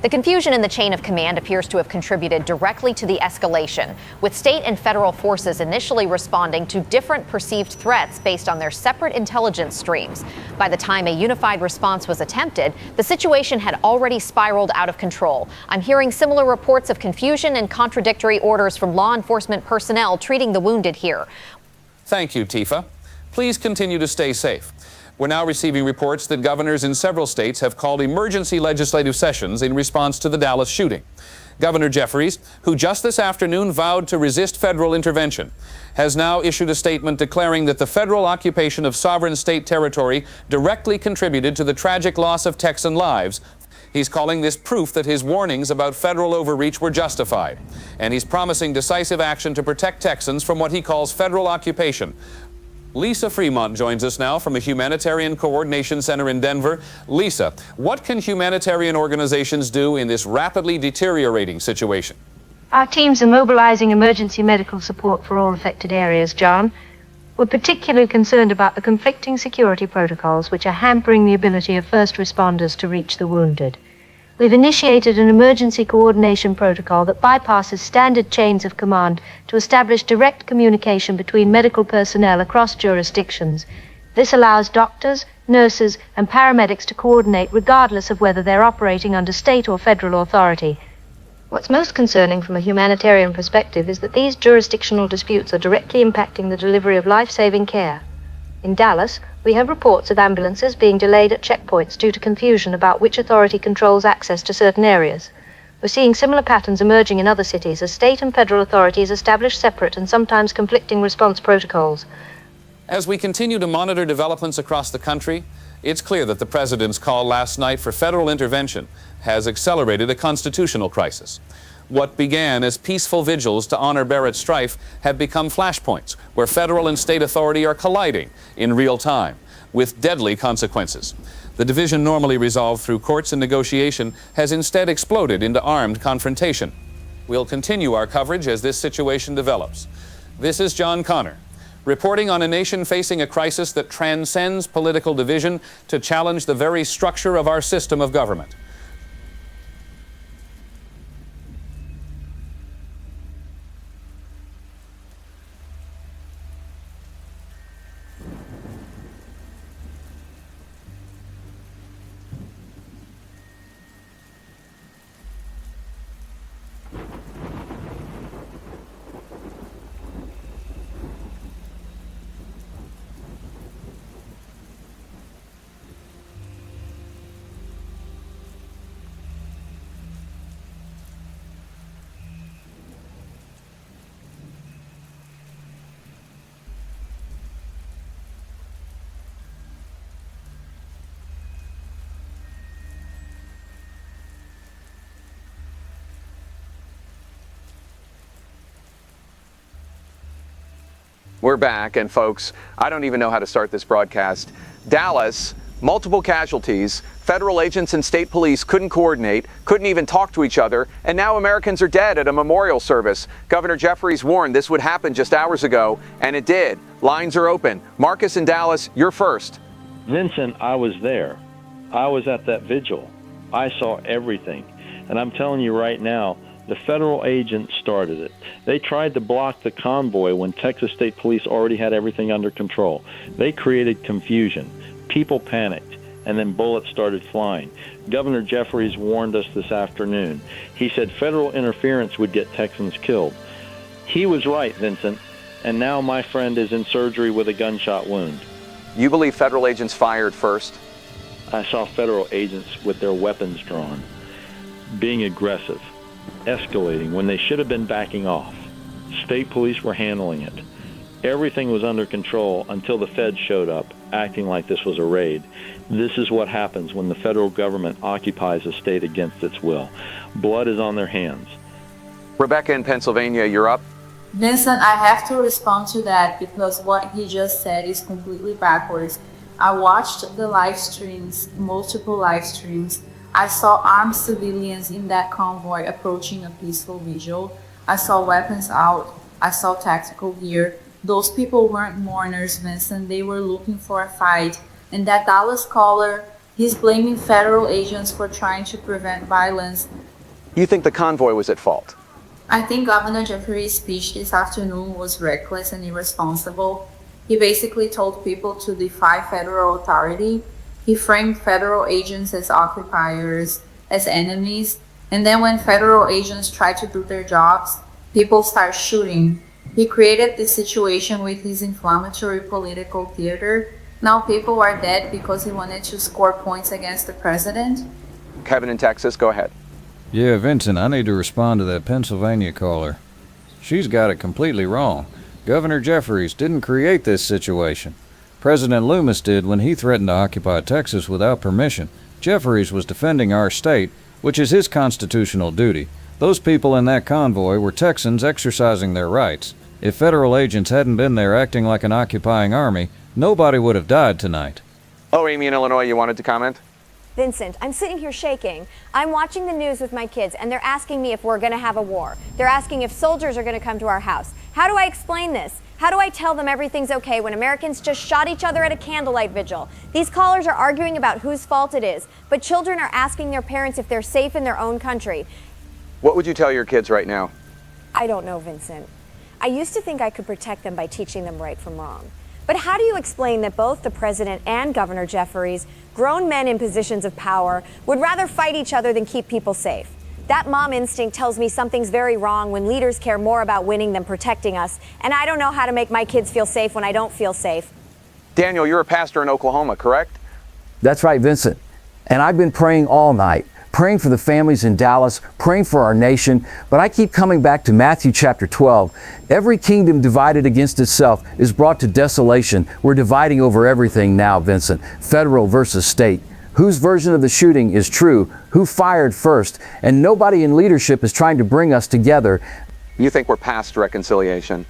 The confusion in the chain of command appears to have contributed directly to the escalation, with state and federal forces initially responding to different perceived threats based on their separate intelligence streams. By the time a unified response was attempted, the situation had already spiraled out of control. I'm hearing similar reports of confusion and contradictory orders from law enforcement personnel treating the wounded here. Thank you, Tifa. Please continue to stay safe. We're now receiving reports that governors in several states have called emergency legislative sessions in response to the Dallas shooting. Governor Jeffries, who just this afternoon vowed to resist federal intervention, has now issued a statement declaring that the federal occupation of sovereign state territory directly contributed to the tragic loss of Texan lives. He's calling this proof that his warnings about federal overreach were justified. And he's promising decisive action to protect Texans from what he calls federal occupation. Lisa Fremont joins us now from the Humanitarian Coordination Center in Denver. Lisa, what can humanitarian organizations do in this rapidly deteriorating situation? Our teams are mobilizing emergency medical support for all affected areas, John. We're particularly concerned about the conflicting security protocols which are hampering the ability of first responders to reach the wounded. We've initiated an emergency coordination protocol that bypasses standard chains of command to establish direct communication between medical personnel across jurisdictions. This allows doctors, nurses, and paramedics to coordinate regardless of whether they're operating under state or federal authority. What's most concerning from a humanitarian perspective is that these jurisdictional disputes are directly impacting the delivery of life-saving care. In Dallas, we have reports of ambulances being delayed at checkpoints due to confusion about which authority controls access to certain areas. We're seeing similar patterns emerging in other cities as state and federal authorities establish separate and sometimes conflicting response protocols. As we continue to monitor developments across the country, it's clear that the president's call last night for federal intervention has accelerated a constitutional crisis. What began as peaceful vigils to honor Barrett Strife have become flashpoints where federal and state authority are colliding in real time with deadly consequences. The division normally resolved through courts and negotiation has instead exploded into armed confrontation. We'll continue our coverage as this situation develops. This is John Connor, reporting on a nation facing a crisis that transcends political division to challenge the very structure of our system of government. We're back, and folks, I don't even know how to start this broadcast. Dallas, multiple casualties, federal agents and state police couldn't coordinate, couldn't even talk to each other, and now Americans are dead at a memorial service. Governor Jeffries warned this would happen just hours ago, and it did. Lines are open. Marcus in Dallas, you're first. Vincent, I was there. I was at that vigil. I saw everything. And I'm telling you right now, the federal agents started it. They tried to block the convoy when Texas State Police already had everything under control. They created confusion. People panicked, and then bullets started flying. Governor Jeffries warned us this afternoon. He said federal interference would get Texans killed. He was right, Vincent, and now my friend is in surgery with a gunshot wound. You believe federal agents fired first? I saw federal agents with their weapons drawn, being aggressive, escalating when they should have been backing off. State police were handling it. Everything was under control until the feds showed up, acting like this was a raid. This is what happens when the federal government occupies a state against its will. Blood is on their hands. Rebecca in Pennsylvania, you're up. Vincent, I have to respond to that because what he just said is completely backwards. I watched the live streams, multiple live streams. I saw armed civilians in that convoy approaching a peaceful vigil. I saw weapons out. I saw tactical gear. Those people weren't mourners, Vincent. They were looking for a fight. And that Dallas caller, he's blaming federal agents for trying to prevent violence. You think the convoy was at fault? I think Governor Jeffries' speech this afternoon was reckless and irresponsible. He basically told people to defy federal authority. He framed federal agents as occupiers, as enemies, and then when federal agents try to do their jobs, people start shooting. He created this situation with his inflammatory political theater. Now people are dead because he wanted to score points against the president. Kevin in Texas, go ahead. Yeah, Vincent, I need to respond to that Pennsylvania caller. She's got it completely wrong. Governor Jeffries didn't create this situation. President Loomis did when he threatened to occupy Texas without permission. Jeffries was defending our state, which is his constitutional duty. Those people in that convoy were Texans exercising their rights. If federal agents hadn't been there acting like an occupying army, nobody would have died tonight. Oh, Amy in Illinois, you wanted to comment? Vincent, I'm sitting here shaking. I'm watching the news with my kids, and they're asking me if we're going to have a war. They're asking if soldiers are going to come to our house. How do I explain this? How do I tell them everything's okay when Americans just shot each other at a candlelight vigil? These callers are arguing about whose fault it is, but children are asking their parents if they're safe in their own country. What would you tell your kids right now? I don't know, Vincent. I used to think I could protect them by teaching them right from wrong. But how do you explain that both the president and Governor Jeffries, grown men in positions of power, would rather fight each other than keep people safe? That mom instinct tells me something's very wrong when leaders care more about winning than protecting us, and I don't know how to make my kids feel safe when I don't feel safe. Daniel, you're a pastor in Oklahoma, correct? That's right, Vincent. And I've been praying all night, praying for the families in Dallas, praying for our nation, but I keep coming back to Matthew chapter 12. Every kingdom divided against itself is brought to desolation. We're dividing over everything now, Vincent. Federal versus state. Whose version of the shooting is true? Who fired first? And nobody in leadership is trying to bring us together. You think we're past reconciliation?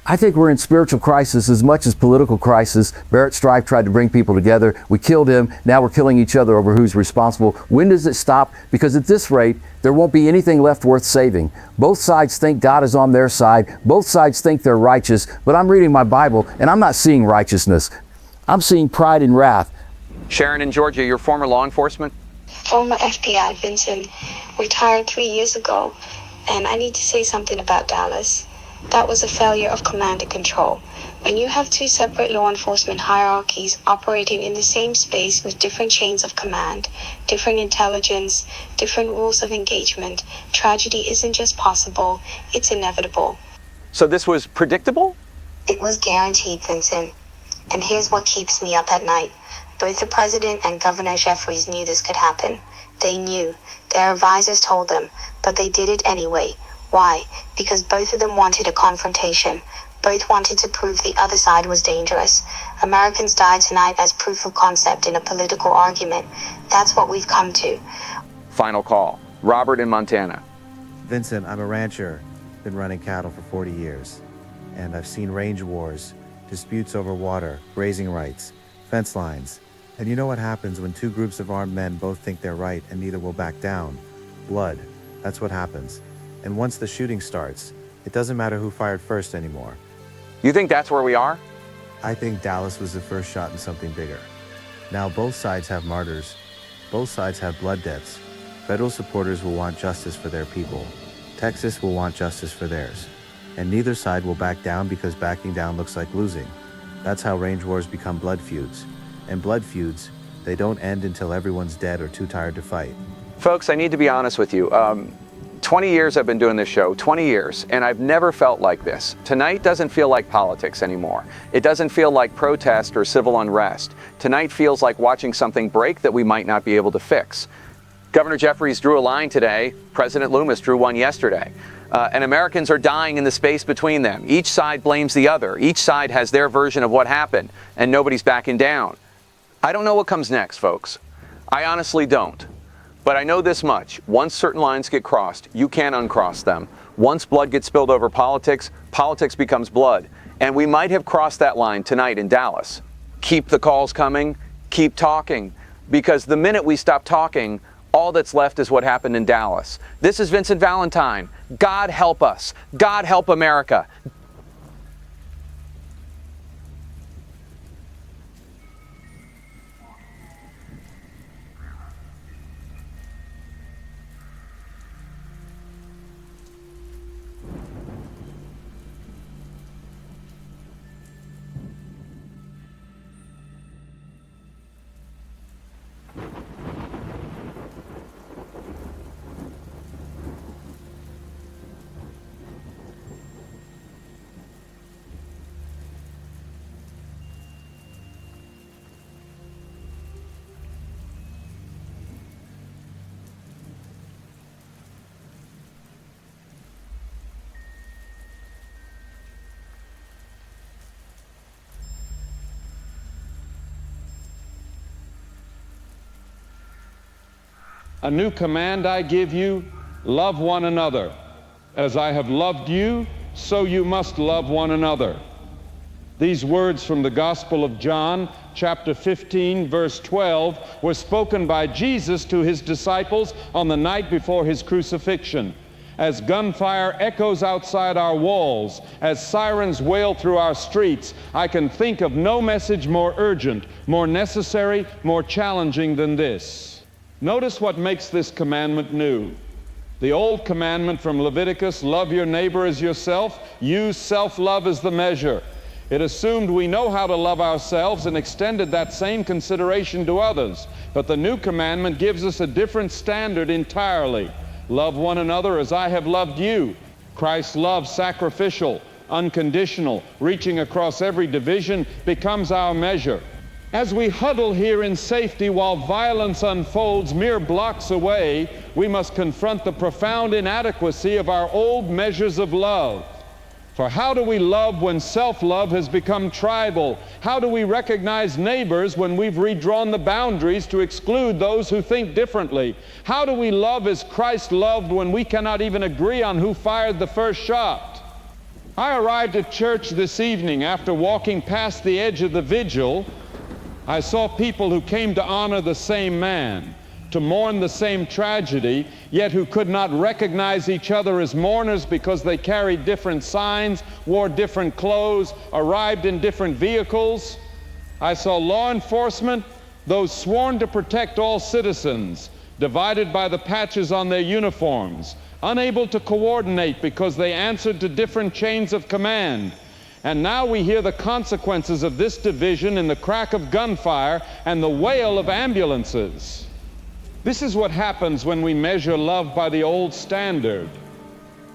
I think we're in spiritual crisis as much as political crisis. Barrett Strife tried to bring people together. We killed him. Now we're killing each other over who's responsible. When does it stop? Because at this rate, there won't be anything left worth saving. Both sides think God is on their side. Both sides think they're righteous. But I'm reading my Bible, and I'm not seeing righteousness. I'm seeing pride and wrath. Sharon in Georgia, you're former law enforcement? Former FBI, Vincent, retired 3 years ago. And I need to say something about Dallas. That was a failure of command and control. When you have two separate law enforcement hierarchies operating in the same space with different chains of command, different intelligence, different rules of engagement, tragedy isn't just possible, it's inevitable. So this was predictable? It was guaranteed, Vincent. And here's what keeps me up at night. Both the president and Governor Jeffries knew this could happen. They knew. Their advisors told them, but they did it anyway. Why? Because both of them wanted a confrontation. Both wanted to prove the other side was dangerous. Americans died tonight as proof of concept in a political argument. That's what we've come to. Final call. Robert in Montana. Vincent, I'm a rancher. Been running cattle for 40 years. And I've seen range wars, disputes over water, grazing rights, fence lines. And you know what happens when two groups of armed men both think they're right and neither will back down? Blood. That's what happens. And once the shooting starts, it doesn't matter who fired first anymore. You think that's where we are? I think Dallas was the first shot in something bigger. Now both sides have martyrs. Both sides have blood debts. Federal supporters will want justice for their people. Texas will want justice for theirs. And neither side will back down because backing down looks like losing. That's how range wars become blood feuds. And blood feuds, they don't end until everyone's dead or too tired to fight. Folks, I need to be honest with you. 20 years I've been doing this show, 20 years, and I've never felt like this. Tonight doesn't feel like politics anymore. It doesn't feel like protest or civil unrest. Tonight feels like watching something break that we might not be able to fix. Governor Jeffries drew a line today. President Loomis drew one yesterday. And Americans are dying in the space between them. Each side blames the other. Each side has their version of what happened, and nobody's backing down. I don't know what comes next, folks. I honestly don't. But I know this much. Once certain lines get crossed, you can't uncross them. Once blood gets spilled over politics, politics becomes blood. And we might have crossed that line tonight in Dallas. Keep the calls coming. Keep talking. Because the minute we stop talking, all that's left is what happened in Dallas. This is Vincent Valentine. God help us. God help America. A new command I give you, love one another. As I have loved you, so you must love one another. These words from the Gospel of John, chapter 15, verse 12, were spoken by Jesus to his disciples on the night before his crucifixion. As gunfire echoes outside our walls, as sirens wail through our streets, I can think of no message more urgent, more necessary, more challenging than this. Notice what makes this commandment new. The old commandment from Leviticus, love your neighbor as yourself, use self-love as the measure. It assumed we know how to love ourselves and extended that same consideration to others. But the new commandment gives us a different standard entirely. Love one another as I have loved you. Christ's love, sacrificial, unconditional, reaching across every division, becomes our measure. As we huddle here in safety while violence unfolds mere blocks away, we must confront the profound inadequacy of our old measures of love. For how do we love when self-love has become tribal? How do we recognize neighbors when we've redrawn the boundaries to exclude those who think differently? How do we love as Christ loved when we cannot even agree on who fired the first shot? I arrived at church this evening after walking past the edge of the vigil. I saw people who came to honor the same man, to mourn the same tragedy, yet who could not recognize each other as mourners because they carried different signs, wore different clothes, arrived in different vehicles. I saw law enforcement, those sworn to protect all citizens, divided by the patches on their uniforms, unable to coordinate because they answered to different chains of command. And now we hear the consequences of this division in the crack of gunfire and the wail of ambulances. This is what happens when we measure love by the old standard.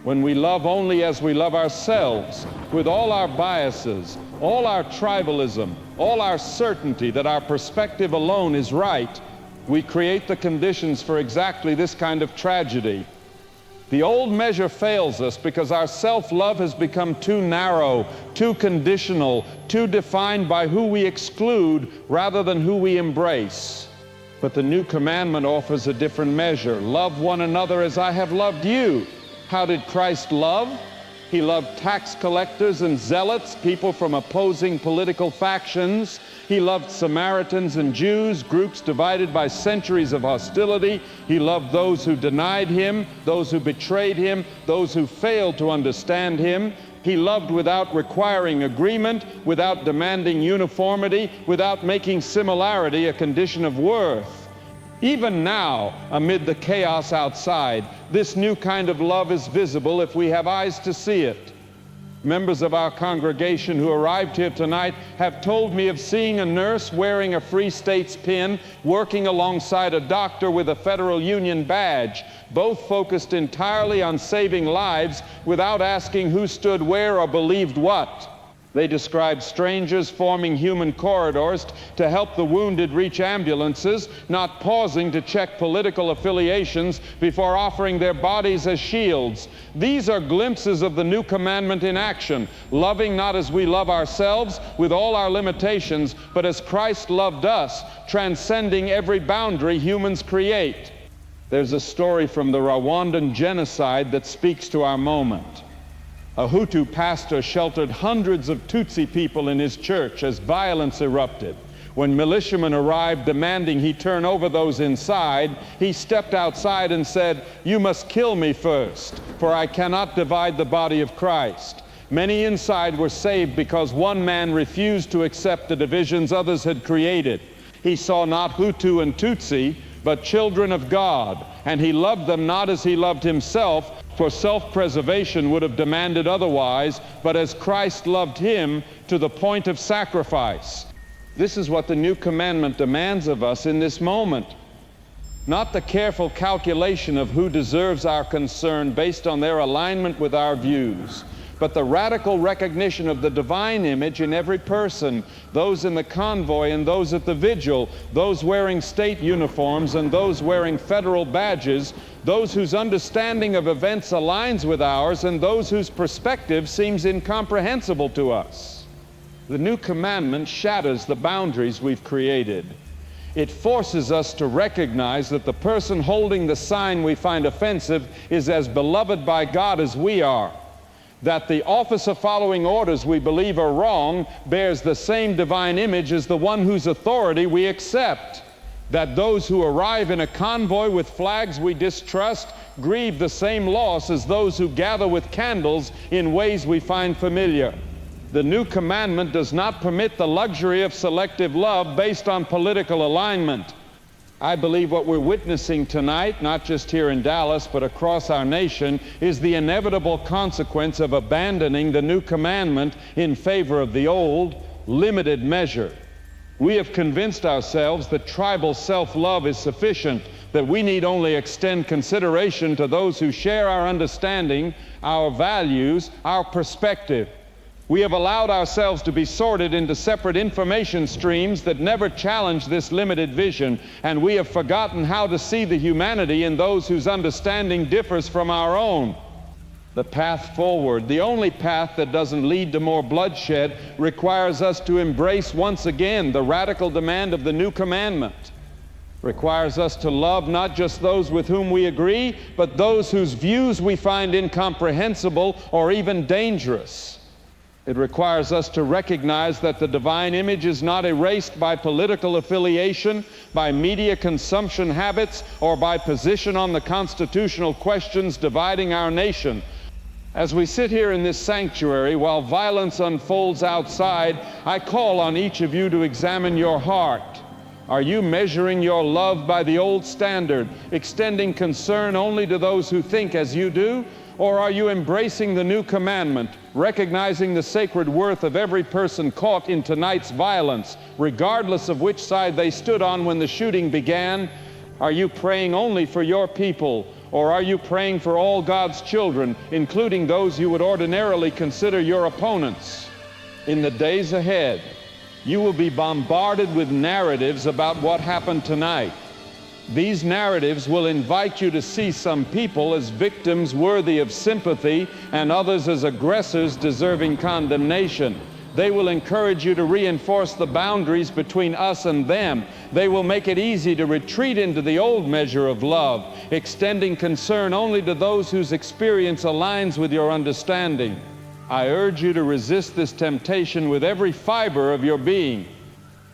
When we love only as we love ourselves, with all our biases, all our tribalism, all our certainty that our perspective alone is right, we create the conditions for exactly this kind of tragedy. The old measure fails us because our self-love has become too narrow, too conditional, too defined by who we exclude rather than who we embrace. But the new commandment offers a different measure. Love one another as I have loved you. How did Christ love? He loved tax collectors and zealots, people from opposing political factions. He loved Samaritans and Jews, groups divided by centuries of hostility. He loved those who denied him, those who betrayed him, those who failed to understand him. He loved without requiring agreement, without demanding uniformity, without making similarity a condition of worth. Even now, amid the chaos outside, this new kind of love is visible if we have eyes to see it. Members of our congregation who arrived here tonight have told me of seeing a nurse wearing a Free States pin, working alongside a doctor with a federal union badge, both focused entirely on saving lives without asking who stood where or believed what. They described strangers forming human corridors to help the wounded reach ambulances, not pausing to check political affiliations before offering their bodies as shields. These are glimpses of the new commandment in action, loving not as we love ourselves with all our limitations, but as Christ loved us, transcending every boundary humans create. There's a story from the Rwandan genocide that speaks to our moment. A Hutu pastor sheltered hundreds of Tutsi people in his church as violence erupted. When militiamen arrived demanding he turn over those inside, he stepped outside and said, "You must kill me first, for I cannot divide the body of Christ." Many inside were saved because one man refused to accept the divisions others had created. He saw not Hutu and Tutsi, but children of God, and he loved them not as he loved himself, for self-preservation would have demanded otherwise, but as Christ loved him to the point of sacrifice. This is what the new commandment demands of us in this moment. Not the careful calculation of who deserves our concern based on their alignment with our views, but the radical recognition of the divine image in every person, those in the convoy and those at the vigil, those wearing state uniforms and those wearing federal badges, those whose understanding of events aligns with ours and those whose perspective seems incomprehensible to us. The new commandment shatters the boundaries we've created. It forces us to recognize that the person holding the sign we find offensive is as beloved by God as we are. that the office of following orders we believe are wrong bears the same divine image as the one whose authority we accept, that those who arrive in a convoy with flags we distrust grieve the same loss as those who gather with candles in ways we find familiar. The new commandment does not permit the luxury of selective love based on political alignment. I believe what we're witnessing tonight, not just here in Dallas, but across our nation, is the inevitable consequence of abandoning the new commandment in favor of the old, limited measure. We have convinced ourselves that tribal self-love is sufficient, that we need only extend consideration to those who share our understanding, our values, our perspective. We have allowed ourselves to be sorted into separate information streams that never challenge this limited vision, and we have forgotten how to see the humanity in those whose understanding differs from our own. The path forward, the only path that doesn't lead to more bloodshed, requires us to embrace once again the radical demand of the new commandment. Requires us to love not just those with whom we agree, but those whose views we find incomprehensible or even dangerous. It requires us to recognize that the divine image is not erased by political affiliation, by media consumption habits, or by position on the constitutional questions dividing our nation. As we sit here in this sanctuary while violence unfolds outside, I call on each of you to examine your heart. Are you measuring your love by the old standard, extending concern only to those who think as you do? Or are you embracing the new commandment, recognizing the sacred worth of every person caught in tonight's violence, regardless of which side they stood on when the shooting began? Are you praying only for your people, or are you praying for all God's children, including those you would ordinarily consider your opponents? In the days ahead, you will be bombarded with narratives about what happened tonight. These narratives will invite you to see some people as victims worthy of sympathy and others as aggressors deserving condemnation. They will encourage you to reinforce the boundaries between us and them. They will make it easy to retreat into the old measure of love, extending concern only to those whose experience aligns with your understanding. I urge you to resist this temptation with every fiber of your being.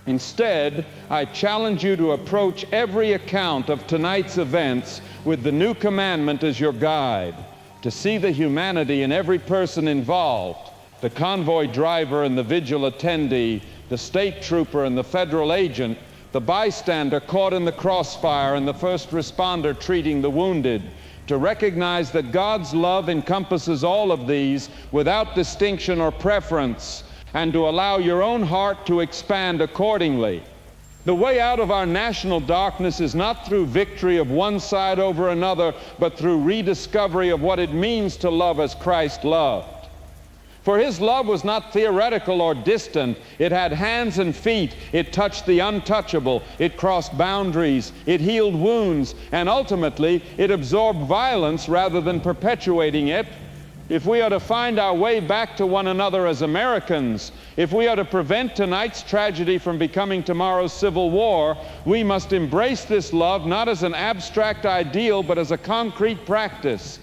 Instead, I challenge you to approach every account of tonight's events with the new commandment as your guide, to see the humanity in every person involved, the convoy driver and the vigil attendee, the state trooper and the federal agent, the bystander caught in the crossfire and the first responder treating the wounded, to recognize that God's love encompasses all of these without distinction or preference, and to allow your own heart to expand accordingly. The way out of our national darkness is not through victory of one side over another, but through rediscovery of what it means to love as Christ loved. For his love was not theoretical or distant. It had hands and feet. It touched the untouchable. It crossed boundaries. It healed wounds. And ultimately, it absorbed violence rather than perpetuating it. If we are to find our way back to one another as Americans, if we are to prevent tonight's tragedy from becoming tomorrow's civil war, we must embrace this love not as an abstract ideal, but as a concrete practice.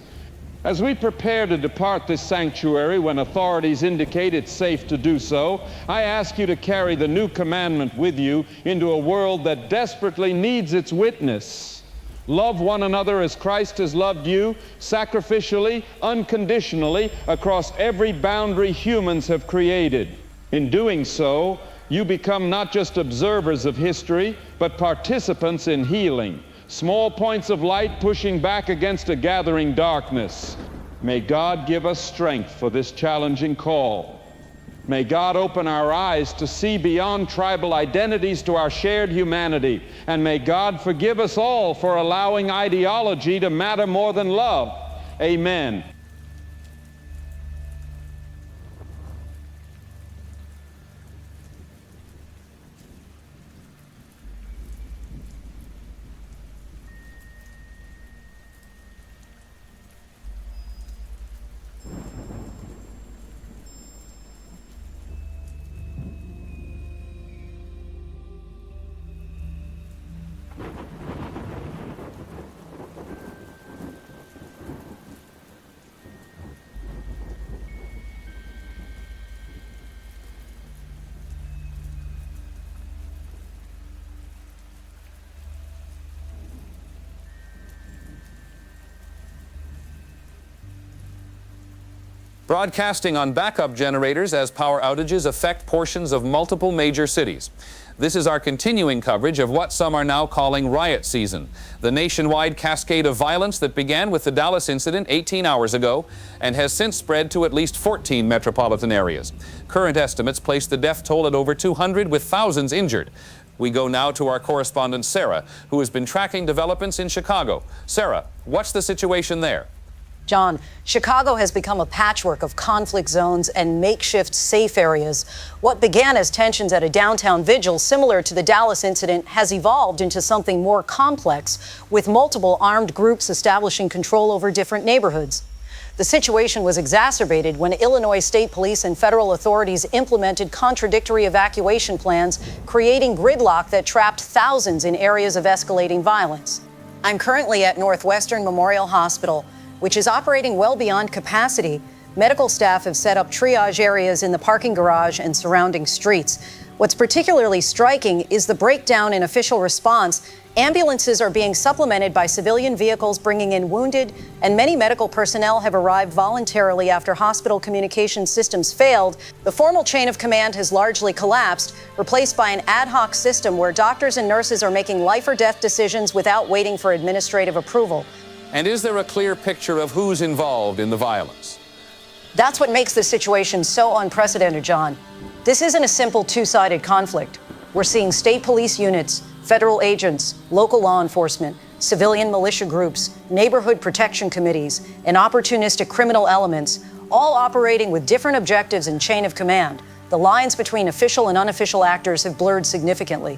As we prepare to depart this sanctuary when authorities indicate it's safe to do so, I ask you to carry the new commandment with you into a world that desperately needs its witness. Love one another as Christ has loved you, sacrificially, unconditionally, across every boundary humans have created. In doing so, you become not just observers of history, but participants in healing. Small points of light pushing back against a gathering darkness. May God give us strength for this challenging call. May God open our eyes to see beyond tribal identities to our shared humanity. And may God forgive us all for allowing ideology to matter more than love. Amen. broadcasting on backup generators as power outages affect portions of multiple major cities. This is our continuing coverage of what some are now calling riot season, the nationwide cascade of violence that began with the Dallas incident 18 hours ago and has since spread to at least 14 metropolitan areas. Current estimates place the death toll at over 200, with thousands injured. We go now to our correspondent Sarah, who has been tracking developments in Chicago. Sarah, what's the situation there? John, Chicago has become a patchwork of conflict zones and makeshift safe areas. What began as tensions at a downtown vigil similar to the Dallas incident has evolved into something more complex, with multiple armed groups establishing control over different neighborhoods. The situation was exacerbated when Illinois State Police and federal authorities implemented contradictory evacuation plans, creating gridlock that trapped thousands in areas of escalating violence. I'm currently at Northwestern Memorial Hospital, which is operating well beyond capacity. Medical staff have set up triage areas in the parking garage and surrounding streets. What's particularly striking is the breakdown in official response. Ambulances are being supplemented by civilian vehicles bringing in wounded, and many medical personnel have arrived voluntarily after hospital communication systems failed. The formal chain of command has largely collapsed, replaced by an ad hoc system where doctors and nurses are making life or death decisions without waiting for administrative approval. And is there a clear picture of who's involved in the violence? That's what makes this situation so unprecedented, John. This isn't a simple two-sided conflict. We're seeing state police units, federal agents, local law enforcement, civilian militia groups, neighborhood protection committees, and opportunistic criminal elements, all operating with different objectives and chain of command. The lines between official and unofficial actors have blurred significantly.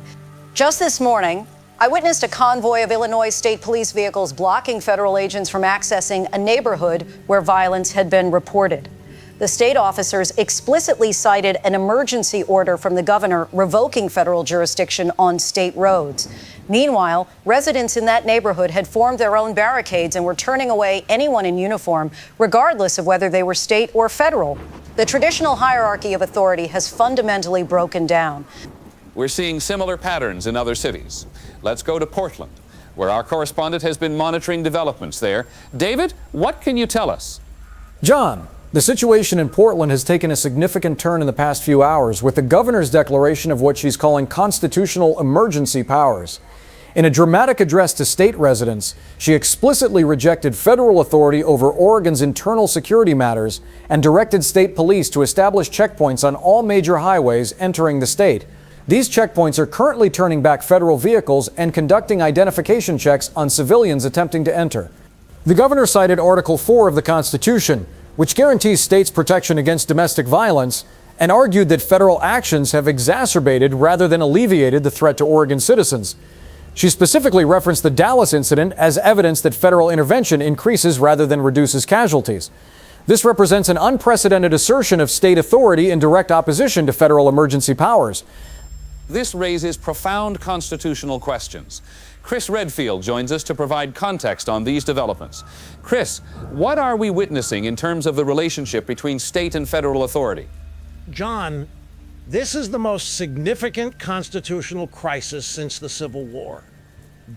Just this morning, I witnessed a convoy of Illinois State Police vehicles blocking federal agents from accessing a neighborhood where violence had been reported. The state officers explicitly cited an emergency order from the governor revoking federal jurisdiction on state roads. Meanwhile, residents in that neighborhood had formed their own barricades and were turning away anyone in uniform, regardless of whether they were state or federal. The traditional hierarchy of authority has fundamentally broken down. We're seeing similar patterns in other cities. Let's go to Portland, where our correspondent has been monitoring developments there. David, what can you tell us? John, the situation in Portland has taken a significant turn in the past few hours with the governor's declaration of what she's calling constitutional emergency powers. In a dramatic address to state residents, she explicitly rejected federal authority over Oregon's internal security matters and directed state police to establish checkpoints on all major highways entering the state. These checkpoints are currently turning back federal vehicles and conducting identification checks on civilians attempting to enter. The governor cited Article 4 of the Constitution, which guarantees states protection against domestic violence, and argued that federal actions have exacerbated rather than alleviated the threat to Oregon citizens. She specifically referenced the Dallas incident as evidence that federal intervention increases rather than reduces casualties. This represents an unprecedented assertion of state authority in direct opposition to federal emergency powers. This raises profound constitutional questions. Chris Redfield joins us to provide context on these developments. Chris, what are we witnessing in terms of the relationship between state and federal authority? John, this is the most significant constitutional crisis since the Civil War.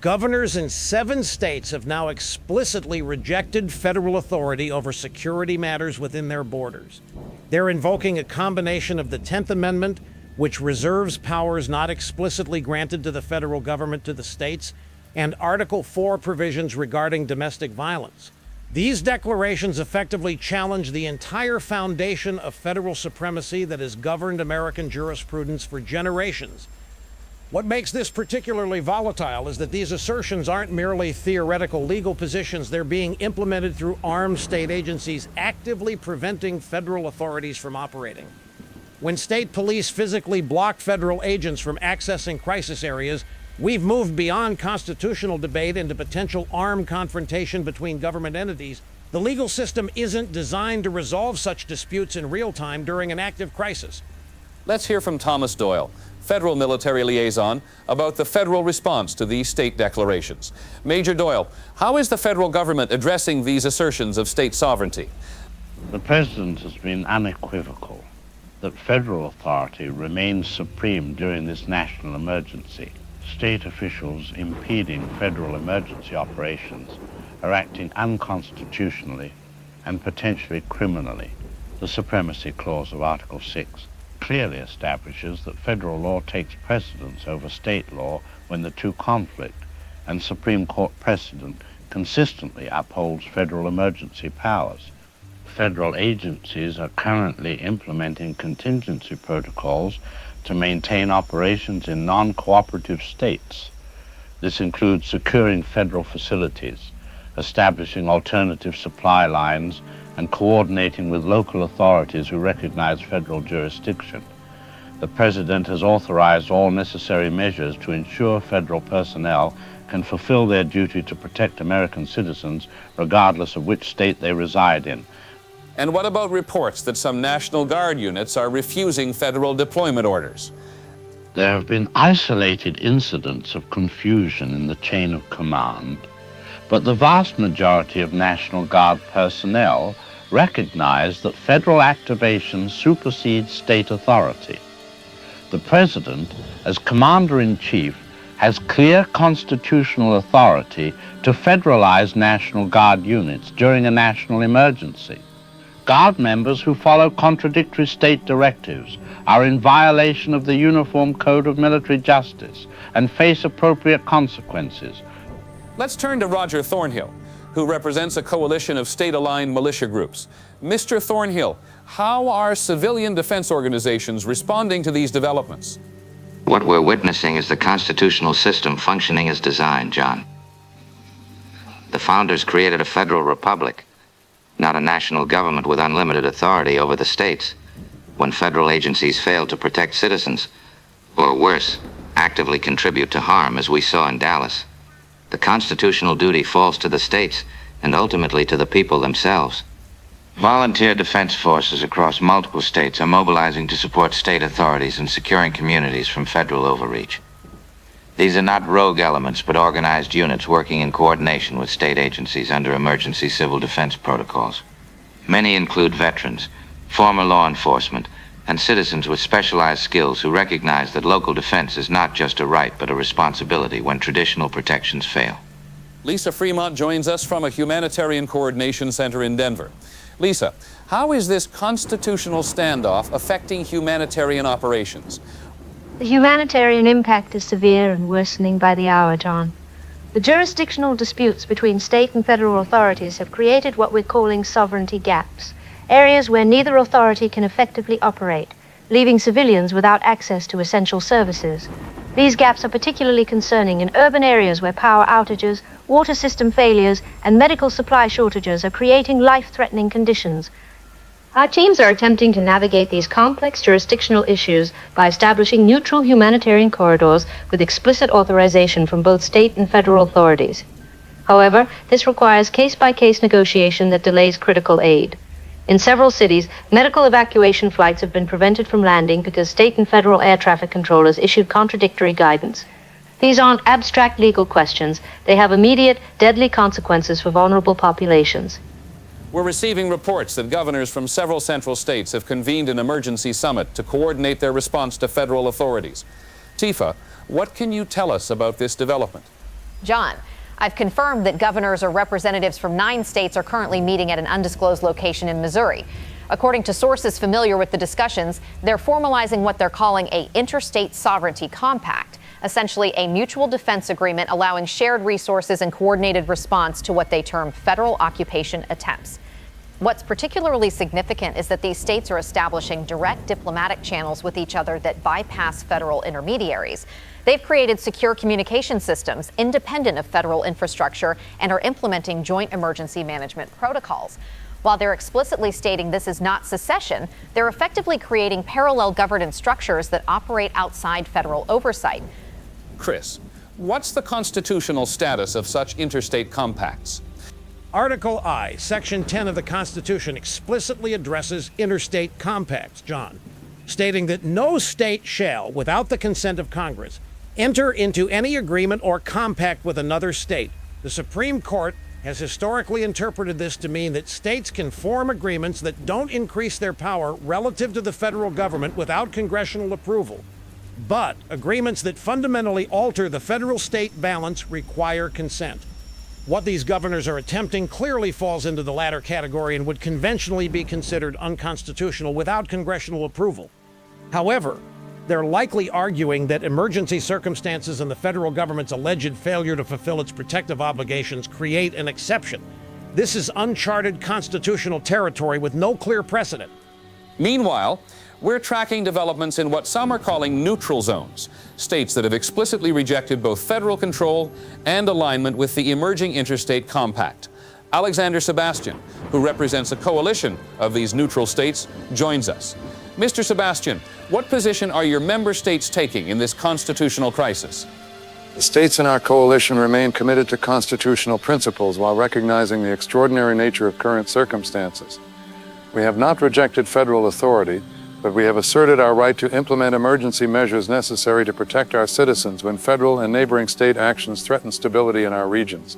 Governors in 7 states have now explicitly rejected federal authority over security matters within their borders. They're invoking a combination of the 10th Amendment, which reserves powers not explicitly granted to the federal government to the states, and Article 4 provisions regarding domestic violence. These declarations effectively challenge the entire foundation of federal supremacy that has governed American jurisprudence for generations. What makes this particularly volatile is that these assertions aren't merely theoretical legal positions. They're being implemented through armed state agencies actively preventing federal authorities from operating. When state police physically block federal agents from accessing crisis areas, we've moved beyond constitutional debate into potential armed confrontation between government entities. The legal system isn't designed to resolve such disputes in real time during an active crisis. Let's hear from Thomas Doyle, federal military liaison, about the federal response to these state declarations. Major Doyle, how is the federal government addressing these assertions of state sovereignty? The president has been unequivocal that federal authority remains supreme during this national emergency. State officials impeding federal emergency operations are acting unconstitutionally and potentially criminally. The supremacy clause of Article 6 clearly establishes that federal law takes precedence over state law when the two conflict, and Supreme Court precedent consistently upholds federal emergency powers. Federal agencies are currently implementing contingency protocols to maintain operations in non-cooperative states. This includes securing federal facilities, establishing alternative supply lines, and coordinating with local authorities who recognize federal jurisdiction. The President has authorized all necessary measures to ensure federal personnel can fulfill their duty to protect American citizens regardless of which state they reside in. And what about reports that some National Guard units are refusing federal deployment orders? There have been isolated incidents of confusion in the chain of command, but the vast majority of National Guard personnel recognize that federal activation supersedes state authority. The President, as Commander-in-Chief, has clear constitutional authority to federalize National Guard units during a national emergency. Guard members who follow contradictory state directives are in violation of the Uniform Code of Military Justice and face appropriate consequences. Let's turn to Roger Thornhill, who represents a coalition of state-aligned militia groups. Mr. Thornhill, how are civilian defense organizations responding to these developments? What we're witnessing is the constitutional system functioning as designed, John. The founders created a federal republic, not a national government with unlimited authority over the states. When federal agencies fail to protect citizens, or worse, actively contribute to harm, as we saw in Dallas, the constitutional duty falls to the states and ultimately to the people themselves. Volunteer defense forces across multiple states are mobilizing to support state authorities in securing communities from federal overreach. These are not rogue elements, but organized units working in coordination with state agencies under emergency civil defense protocols. Many include veterans, former law enforcement, and citizens with specialized skills who recognize that local defense is not just a right but a responsibility when traditional protections fail. Lisa Fremont joins us from a humanitarian coordination center in Denver. Lisa, how is this constitutional standoff affecting humanitarian operations? The humanitarian impact is severe and worsening by the hour, John. The jurisdictional disputes between state and federal authorities have created what we're calling sovereignty gaps, areas where neither authority can effectively operate, leaving civilians without access to essential services. These gaps are particularly concerning in urban areas where power outages, water system failures, and medical supply shortages are creating life-threatening conditions. Our teams are attempting to navigate these complex jurisdictional issues by establishing neutral humanitarian corridors with explicit authorization from both state and federal authorities. However, this requires case-by-case negotiation that delays critical aid. In several cities, medical evacuation flights have been prevented from landing because state and federal air traffic controllers issued contradictory guidance. These aren't abstract legal questions. They have immediate, deadly consequences for vulnerable populations. We're receiving reports that governors from several central states have convened an emergency summit to coordinate their response to federal authorities. Tifa, what can you tell us about this development? John, I've confirmed that governors or representatives from 9 states are currently meeting at an undisclosed location in Missouri. According to sources familiar with the discussions, they're formalizing what they're calling an interstate sovereignty compact, essentially a mutual defense agreement allowing shared resources and coordinated response to what they term federal occupation attempts. What's particularly significant is that these states are establishing direct diplomatic channels with each other that bypass federal intermediaries. They've created secure communication systems independent of federal infrastructure and are implementing joint emergency management protocols. While they're explicitly stating this is not secession, they're effectively creating parallel governance structures that operate outside federal oversight. Chris, what's the constitutional status of such interstate compacts? Article I, Section 10 of the Constitution explicitly addresses interstate compacts, John, stating that no state shall, without the consent of Congress, enter into any agreement or compact with another state. The Supreme Court has historically interpreted this to mean that states can form agreements that don't increase their power relative to the federal government without congressional approval. But agreements that fundamentally alter the federal-state balance require consent. What these governors are attempting clearly falls into the latter category and would conventionally be considered unconstitutional without congressional approval. However, they're likely arguing that emergency circumstances and the federal government's alleged failure to fulfill its protective obligations create an exception. This is uncharted constitutional territory with no clear precedent. Meanwhile, we're tracking developments in what some are calling neutral zones, states that have explicitly rejected both federal control and alignment with the emerging interstate compact. Alexander Sebastian, who represents a coalition of these neutral states, joins us. Mr. Sebastian, what position are your member states taking in this constitutional crisis? The states in our coalition remain committed to constitutional principles while recognizing the extraordinary nature of current circumstances. We have not rejected federal authority, but we have asserted our right to implement emergency measures necessary to protect our citizens when federal and neighboring state actions threaten stability in our regions.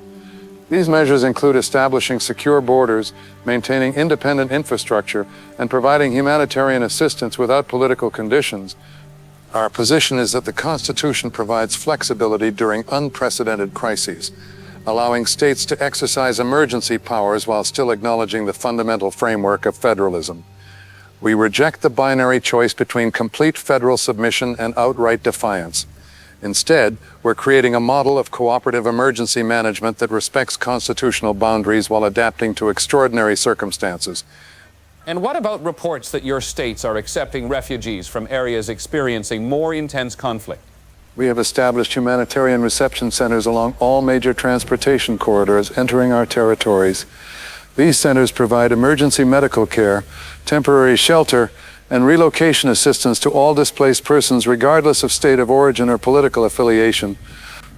These measures include establishing secure borders, maintaining independent infrastructure, and providing humanitarian assistance without political conditions. Our position is that the Constitution provides flexibility during unprecedented crises, allowing states to exercise emergency powers while still acknowledging the fundamental framework of federalism. We reject the binary choice between complete federal submission and outright defiance. Instead, we're creating a model of cooperative emergency management that respects constitutional boundaries while adapting to extraordinary circumstances. And what about reports that your states are accepting refugees from areas experiencing more intense conflict? We have established humanitarian reception centers along all major transportation corridors entering our territories. These centers provide emergency medical care, temporary shelter, and relocation assistance to all displaced persons regardless of state of origin or political affiliation.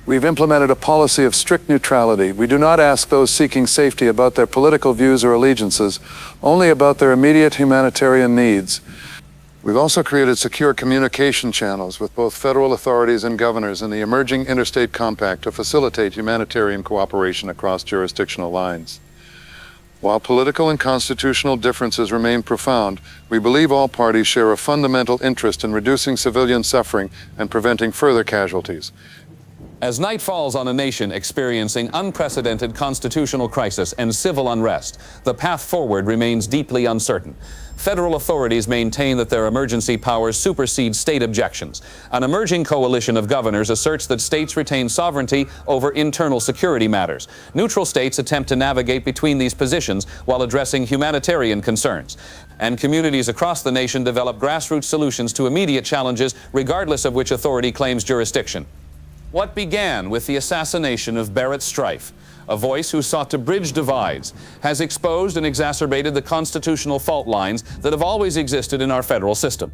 We've implemented a policy of strict neutrality. We do not ask those seeking safety about their political views or allegiances, only about their immediate humanitarian needs. We've also created secure communication channels with both federal authorities and governors in the emerging interstate compact to facilitate humanitarian cooperation across jurisdictional lines. While political and constitutional differences remain profound, we believe all parties share a fundamental interest in reducing civilian suffering and preventing further casualties. As night falls on a nation experiencing unprecedented constitutional crisis and civil unrest, the path forward remains deeply uncertain. Federal authorities maintain that their emergency powers supersede state objections. An emerging coalition of governors asserts that states retain sovereignty over internal security matters. Neutral states attempt to navigate between these positions while addressing humanitarian concerns. And communities across the nation develop grassroots solutions to immediate challenges, regardless of which authority claims jurisdiction. What began with the assassination of Barrett Strife, a voice who sought to bridge divides, has exposed and exacerbated the constitutional fault lines that have always existed in our federal system.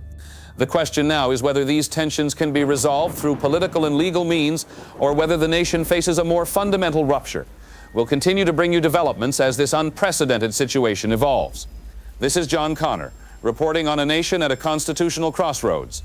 The question now is whether these tensions can be resolved through political and legal means, or whether the nation faces a more fundamental rupture. We'll continue to bring you developments as this unprecedented situation evolves. This is John Connor, reporting on a nation at a constitutional crossroads.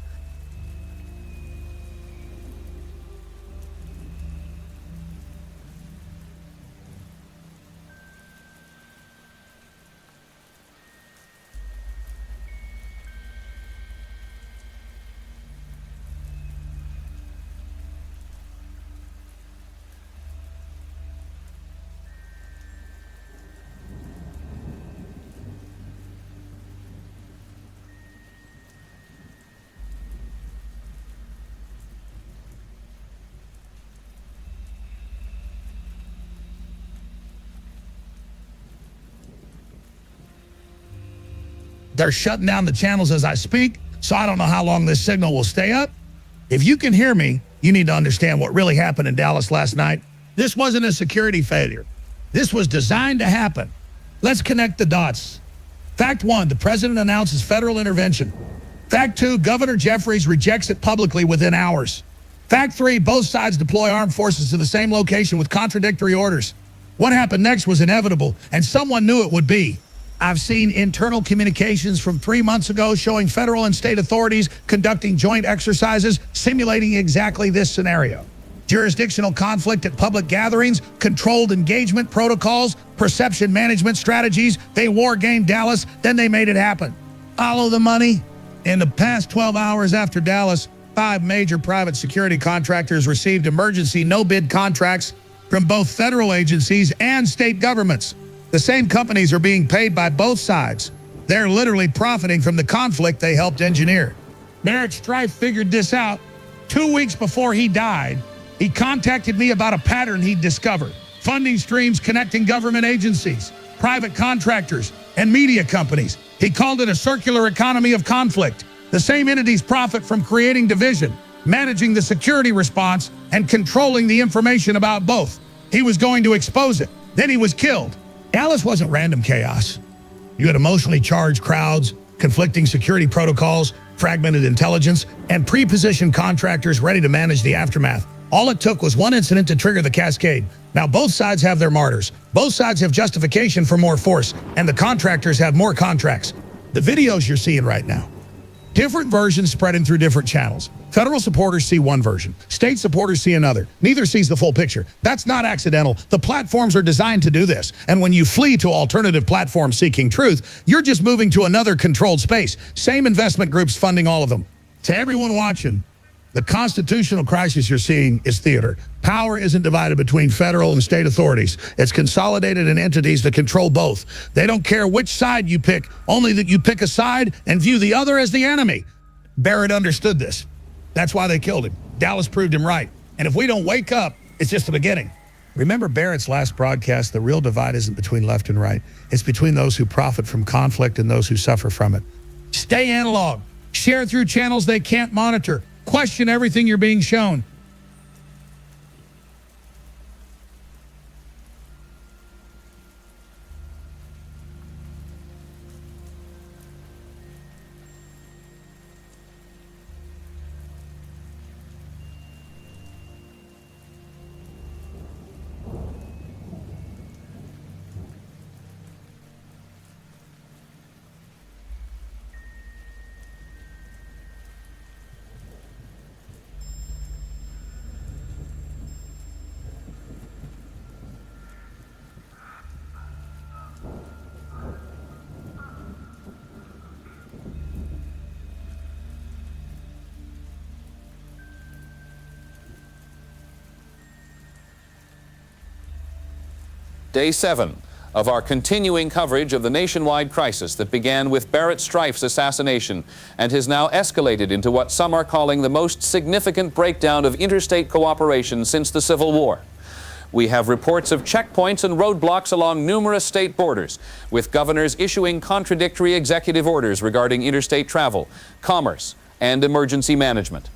They're shutting down the channels as I speak, so I don't know how long this signal will stay up. If you can hear me, you need to understand what really happened in Dallas last night. This wasn't a security failure. This was designed to happen. Let's connect the dots. Fact 1, the president announces federal intervention. Fact 2, Governor Jeffries rejects it publicly within hours. Fact 3, both sides deploy armed forces to the same location with contradictory orders. What happened next was inevitable, and someone knew it would be. I've seen internal communications from 3 months ago showing federal and state authorities conducting joint exercises simulating exactly this scenario. Jurisdictional conflict at public gatherings, controlled engagement protocols, perception management strategies. They war-gamed Dallas, then they made it happen. Follow the money? In the past 12 hours after Dallas, 5 major private security contractors received emergency no-bid contracts from both federal agencies and state governments. The same companies are being paid by both sides. They're literally profiting from the conflict they helped engineer. Barrett Strife figured this out 2 weeks before he died. He contacted me about a pattern he'd discovered. Funding streams connecting government agencies, private contractors, and media companies. He called it a circular economy of conflict. The same entities profit from creating division, managing the security response, and controlling the information about both. He was going to expose it. Then he was killed. Dallas wasn't random chaos. You had emotionally charged crowds, conflicting security protocols, fragmented intelligence, and pre-positioned contractors ready to manage the aftermath. All it took was one incident to trigger the cascade. Now both sides have their martyrs. Both sides have justification for more force, and the contractors have more contracts. The videos you're seeing right now, different versions spreading through different channels. Federal supporters see one version. State supporters see another. Neither sees the full picture. That's not accidental. The platforms are designed to do this. And when you flee to alternative platforms seeking truth, you're just moving to another controlled space. Same investment groups funding all of them. To everyone watching, the constitutional crisis you're seeing is theater. Power isn't divided between federal and state authorities. It's consolidated in entities that control both. They don't care which side you pick, only that you pick a side and view the other as the enemy. Barrett understood this. That's why they killed him. Dallas proved him right. And if we don't wake up, it's just the beginning. Remember Barrett's last broadcast, the real divide isn't between left and right. It's between those who profit from conflict and those who suffer from it. Stay analog. Share through channels they can't monitor. Question everything you're being shown. Day 7 of our continuing coverage of the nationwide crisis that began with Barrett Strife's assassination and has now escalated into what some are calling the most significant breakdown of interstate cooperation since the Civil War. We have reports of checkpoints and roadblocks along numerous state borders, with governors issuing contradictory executive orders regarding interstate travel, commerce, and emergency management.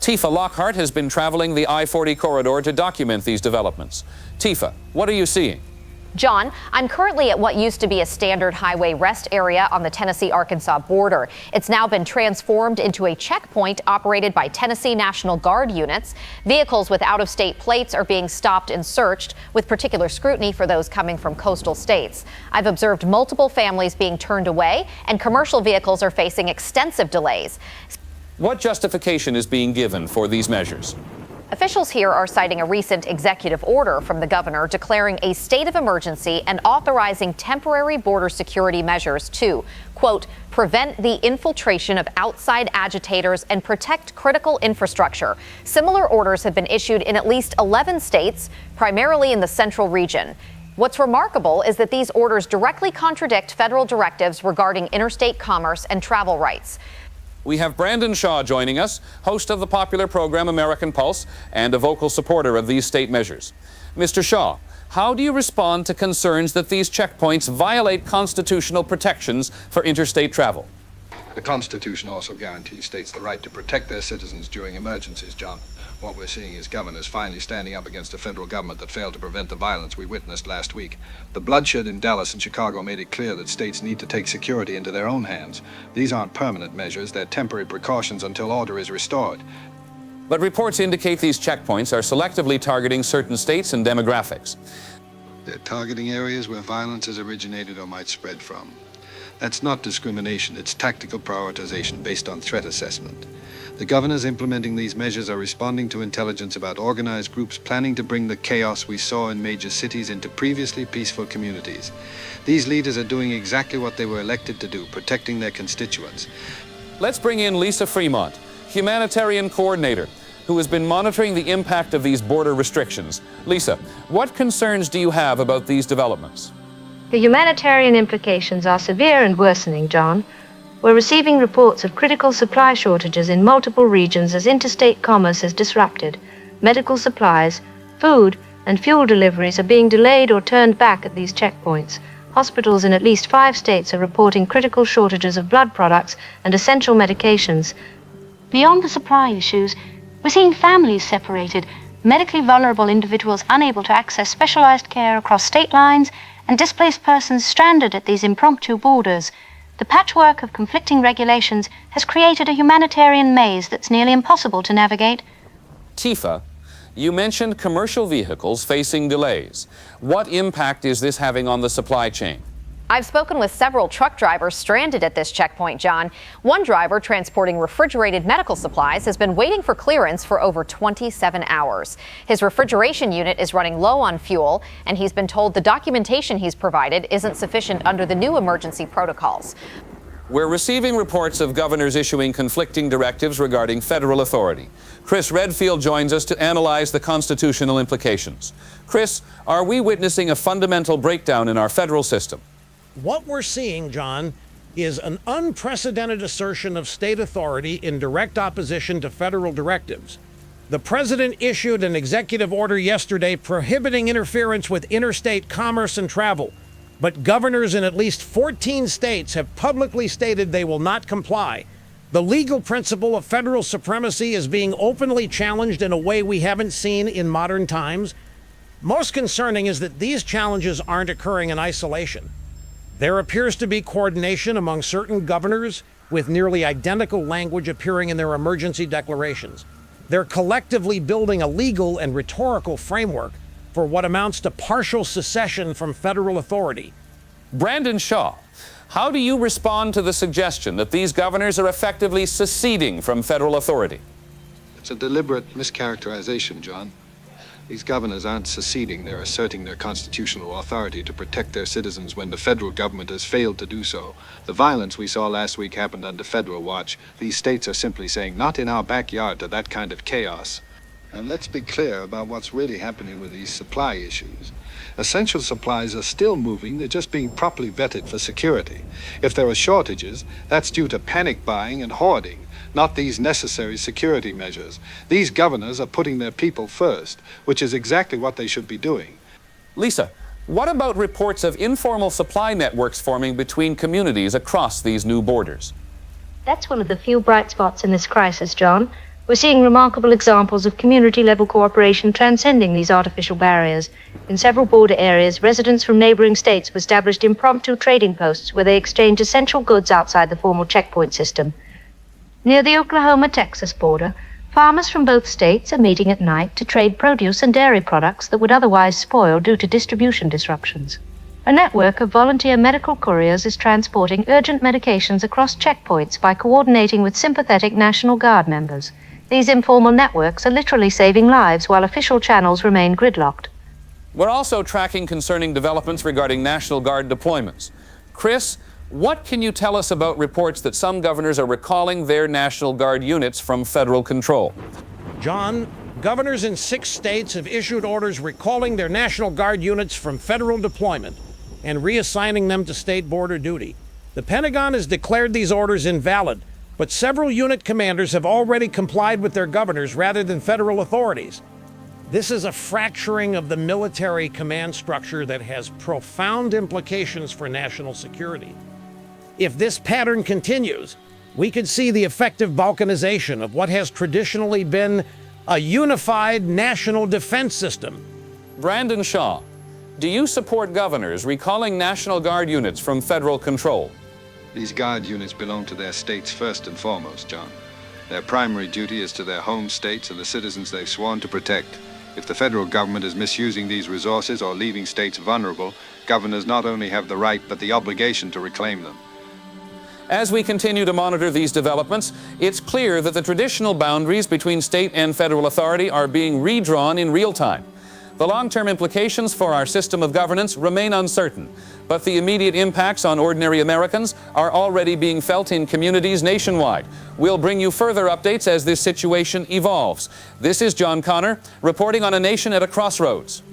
Tifa Lockhart has been traveling the I-40 corridor to document these developments. Tifa, what are you seeing? John, I'm currently at what used to be a standard highway rest area on the Tennessee-Arkansas border. It's now been transformed into a checkpoint operated by Tennessee National Guard units. Vehicles with out-of-state plates are being stopped and searched, with particular scrutiny for those coming from coastal states. I've observed multiple families being turned away, and commercial vehicles are facing extensive delays. What justification is being given for these measures? Officials here are citing a recent executive order from the governor declaring a state of emergency and authorizing temporary border security measures to, quote, prevent the infiltration of outside agitators and protect critical infrastructure. Similar orders have been issued in at least 11 states, primarily in the central region. What's remarkable is that these orders directly contradict federal directives regarding interstate commerce and travel rights. We have Brandon Shaw joining us, host of the popular program American Pulse and a vocal supporter of these state measures. Mr. Shaw, how do you respond to concerns that these checkpoints violate constitutional protections for interstate travel? The Constitution also guarantees states the right to protect their citizens during emergencies, John. What we're seeing is governors finally standing up against a federal government that failed to prevent the violence we witnessed last week. The bloodshed in Dallas and Chicago made it clear that states need to take security into their own hands. These aren't permanent measures, they're temporary precautions until order is restored. But reports indicate these checkpoints are selectively targeting certain states and demographics. They're targeting areas where violence has originated or might spread from. That's not discrimination, it's tactical prioritization based on threat assessment. The governors implementing these measures are responding to intelligence about organized groups planning to bring the chaos we saw in major cities into previously peaceful communities. These leaders are doing exactly what they were elected to do, protecting their constituents. Let's bring in Lisa Fremont, humanitarian coordinator. who has been monitoring the impact of these border restrictions. Lisa, what concerns do you have about these developments? The humanitarian implications are severe and worsening, John. We're receiving reports of critical supply shortages in multiple regions as interstate commerce is disrupted. Medical supplies, food, and fuel deliveries are being delayed or turned back at these checkpoints. Hospitals in at least 5 states are reporting critical shortages of blood products and essential medications. Beyond the supply issues, we're seeing families separated, medically vulnerable individuals unable to access specialized care across state lines, and displaced persons stranded at these impromptu borders. The patchwork of conflicting regulations has created a humanitarian maze that's nearly impossible to navigate. Tifa, you mentioned commercial vehicles facing delays. What impact is this having on the supply chain? I've spoken with several truck drivers stranded at this checkpoint, John. One driver transporting refrigerated medical supplies has been waiting for clearance for over 27 hours. His refrigeration unit is running low on fuel, and he's been told the documentation he's provided isn't sufficient under the new emergency protocols. We're receiving reports of governors issuing conflicting directives regarding federal authority. Chris Redfield joins us to analyze the constitutional implications. Chris, are we witnessing a fundamental breakdown in our federal system? What we're seeing, John, is an unprecedented assertion of state authority in direct opposition to federal directives. The president issued an executive order yesterday prohibiting interference with interstate commerce and travel, but governors in at least 14 states have publicly stated they will not comply. The legal principle of federal supremacy is being openly challenged in a way we haven't seen in modern times. Most concerning is that these challenges aren't occurring in isolation. There appears to be coordination among certain governors with nearly identical language appearing in their emergency declarations. They're collectively building a legal and rhetorical framework for what amounts to partial secession from federal authority. Brandon Shaw, how do you respond to the suggestion that these governors are effectively seceding from federal authority? It's a deliberate mischaracterization, John. These governors aren't seceding, they're asserting their constitutional authority to protect their citizens when the federal government has failed to do so. The violence we saw last week happened under federal watch. These states are simply saying, not in our backyard to that kind of chaos. And let's be clear about what's really happening with these supply issues. Essential supplies are still moving, they're just being properly vetted for security. If there are shortages, that's due to panic buying and hoarding, not these necessary security measures. These governors are putting their people first, which is exactly what they should be doing. Lisa, what about reports of informal supply networks forming between communities across these new borders? That's one of the few bright spots in this crisis, John. We're seeing remarkable examples of community-level cooperation transcending these artificial barriers. In several border areas, residents from neighboring states have established impromptu trading posts where they exchange essential goods outside the formal checkpoint system. Near the Oklahoma-Texas border, farmers from both states are meeting at night to trade produce and dairy products that would otherwise spoil due to distribution disruptions. A network of volunteer medical couriers is transporting urgent medications across checkpoints by coordinating with sympathetic National Guard members. These informal networks are literally saving lives while official channels remain gridlocked. We're also tracking concerning developments regarding National Guard deployments. Chris, what can you tell us about reports that some governors are recalling their National Guard units from federal control? John, governors in 6 states have issued orders recalling their National Guard units from federal deployment and reassigning them to state border duty. The Pentagon has declared these orders invalid, but several unit commanders have already complied with their governors rather than federal authorities. This is a fracturing of the military command structure that has profound implications for national security. If this pattern continues, we could see the effective balkanization of what has traditionally been a unified national defense system. Brandon Shaw, do you support governors recalling National Guard units from federal control? These Guard units belong to their states first and foremost, John. Their primary duty is to their home states and the citizens they've sworn to protect. If the federal government is misusing these resources or leaving states vulnerable, governors not only have the right but the obligation to reclaim them. As we continue to monitor these developments, it's clear that the traditional boundaries between state and federal authority are being redrawn in real time. The long-term implications for our system of governance remain uncertain, but the immediate impacts on ordinary Americans are already being felt in communities nationwide. We'll bring you further updates as this situation evolves. This is John Connor, reporting on a nation at a crossroads.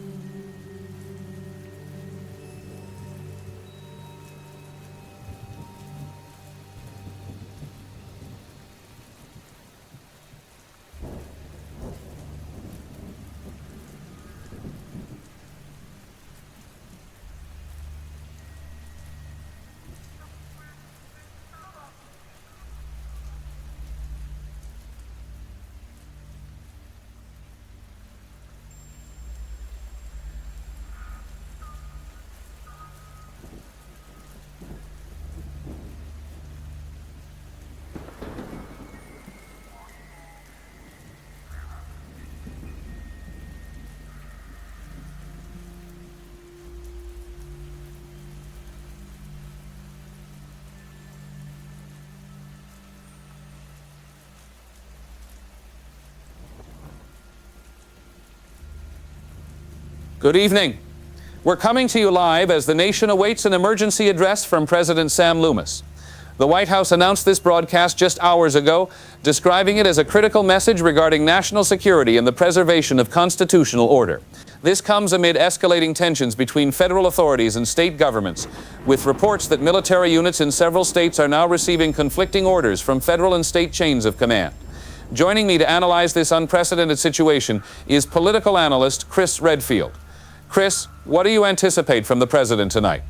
Good evening. We're coming to you live as the nation awaits an emergency address from President Sam Loomis. The White House announced this broadcast just hours ago, describing it as a critical message regarding national security and the preservation of constitutional order. This comes amid escalating tensions between federal authorities and state governments, with reports that military units in several states are now receiving conflicting orders from federal and state chains of command. Joining me to analyze this unprecedented situation is political analyst Chris Redfield. Chris, what do you anticipate from the president tonight?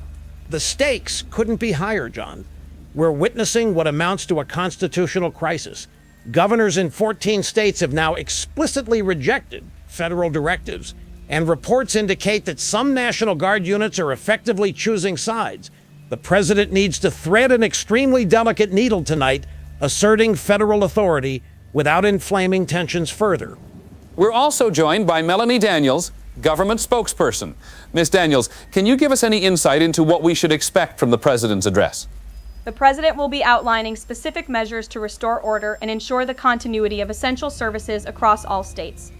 The stakes couldn't be higher, John. We're witnessing what amounts to a constitutional crisis. Governors in 14 states have now explicitly rejected federal directives, and reports indicate that some National Guard units are effectively choosing sides. The president needs to thread an extremely delicate needle tonight, asserting federal authority without inflaming tensions further. We're also joined by Melanie Daniels, government spokesperson. Ms. Daniels, can you give us any insight into what we should expect from the president's address? The president will be outlining specific measures to restore order and ensure the continuity of essential services across all states.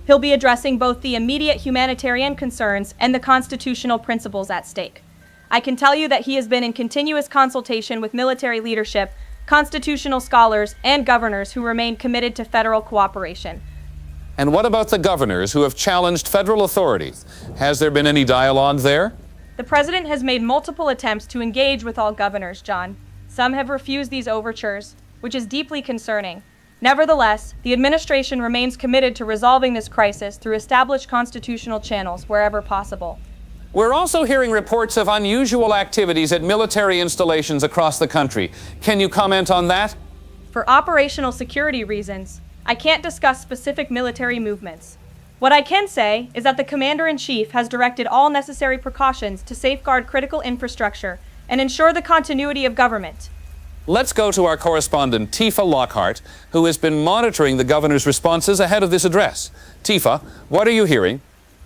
He'll be addressing both the immediate humanitarian concerns and the constitutional principles at stake. I can tell you that he has been in continuous consultation with military leadership, constitutional scholars, and governors who remain committed to federal cooperation. And what about the governors who have challenged federal authorities? Has there been any dialogue there? The president has made multiple attempts to engage with all governors, John. Some have refused these overtures, which is deeply concerning. Nevertheless, the administration remains committed to resolving this crisis through established constitutional channels wherever possible. We're also hearing reports of unusual activities at military installations across the country. Can you comment on that? For operational security reasons, I can't discuss specific military movements. What I can say is that the Commander-in-Chief has directed all necessary precautions to safeguard critical infrastructure and ensure the continuity of government. Let's go to our correspondent, Tifa Lockhart, who has been monitoring the governor's responses ahead of this address. Tifa, what are you hearing?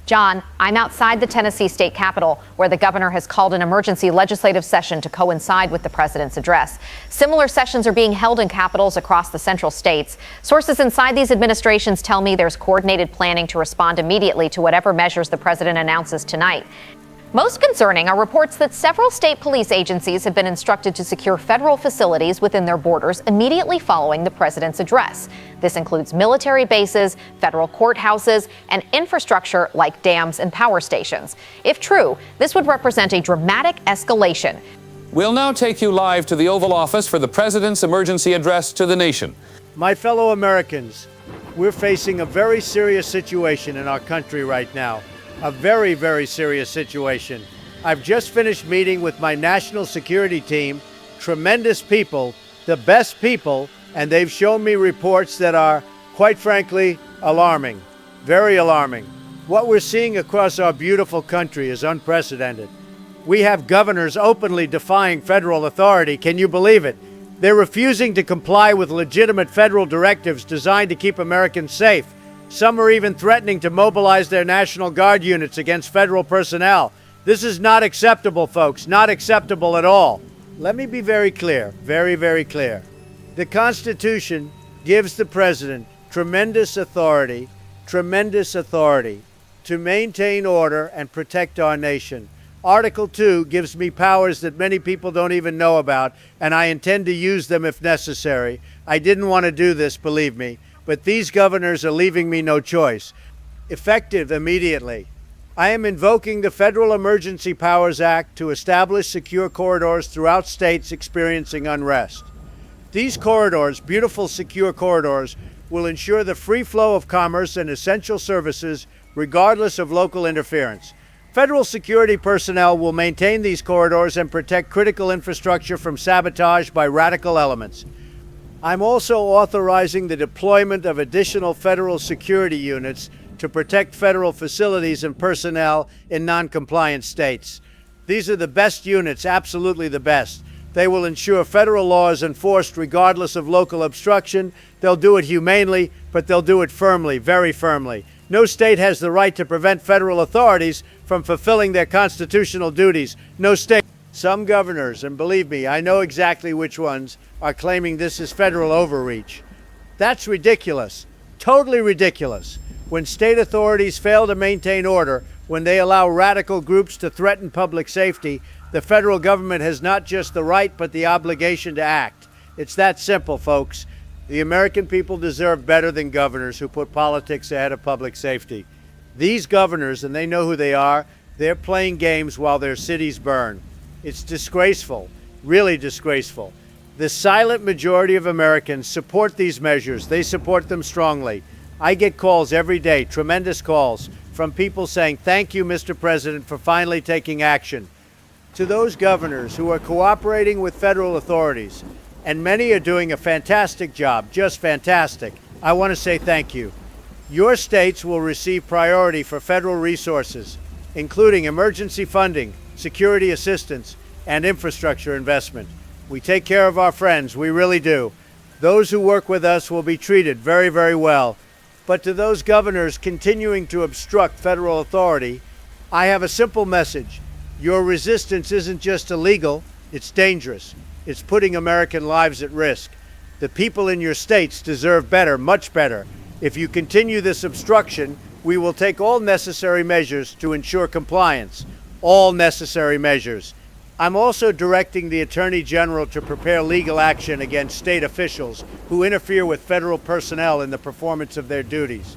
John, I'm outside the Tennessee state capitol, where the governor has called an emergency legislative session to coincide with the president's address. Similar sessions are being held in capitals across the central states. Sources inside these administrations tell me there's coordinated planning to respond immediately to whatever measures the president announces tonight. Most concerning are reports that several state police agencies have been instructed to secure federal facilities within their borders immediately following the president's address. This includes military bases, federal courthouses, and infrastructure like dams and power stations. If true, this would represent a dramatic escalation. We'll now take you live to the Oval Office for the president's emergency address to the nation. My fellow Americans, we're facing a very serious situation in our country right now. A very, very serious situation. I've just finished meeting with my national security team, tremendous people, the best people, and they've shown me reports that are, quite frankly, alarming, very alarming. What we're seeing across our beautiful country is unprecedented. We have governors openly defying federal authority. Can you believe it? They're refusing to comply with legitimate federal directives designed to keep Americans safe. Some are even threatening to mobilize their National Guard units against federal personnel. This is not acceptable, folks, not acceptable at all. Let me be very clear, very, very clear. The Constitution gives the president tremendous authority to maintain order and protect our nation. Article 2 gives me powers that many people don't even know about, and I intend to use them if necessary. I didn't want to do this, believe me, but these governors are leaving me no choice. Effective immediately. I am invoking the Federal Emergency Powers Act to establish secure corridors throughout states experiencing unrest. These corridors, beautiful secure corridors, will ensure the free flow of commerce and essential services regardless of local interference. Federal security personnel will maintain these corridors and protect critical infrastructure from sabotage by radical elements. I'm also authorizing the deployment of additional federal security units to protect federal facilities and personnel in non-compliant states. These are the best units, absolutely the best. They will ensure federal law is enforced regardless of local obstruction. They'll do it humanely, but they'll do it firmly, very firmly. No state has the right to prevent federal authorities from fulfilling their constitutional duties. No state. Some governors, and believe me, I know exactly which ones, are claiming this is federal overreach. That's ridiculous, totally ridiculous. When state authorities fail to maintain order, when they allow radical groups to threaten public safety, the federal government has not just the right, but the obligation to act. It's that simple, folks. The American people deserve better than governors who put politics ahead of public safety. These governors, and they know who they are, they're playing games while their cities burn. It's disgraceful, really disgraceful. The silent majority of Americans support these measures. They support them strongly. I get calls every day, tremendous calls, from people saying, "Thank you, Mr. President, for finally taking action." To those governors who are cooperating with federal authorities, and many are doing a fantastic job, just fantastic, I want to say thank you. Your states will receive priority for federal resources, including emergency funding, security assistance, and infrastructure investment. We take care of our friends, we really do. Those who work with us will be treated very, very well. But to those governors continuing to obstruct federal authority, I have a simple message. Your resistance isn't just illegal, it's dangerous. It's putting American lives at risk. The people in your states deserve better, much better. If you continue this obstruction, we will take all necessary measures to ensure compliance. All necessary measures. I'm also directing the Attorney General to prepare legal action against state officials who interfere with federal personnel in the performance of their duties.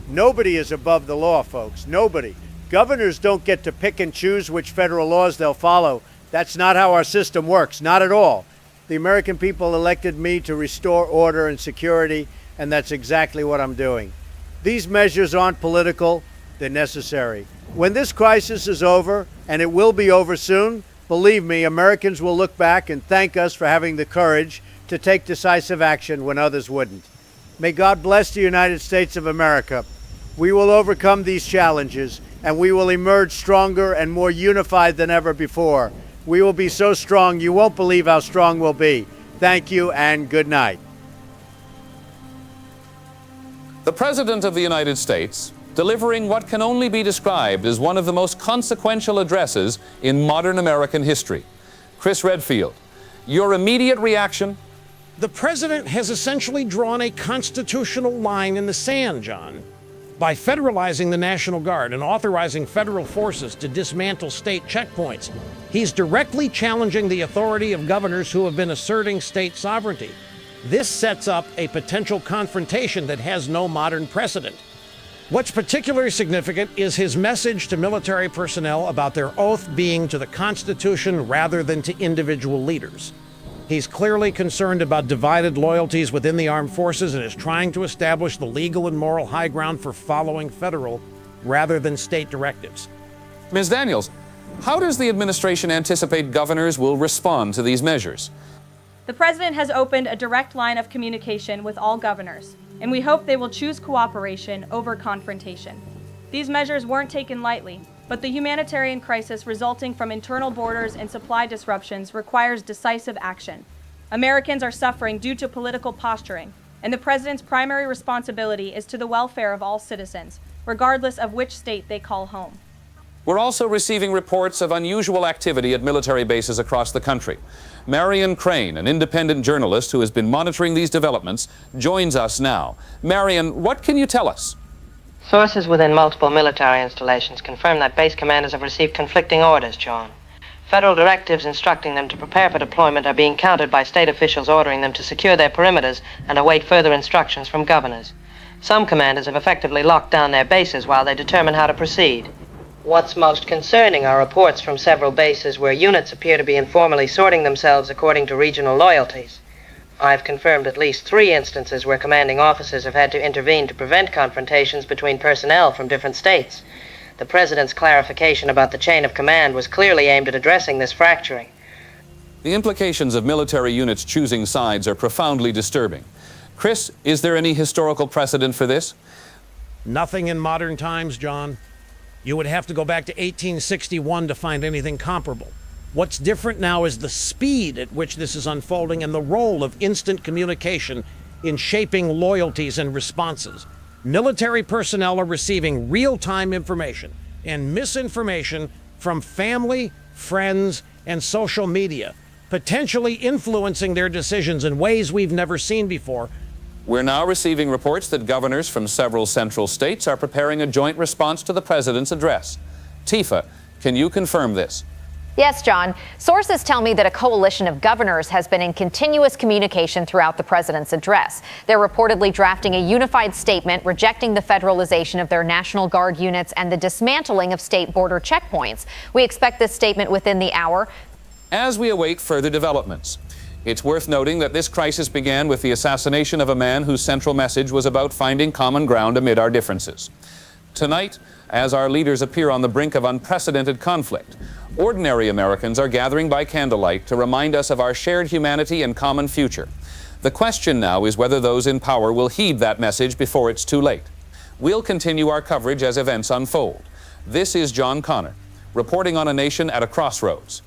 Nobody is above the law, folks. Nobody. Governors don't get to pick and choose which federal laws they'll follow. That's not how our system works, not at all. The American people elected me to restore order and security, and that's exactly what I'm doing. These measures aren't political, they're necessary. When this crisis is over, and it will be over soon, believe me, Americans will look back and thank us for having the courage to take decisive action when others wouldn't. May God bless the United States of America. We will overcome these challenges, and we will emerge stronger and more unified than ever before. We will be so strong, you won't believe how strong we'll be. Thank you, and good night. The President of the United States, delivering what can only be described as one of the most consequential addresses in modern American history. Chris Redfield, your immediate reaction? The president has essentially drawn a constitutional line in the sand, John. By federalizing the National Guard and authorizing federal forces to dismantle state checkpoints, he's directly challenging the authority of governors who have been asserting state sovereignty. This sets up a potential confrontation that has no modern precedent. What's particularly significant is his message to military personnel about their oath being to the Constitution rather than to individual leaders. He's clearly concerned about divided loyalties within the armed forces and is trying to establish the legal and moral high ground for following federal rather than state directives. Ms. Daniels, how does the administration anticipate governors will respond to these measures? The president has opened a direct line of communication with all governors, and we hope they will choose cooperation over confrontation. These measures weren't taken lightly, but the humanitarian crisis resulting from internal borders and supply disruptions requires decisive action. Americans are suffering due to political posturing, and the president's primary responsibility is to the welfare of all citizens, regardless of which state they call home. We're also receiving reports of unusual activity at military bases across the country. Marion Crane, an independent journalist who has been monitoring these developments, joins us now. Marion, what can you tell us? Sources within multiple military installations confirm that base commanders have received conflicting orders, John. Federal directives instructing them to prepare for deployment are being countered by state officials ordering them to secure their perimeters and await further instructions from governors. Some commanders have effectively locked down their bases while they determine how to proceed. What's most concerning are reports from several bases where units appear to be informally sorting themselves according to regional loyalties. I've confirmed at least 3 instances where commanding officers have had to intervene to prevent confrontations between personnel from different states. The President's clarification about the chain of command was clearly aimed at addressing this fracturing. The implications of military units choosing sides are profoundly disturbing. Chris, is there any historical precedent for this? Nothing in modern times, John. You would have to go back to 1861 to find anything comparable. What's different now is the speed at which this is unfolding and the role of instant communication in shaping loyalties and responses. Military personnel are receiving real-time information and misinformation from family, friends, and social media, potentially influencing their decisions in ways we've never seen before. We're now receiving reports that governors from several central states are preparing a joint response to the president's address. Tifa, can you confirm this? Yes, John. Sources tell me that a coalition of governors has been in continuous communication throughout the president's address. They're reportedly drafting a unified statement rejecting the federalization of their National Guard units and the dismantling of state border checkpoints. We expect this statement within the hour. As we await further developments, it's worth noting that this crisis began with the assassination of a man whose central message was about finding common ground amid our differences. Tonight, as our leaders appear on the brink of unprecedented conflict, ordinary Americans are gathering by candlelight to remind us of our shared humanity and common future. The question now is whether those in power will heed that message before it's too late. We'll continue our coverage as events unfold. This is John Connor, reporting on a nation at a crossroads.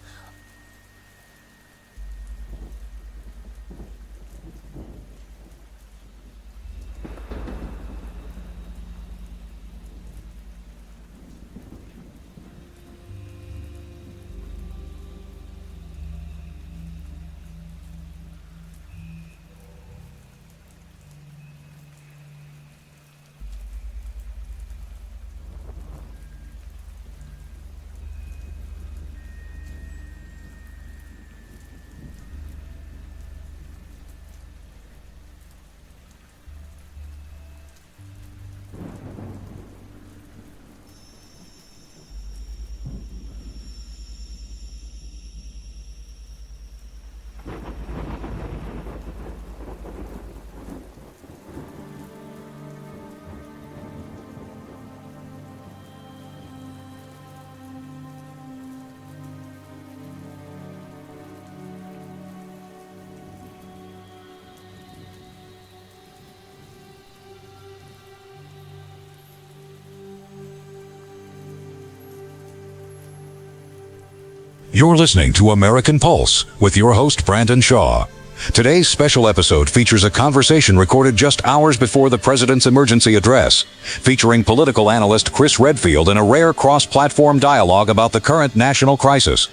You're listening to American Pulse with your host, Brandon Shaw. Today's special episode features a conversation recorded just hours before the president's emergency address, featuring political analyst Chris Redfield in a rare cross-platform dialogue about the current national crisis.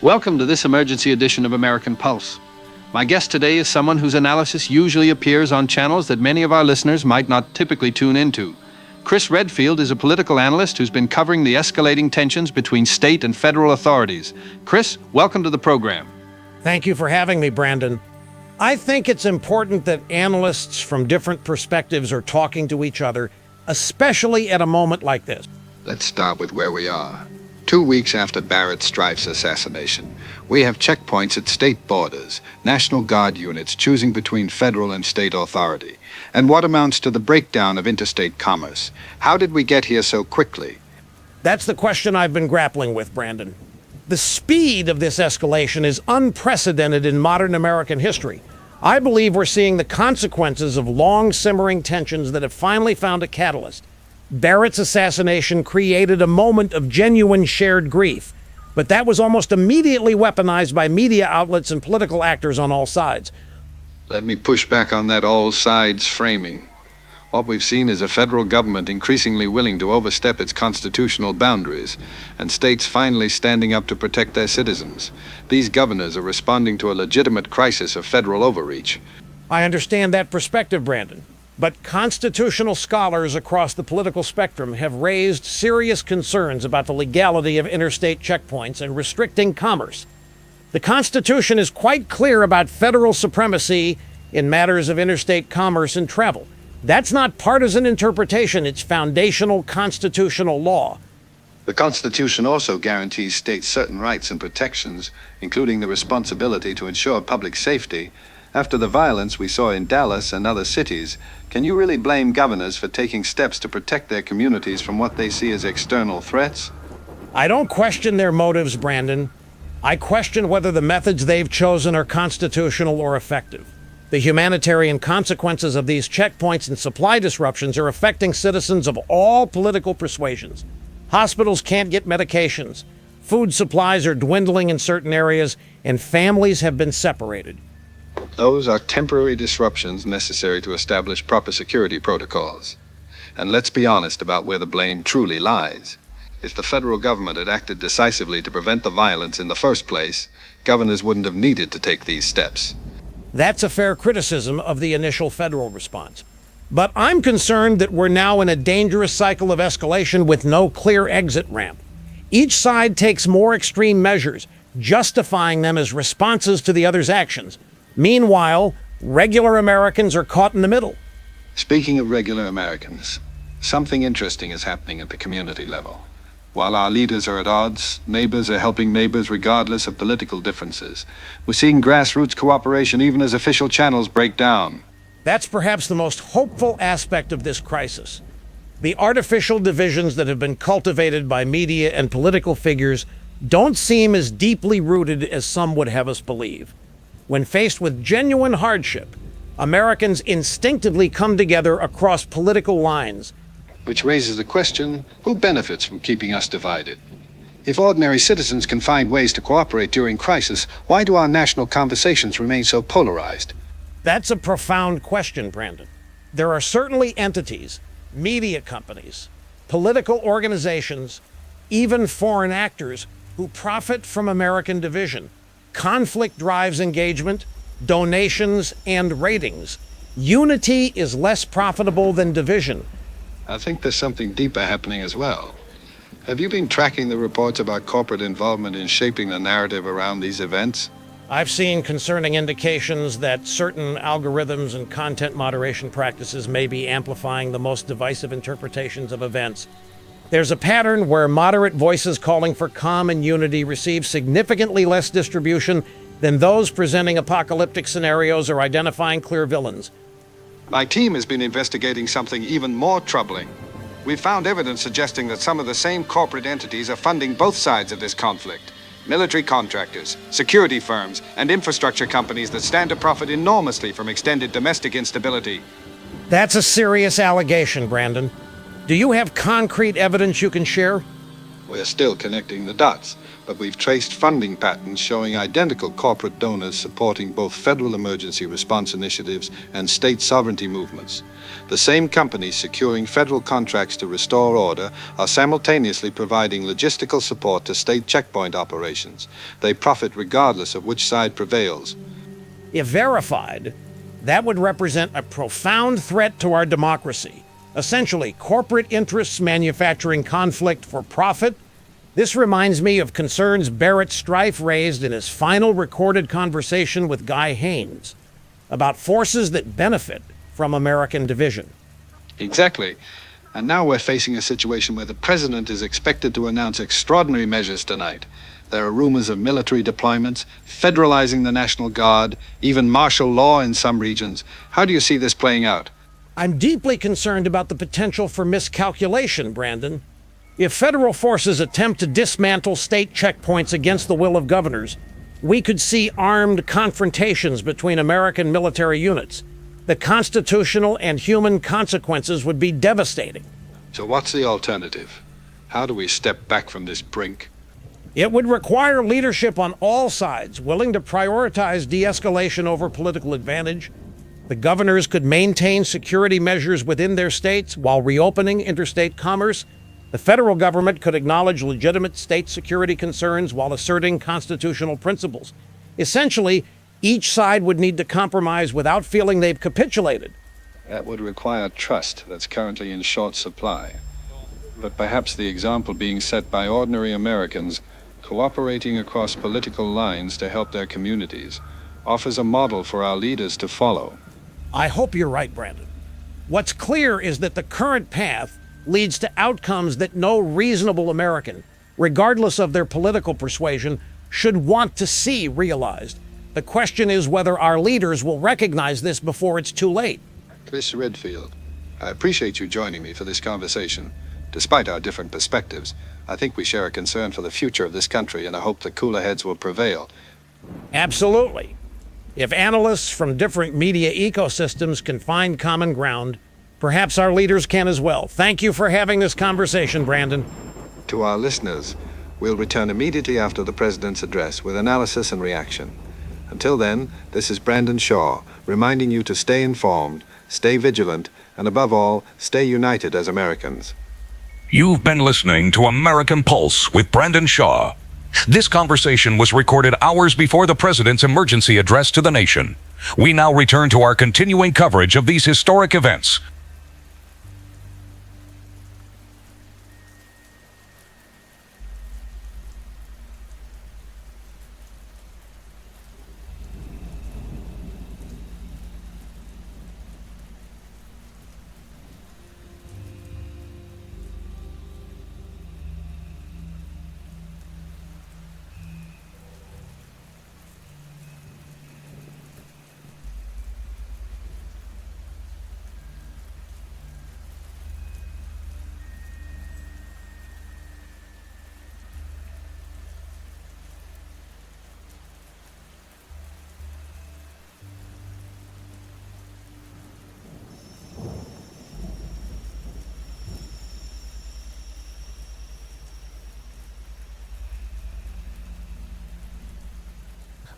Welcome to this emergency edition of American Pulse. My guest today is someone whose analysis usually appears on channels that many of our listeners might not typically tune into. Chris Redfield is a political analyst who's been covering the escalating tensions between state and federal authorities. Chris, welcome to the program. Thank you for having me, Brandon. I think it's important that analysts from different perspectives are talking to each other, especially at a moment like this. Let's start with where we are. 2 weeks after Barrett Strife's assassination, we have checkpoints at state borders, National Guard units choosing between federal and state authority, and what amounts to the breakdown of interstate commerce. How did we get here so quickly? That's the question I've been grappling with, Brandon. The speed of this escalation is unprecedented in modern American history. I believe we're seeing the consequences of long simmering tensions that have finally found a catalyst. Barrett's assassination created a moment of genuine shared grief, but that was almost immediately weaponized by media outlets and political actors on all sides. Let me push back on that all sides framing. What we've seen is a federal government increasingly willing to overstep its constitutional boundaries, and states finally standing up to protect their citizens. These governors are responding to a legitimate crisis of federal overreach. I understand that perspective, Brandon. But constitutional scholars across the political spectrum have raised serious concerns about the legality of interstate checkpoints and restricting commerce. The Constitution is quite clear about federal supremacy in matters of interstate commerce and travel. That's not partisan interpretation, it's foundational constitutional law. The Constitution also guarantees states certain rights and protections, including the responsibility to ensure public safety. After the violence we saw in Dallas and other cities, can you really blame governors for taking steps to protect their communities from what they see as external threats? I don't question their motives, Brandon. I question whether the methods they've chosen are constitutional or effective. The humanitarian consequences of these checkpoints and supply disruptions are affecting citizens of all political persuasions. Hospitals can't get medications, food supplies are dwindling in certain areas, and families have been separated. Those are temporary disruptions necessary to establish proper security protocols. And let's be honest about where the blame truly lies. If the federal government had acted decisively to prevent the violence in the first place, governors wouldn't have needed to take these steps. That's a fair criticism of the initial federal response. But I'm concerned that we're now in a dangerous cycle of escalation with no clear exit ramp. Each side takes more extreme measures, justifying them as responses to the other's actions. Meanwhile, regular Americans are caught in the middle. Speaking of regular Americans, something interesting is happening at the community level. While our leaders are at odds, neighbors are helping neighbors regardless of political differences. We're seeing grassroots cooperation even as official channels break down. That's perhaps the most hopeful aspect of this crisis. The artificial divisions that have been cultivated by media and political figures don't seem as deeply rooted as some would have us believe. When faced with genuine hardship, Americans instinctively come together across political lines. Which raises the question, who benefits from keeping us divided? If ordinary citizens can find ways to cooperate during crisis, why do our national conversations remain so polarized? That's a profound question, Brandon. There are certainly entities, media companies, political organizations, even foreign actors who profit from American division. Conflict drives engagement, donations, and ratings. Unity is less profitable than division. I think there's something deeper happening as well. Have you been tracking the reports about corporate involvement in shaping the narrative around these events? I've seen concerning indications that certain algorithms and content moderation practices may be amplifying the most divisive interpretations of events. There's a pattern where moderate voices calling for calm and unity receive significantly less distribution than those presenting apocalyptic scenarios or identifying clear villains. My team has been investigating something even more troubling. We've found evidence suggesting that some of the same corporate entities are funding both sides of this conflict. Military contractors, security firms, and infrastructure companies that stand to profit enormously from extended domestic instability. That's a serious allegation, Brandon. Do you have concrete evidence you can share? We're still connecting the dots, but we've traced funding patterns showing identical corporate donors supporting both federal emergency response initiatives and state sovereignty movements. The same companies securing federal contracts to restore order are simultaneously providing logistical support to state checkpoint operations. They profit regardless of which side prevails. If verified, that would represent a profound threat to our democracy. Essentially, corporate interests manufacturing conflict for profit. This reminds me of concerns Barrett Strife raised in his final recorded conversation with Guy Haynes about forces that benefit from American division. Exactly. And now we're facing a situation where the president is expected to announce extraordinary measures tonight. There are rumors of military deployments, federalizing the National Guard, even martial law in some regions. How do you see this playing out? I'm deeply concerned about the potential for miscalculation, Brandon. If federal forces attempt to dismantle state checkpoints against the will of governors, we could see armed confrontations between American military units. The constitutional and human consequences would be devastating. So what's the alternative? How do we step back from this brink? It would require leadership on all sides, willing to prioritize de-escalation over political advantage. The governors could maintain security measures within their states while reopening interstate commerce. The federal government could acknowledge legitimate state security concerns while asserting constitutional principles. Essentially, each side would need to compromise without feeling they've capitulated. That would require trust that's currently in short supply. But perhaps the example being set by ordinary Americans cooperating across political lines to help their communities offers a model for our leaders to follow. I hope you're right, Brandon. What's clear is that the current path leads to outcomes that no reasonable American, regardless of their political persuasion, should want to see realized. The question is whether our leaders will recognize this before it's too late. Chris Redfield, I appreciate you joining me for this conversation. Despite our different perspectives, I think we share a concern for the future of this country, and I hope that cooler heads will prevail. Absolutely. If analysts from different media ecosystems can find common ground, perhaps our leaders can as well. Thank you for having this conversation, Brandon. To our listeners, we'll return immediately after the President's address with analysis and reaction. Until then, this is Brandon Shaw, reminding you to stay informed, stay vigilant, and above all, stay united as Americans. You've been listening to American Pulse with Brandon Shaw. This conversation was recorded hours before the President's emergency address to the nation. We now return to our continuing coverage of these historic events.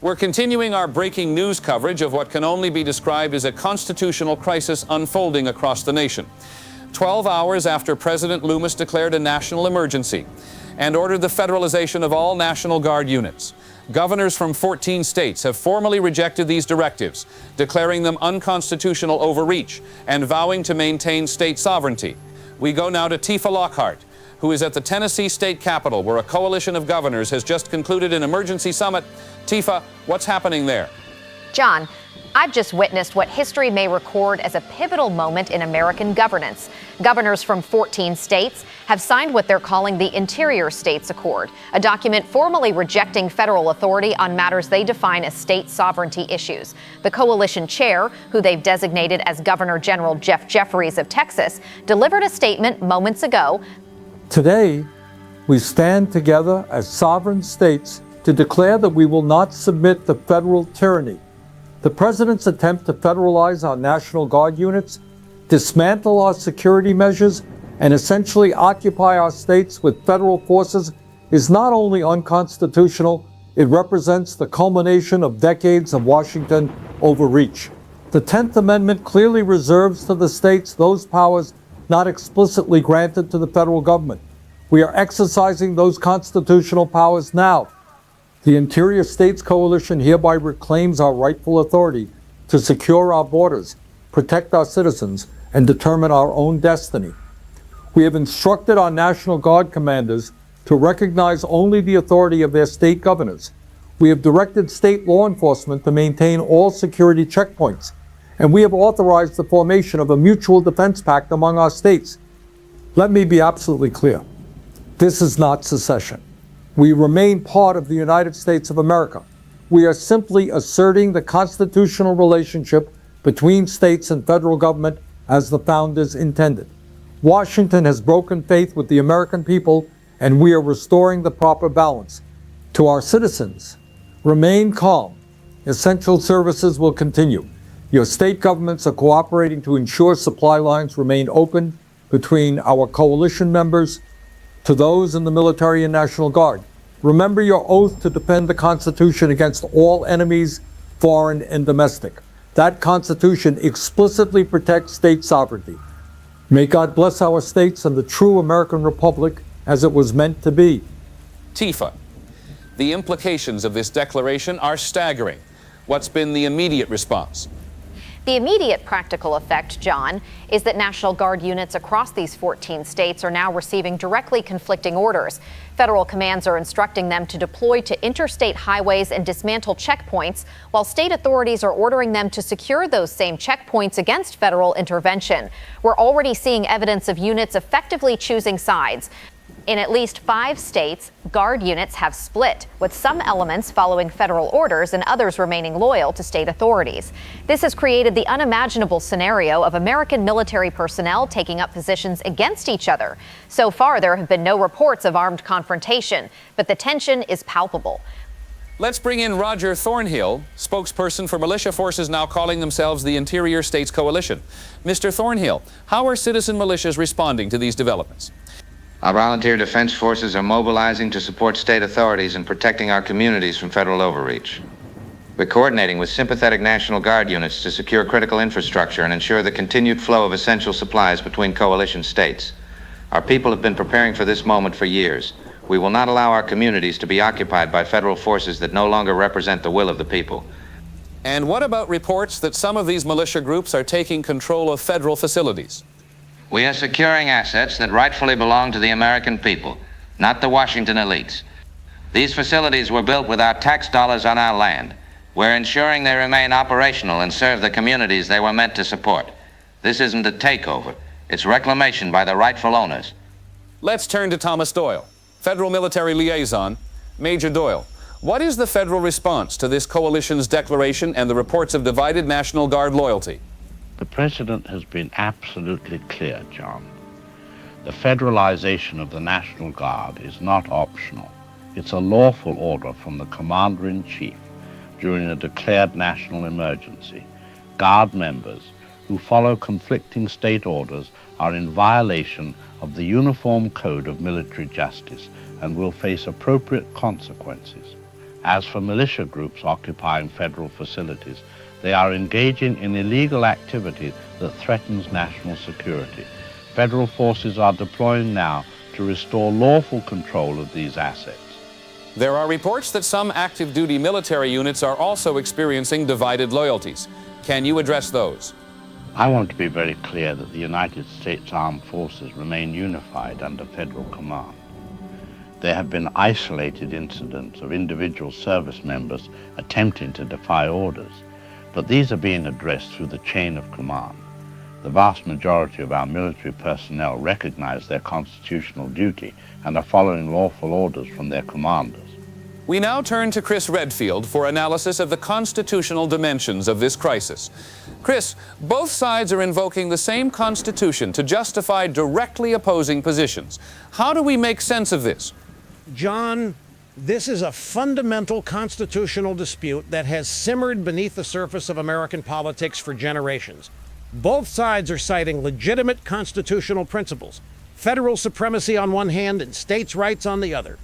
We're continuing our breaking news coverage of what can only be described as a constitutional crisis unfolding across the nation. 12 hours after President Loomis declared a national emergency and ordered the federalization of all National Guard units, governors from 14 states have formally rejected these directives, declaring them unconstitutional overreach and vowing to maintain state sovereignty. We go now to Tifa Lockhart, who is at the Tennessee State Capitol, where a coalition of governors has just concluded an emergency summit. Tifa, what's happening there? John, I've just witnessed what history may record as a pivotal moment in American governance. Governors from 14 states have signed what they're calling the Interior States Accord, a document formally rejecting federal authority on matters they define as state sovereignty issues. The coalition chair, who they've designated as Governor General Jeff Jeffries of Texas, delivered a statement moments ago. Today, we stand together as sovereign states to declare that we will not submit to federal tyranny. The President's attempt to federalize our National Guard units, dismantle our security measures, and essentially occupy our states with federal forces is not only unconstitutional, it represents the culmination of decades of Washington overreach. The 10th Amendment clearly reserves to the states those powers not explicitly granted to the federal government. We are exercising those constitutional powers now. The Interior States Coalition hereby reclaims our rightful authority to secure our borders, protect our citizens, and determine our own destiny. We have instructed our National Guard commanders to recognize only the authority of their state governors. We have directed state law enforcement to maintain all security checkpoints, and we have authorized the formation of a mutual defense pact among our states. Let me be absolutely clear. This is not secession. We remain part of the United States of America. We are simply asserting the constitutional relationship between states and federal government as the founders intended. Washington has broken faith with the American people, and we are restoring the proper balance. To our citizens, remain calm. Essential services will continue. Your state governments are cooperating to ensure supply lines remain open between our coalition members to those in the military and National Guard. Remember your oath to defend the Constitution against all enemies, foreign and domestic. That Constitution explicitly protects state sovereignty. May God bless our states and the true American Republic as it was meant to be. Tifa, the implications of this declaration are staggering. What's been the immediate response? The immediate practical effect, John, is that National Guard units across these 14 states are now receiving directly conflicting orders. Federal commands are instructing them to deploy to interstate highways and dismantle checkpoints, while state authorities are ordering them to secure those same checkpoints against federal intervention. We're already seeing evidence of units effectively choosing sides. In at least 5 states, Guard units have split, with some elements following federal orders and others remaining loyal to state authorities. This has created the unimaginable scenario of American military personnel taking up positions against each other. So far, there have been no reports of armed confrontation, but the tension is palpable. Let's bring in Roger Thornhill, spokesperson for militia forces now calling themselves the Interior States Coalition. Mr. Thornhill, how are citizen militias responding to these developments? Our volunteer defense forces are mobilizing to support state authorities in protecting our communities from federal overreach. We're coordinating with sympathetic National Guard units to secure critical infrastructure and ensure the continued flow of essential supplies between coalition states. Our people have been preparing for this moment for years. We will not allow our communities to be occupied by federal forces that no longer represent the will of the people. And what about reports that some of these militia groups are taking control of federal facilities? We are securing assets that rightfully belong to the American people, not the Washington elites. These facilities were built with our tax dollars on our land. We're ensuring they remain operational and serve the communities they were meant to support. This isn't a takeover. It's reclamation by the rightful owners. Let's turn to Thomas Doyle, Federal Military Liaison. Major Doyle, what is the federal response to this coalition's declaration and the reports of divided National Guard loyalty? The President has been absolutely clear, John. The federalization of the National Guard is not optional. It's a lawful order from the Commander-in-Chief during a declared national emergency. Guard members who follow conflicting state orders are in violation of the Uniform Code of Military Justice and will face appropriate consequences. As for militia groups occupying federal facilities, they are engaging in illegal activity that threatens national security. Federal forces are deploying now to restore lawful control of these assets. There are reports that some active duty military units are also experiencing divided loyalties. Can you address those? I want to be very clear that the United States Armed Forces remain unified under federal command. There have been isolated incidents of individual service members attempting to defy orders, but these are being addressed through the chain of command. The vast majority of our military personnel recognize their constitutional duty and are following lawful orders from their commanders. We now turn to Chris Redfield for analysis of the constitutional dimensions of this crisis. Chris, both sides are invoking the same Constitution to justify directly opposing positions. How do we make sense of this? John, this is a fundamental constitutional dispute that has simmered beneath the surface of American politics for generations. Both sides are citing legitimate constitutional principles, federal supremacy on one hand and states' rights on the other.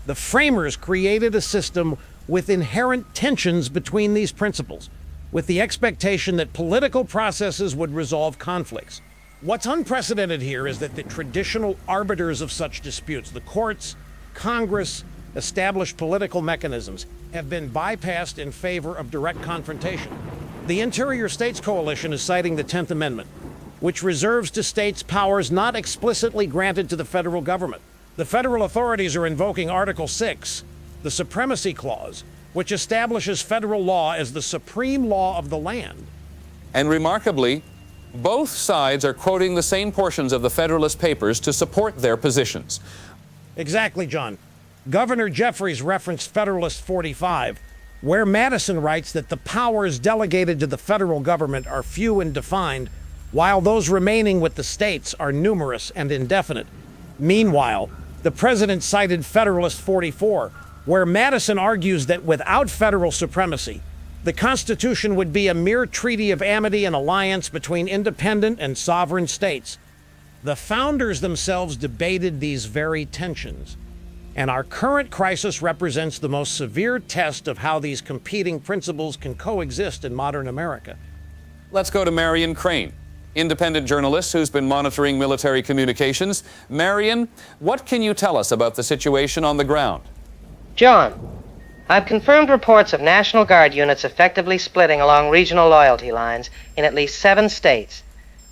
The framers created a system with inherent tensions between these principles, with the expectation that political processes would resolve conflicts. What's unprecedented here is that the traditional arbiters of such disputes, the courts, Congress, established political mechanisms, have been bypassed in favor of direct confrontation. The Interior States Coalition is citing the 10th Amendment, which reserves to states powers not explicitly granted to the federal government. The federal authorities are invoking Article 6, the Supremacy Clause, which establishes federal law as the supreme law of the land. And remarkably, both sides are quoting the same portions of the Federalist Papers to support their positions. Exactly, John. Governor Jeffries referenced Federalist 45, where Madison writes that the powers delegated to the federal government are few and defined, while those remaining with the states are numerous and indefinite. Meanwhile, the president cited Federalist 44, where Madison argues that without federal supremacy, the Constitution would be a mere treaty of amity and alliance between independent and sovereign states. The founders themselves debated these very tensions, and our current crisis represents the most severe test of how these competing principles can coexist in modern America. Let's go to Marion Crane, independent journalist who's been monitoring military communications. Marion, what can you tell us about the situation on the ground? John, I've confirmed reports of National Guard units effectively splitting along regional loyalty lines in at least 7 states.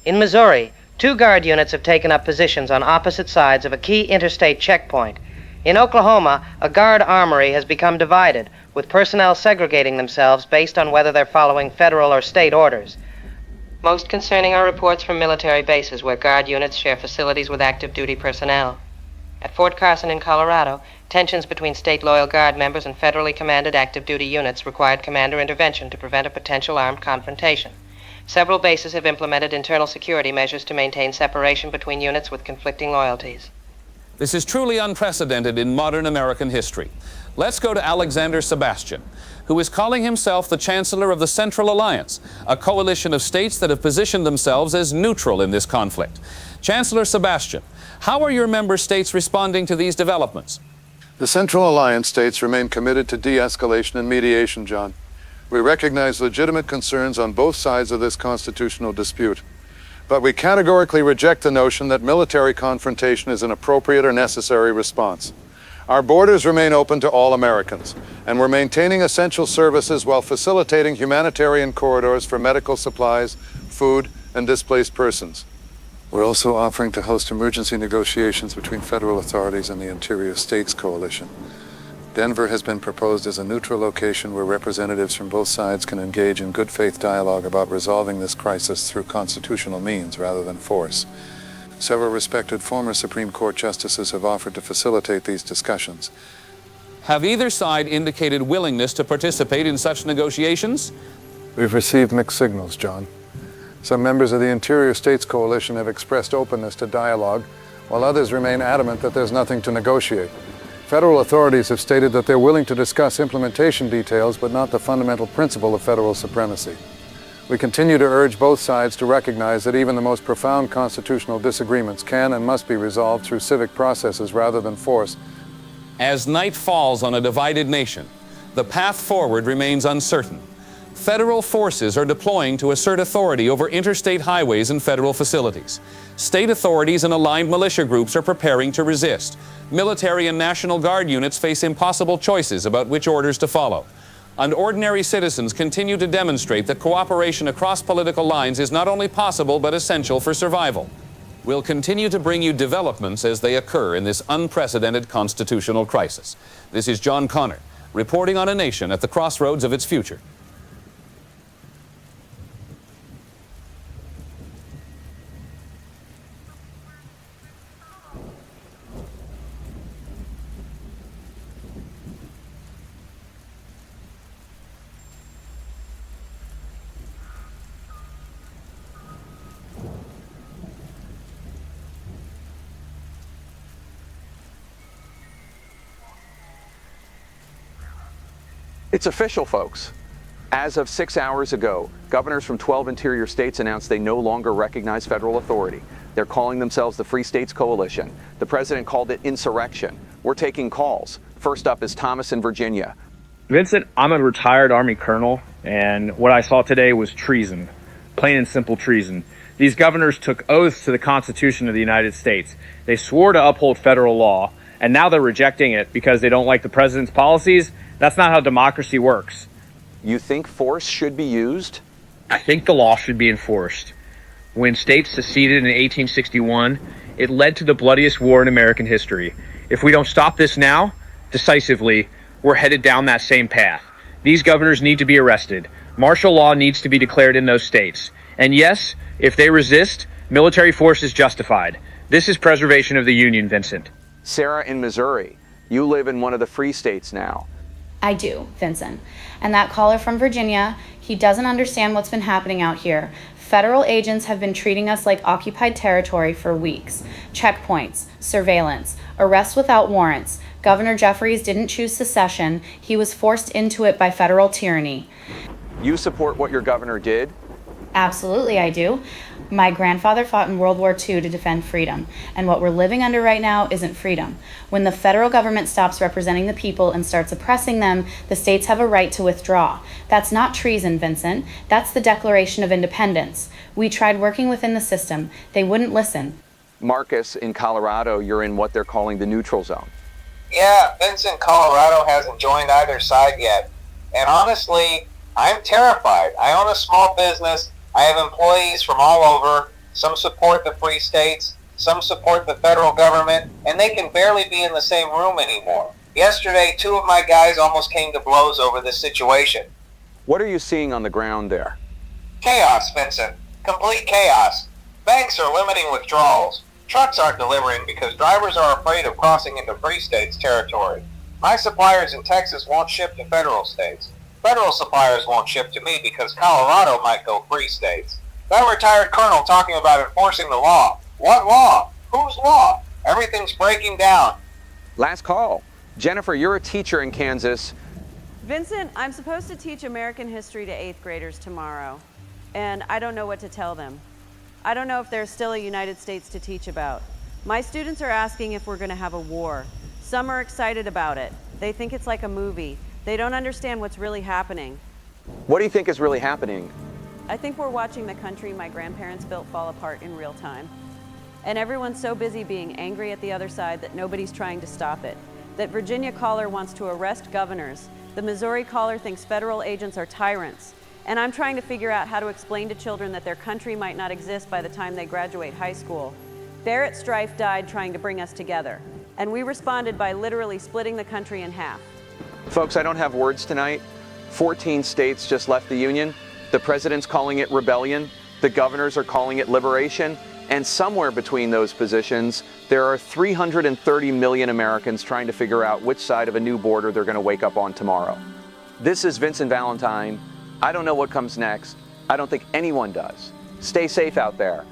In Missouri, 2 Guard units have taken up positions on opposite sides of a key interstate checkpoint. In Oklahoma, a Guard armory has become divided, with personnel segregating themselves based on whether they're following federal or state orders. Most concerning are reports from military bases where Guard units share facilities with active duty personnel. At Fort Carson in Colorado, tensions between state loyal Guard members and federally commanded active duty units required commander intervention to prevent a potential armed confrontation. Several bases have implemented internal security measures to maintain separation between units with conflicting loyalties. This is truly unprecedented in modern American history. Let's go to Alexander Sebastian, who is calling himself the Chancellor of the Central Alliance, a coalition of states that have positioned themselves as neutral in this conflict. Chancellor Sebastian, how are your member states responding to these developments? The Central Alliance states remain committed to de-escalation and mediation, John. We recognize legitimate concerns on both sides of this constitutional dispute. But we categorically reject the notion that military confrontation is an appropriate or necessary response. Our borders remain open to all Americans, and we're maintaining essential services while facilitating humanitarian corridors for medical supplies, food, and displaced persons. We're also offering to host emergency negotiations between federal authorities and the Interior States Coalition. Denver has been proposed as a neutral location where representatives from both sides can engage in good faith dialogue about resolving this crisis through constitutional means rather than force. Several respected former Supreme Court justices have offered to facilitate these discussions. Have either side indicated willingness to participate in such negotiations? We've received mixed signals, John. Some members of the Interior States Coalition have expressed openness to dialogue, while others remain adamant that there's nothing to negotiate. Federal authorities have stated that they're willing to discuss implementation details, but not the fundamental principle of federal supremacy. We continue to urge both sides to recognize that even the most profound constitutional disagreements can and must be resolved through civic processes rather than force. As night falls on a divided nation, the path forward remains uncertain. Federal forces are deploying to assert authority over interstate highways and federal facilities. State authorities and aligned militia groups are preparing to resist. Military and National Guard units face impossible choices about which orders to follow. And ordinary citizens continue to demonstrate that cooperation across political lines is not only possible but essential for survival. We'll continue to bring you developments as they occur in this unprecedented constitutional crisis. This is John Connor, reporting on a nation at the crossroads of its future. It's official, folks. As of 6 hours ago, governors from 12 interior states announced they no longer recognize federal authority. They're calling themselves the Free States Coalition. The president called it insurrection. We're taking calls. First up is Thomas in Virginia. Vincent, I'm a retired Army colonel, and what I saw today was treason. Plain and simple treason. These governors took oaths to the Constitution of the United States. They swore to uphold federal law, and now they're rejecting it because they don't like the president's policies. That's not how democracy works. You think force should be used? I think the law should be enforced. When states seceded in 1861, it led to the bloodiest war in American history. If we don't stop this now, decisively, we're headed down that same path. These governors need to be arrested. Martial law needs to be declared in those states. And yes, if they resist, military force is justified. This is preservation of the Union, Vincent. Sarah in Missouri, you live in one of the free states now. I do, Vincent. And that caller from Virginia, he doesn't understand what's been happening out here. Federal agents have been treating us like occupied territory for weeks. Checkpoints, surveillance, arrests without warrants. Governor Jeffries didn't choose secession. He was forced into it by federal tyranny. You support what your governor did? Absolutely, I do. My grandfather fought in World War II to defend freedom, and what we're living under right now isn't freedom. When the federal government stops representing the people and starts oppressing them, the states have a right to withdraw. That's not treason, Vincent. That's the Declaration of Independence. We tried working within the system. They wouldn't listen. Marcus in Colorado, you're in what they're calling the neutral zone. Yeah, Vincent, Colorado hasn't joined either side yet. And honestly, I'm terrified. I own a small business. I have employees from all over. Some support the free states. Some support the federal government. And they can barely be in the same room anymore. Yesterday, 2 of my guys almost came to blows over this situation. What are you seeing on the ground there? Chaos, Vincent. Complete chaos. Banks are limiting withdrawals. Trucks aren't delivering because drivers are afraid of crossing into free states' territory. My suppliers in Texas won't ship to federal states. Federal suppliers won't ship to me because Colorado might go free states. That retired colonel talking about enforcing the law. What law? Whose law? Everything's breaking down. Last call. Jennifer, you're a teacher in Kansas. Vincent, I'm supposed to teach American history to 8th graders tomorrow, and I don't know what to tell them. I don't know if there's still a United States to teach about. My students are asking if we're going to have a war. Some are excited about it. They think it's like a movie. They don't understand what's really happening. What do you think is really happening? I think we're watching the country my grandparents built fall apart in real time. And everyone's so busy being angry at the other side that nobody's trying to stop it. That Virginia caller wants to arrest governors. The Missouri caller thinks federal agents are tyrants. And I'm trying to figure out how to explain to children that their country might not exist by the time they graduate high school. Barrett Strife died trying to bring us together. And we responded by literally splitting the country in half. Folks, I don't have words tonight. 14 states just left the Union. The president's calling it rebellion. The governors are calling it liberation. And somewhere between those positions, there are 330 million Americans trying to figure out which side of a new border they're going to wake up on tomorrow. This is Vincent Valentine. I don't know what comes next. I don't think anyone does. Stay safe out there.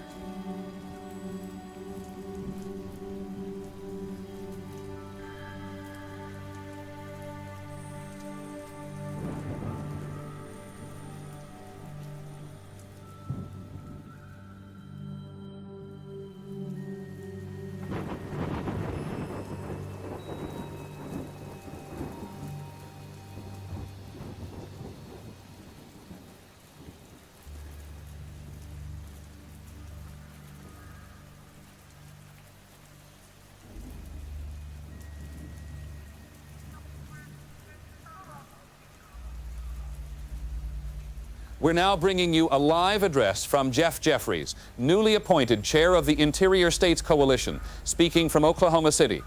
We're now bringing you a live address from Jeff Jeffries, newly appointed chair of the Interior States Coalition, speaking from Oklahoma City.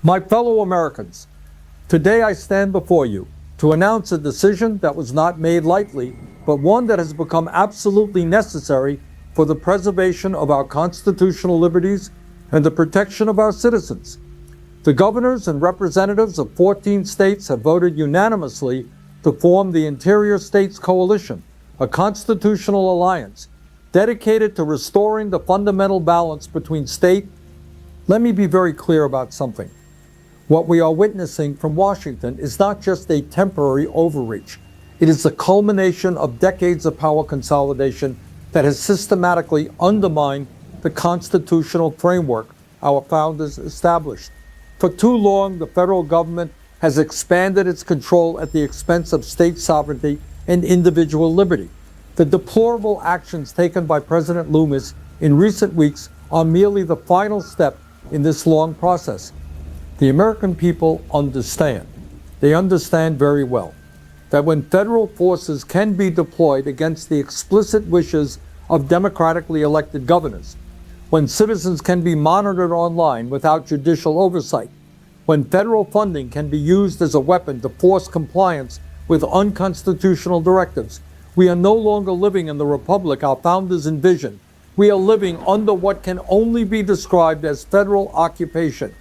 My fellow Americans, today I stand before you to announce a decision that was not made lightly, but one that has become absolutely necessary for the preservation of our constitutional liberties and the protection of our citizens. The governors and representatives of 14 states have voted unanimously to form the Interior States Coalition, a constitutional alliance dedicated to restoring the fundamental balance between state. Let me be very clear about something. What we are witnessing from Washington is not just a temporary overreach. It is the culmination of decades of power consolidation that has systematically undermined the constitutional framework our founders established. For too long, the federal government has expanded its control at the expense of state sovereignty and individual liberty. The deplorable actions taken by President Loomis in recent weeks are merely the final step in this long process. The American people understand. They understand very well that when federal forces can be deployed against the explicit wishes of democratically elected governors, when citizens can be monitored online without judicial oversight, when federal funding can be used as a weapon to force compliance with unconstitutional directives, we are no longer living in the republic our founders envisioned. We are living under what can only be described as federal occupation.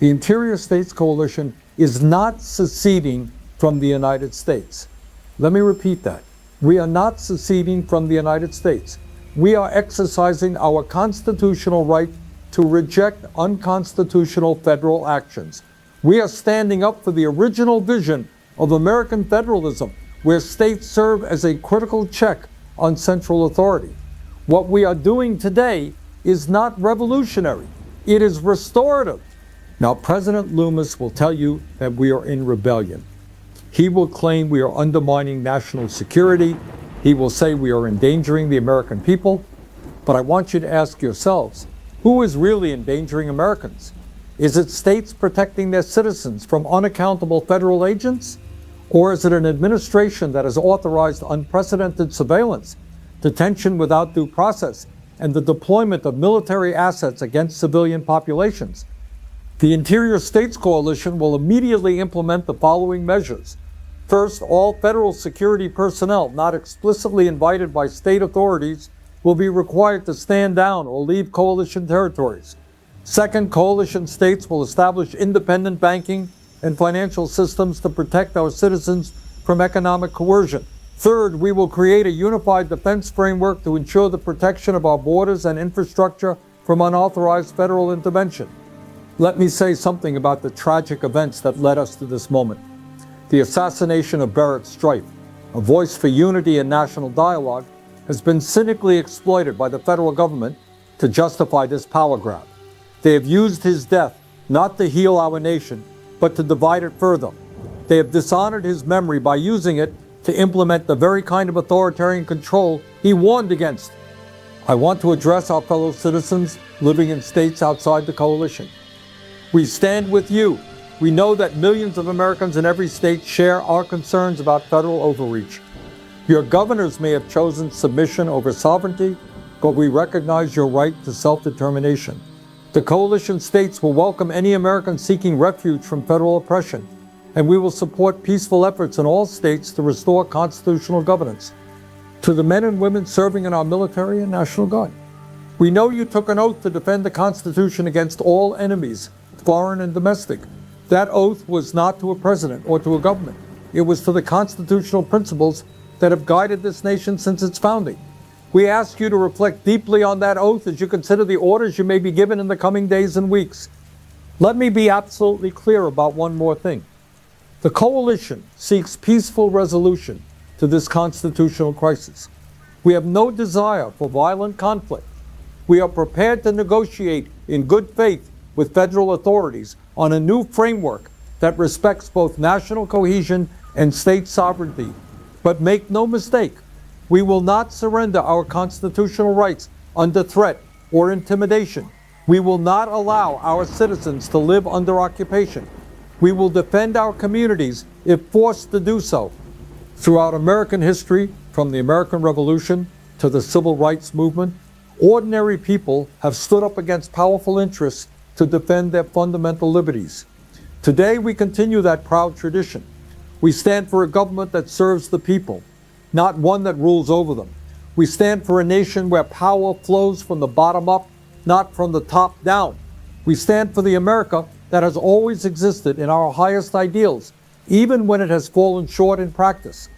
The Interior States Coalition is not seceding from the United States. Let me repeat that. We are not seceding from the United States. We are exercising our constitutional right to reject unconstitutional federal actions. We are standing up for the original vision of American federalism, where states serve as a critical check on central authority. What we are doing today is not revolutionary. It is restorative. Now, President Loomis will tell you that we are in rebellion. He will claim we are undermining national security. He will say we are endangering the American people. But I want you to ask yourselves, who is really endangering Americans? Is it states protecting their citizens from unaccountable federal agents? Or is it an administration that has authorized unprecedented surveillance, detention without due process, and the deployment of military assets against civilian populations? The Interior States Coalition will immediately implement the following measures. First, all federal security personnel not explicitly invited by state authorities will be required to stand down or leave coalition territories. Second, coalition states will establish independent banking and financial systems to protect our citizens from economic coercion. Third, we will create a unified defense framework to ensure the protection of our borders and infrastructure from unauthorized federal intervention. Let me say something about the tragic events that led us to this moment. The assassination of Barrett Strife, a voice for unity and national dialogue, has been cynically exploited by the federal government to justify this power grab. They have used his death not to heal our nation, but to divide it further. They have dishonored his memory by using it to implement the very kind of authoritarian control he warned against. I want to address our fellow citizens living in states outside the coalition. We stand with you. We know that millions of Americans in every state share our concerns about federal overreach. Your governors may have chosen submission over sovereignty, but we recognize your right to self-determination. The coalition states will welcome any American seeking refuge from federal oppression, and we will support peaceful efforts in all states to restore constitutional governance. To the men and women serving in our military and National Guard, we know you took an oath to defend the Constitution against all enemies, foreign and domestic. That oath was not to a president or to a government. It was to the constitutional principles that have guided this nation since its founding. We ask you to reflect deeply on that oath as you consider the orders you may be given in the coming days and weeks. Let me be absolutely clear about one more thing. The coalition seeks peaceful resolution to this constitutional crisis. We have no desire for violent conflict. We are prepared to negotiate in good faith with federal authorities on a new framework that respects both national cohesion and state sovereignty. But make no mistake, we will not surrender our constitutional rights under threat or intimidation. We will not allow our citizens to live under occupation. We will defend our communities if forced to do so. Throughout American history, from the American Revolution to the Civil Rights Movement, ordinary people have stood up against powerful interests to defend their fundamental liberties. Today, we continue that proud tradition. We stand for a government that serves the people, not one that rules over them. We stand for a nation where power flows from the bottom up, not from the top down. We stand for the America that has always existed in our highest ideals, even when it has fallen short in practice.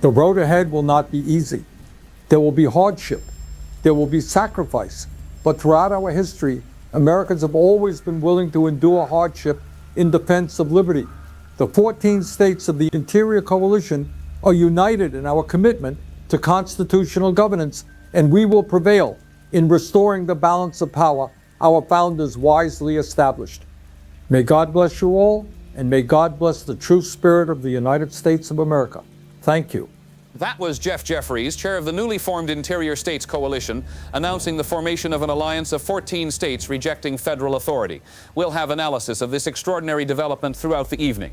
The road ahead will not be easy. There will be hardship. There will be sacrifice. But throughout our history, Americans have always been willing to endure hardship in defense of liberty. The 14 states of the Interior Coalition are united in our commitment to constitutional governance, and we will prevail in restoring the balance of power our founders wisely established. May God bless you all, and may God bless the true spirit of the United States of America. Thank you. That was Jeff Jeffries, chair of the newly formed Interior States Coalition, announcing the formation of an alliance of 14 states rejecting federal authority. We'll have analysis of this extraordinary development throughout the evening.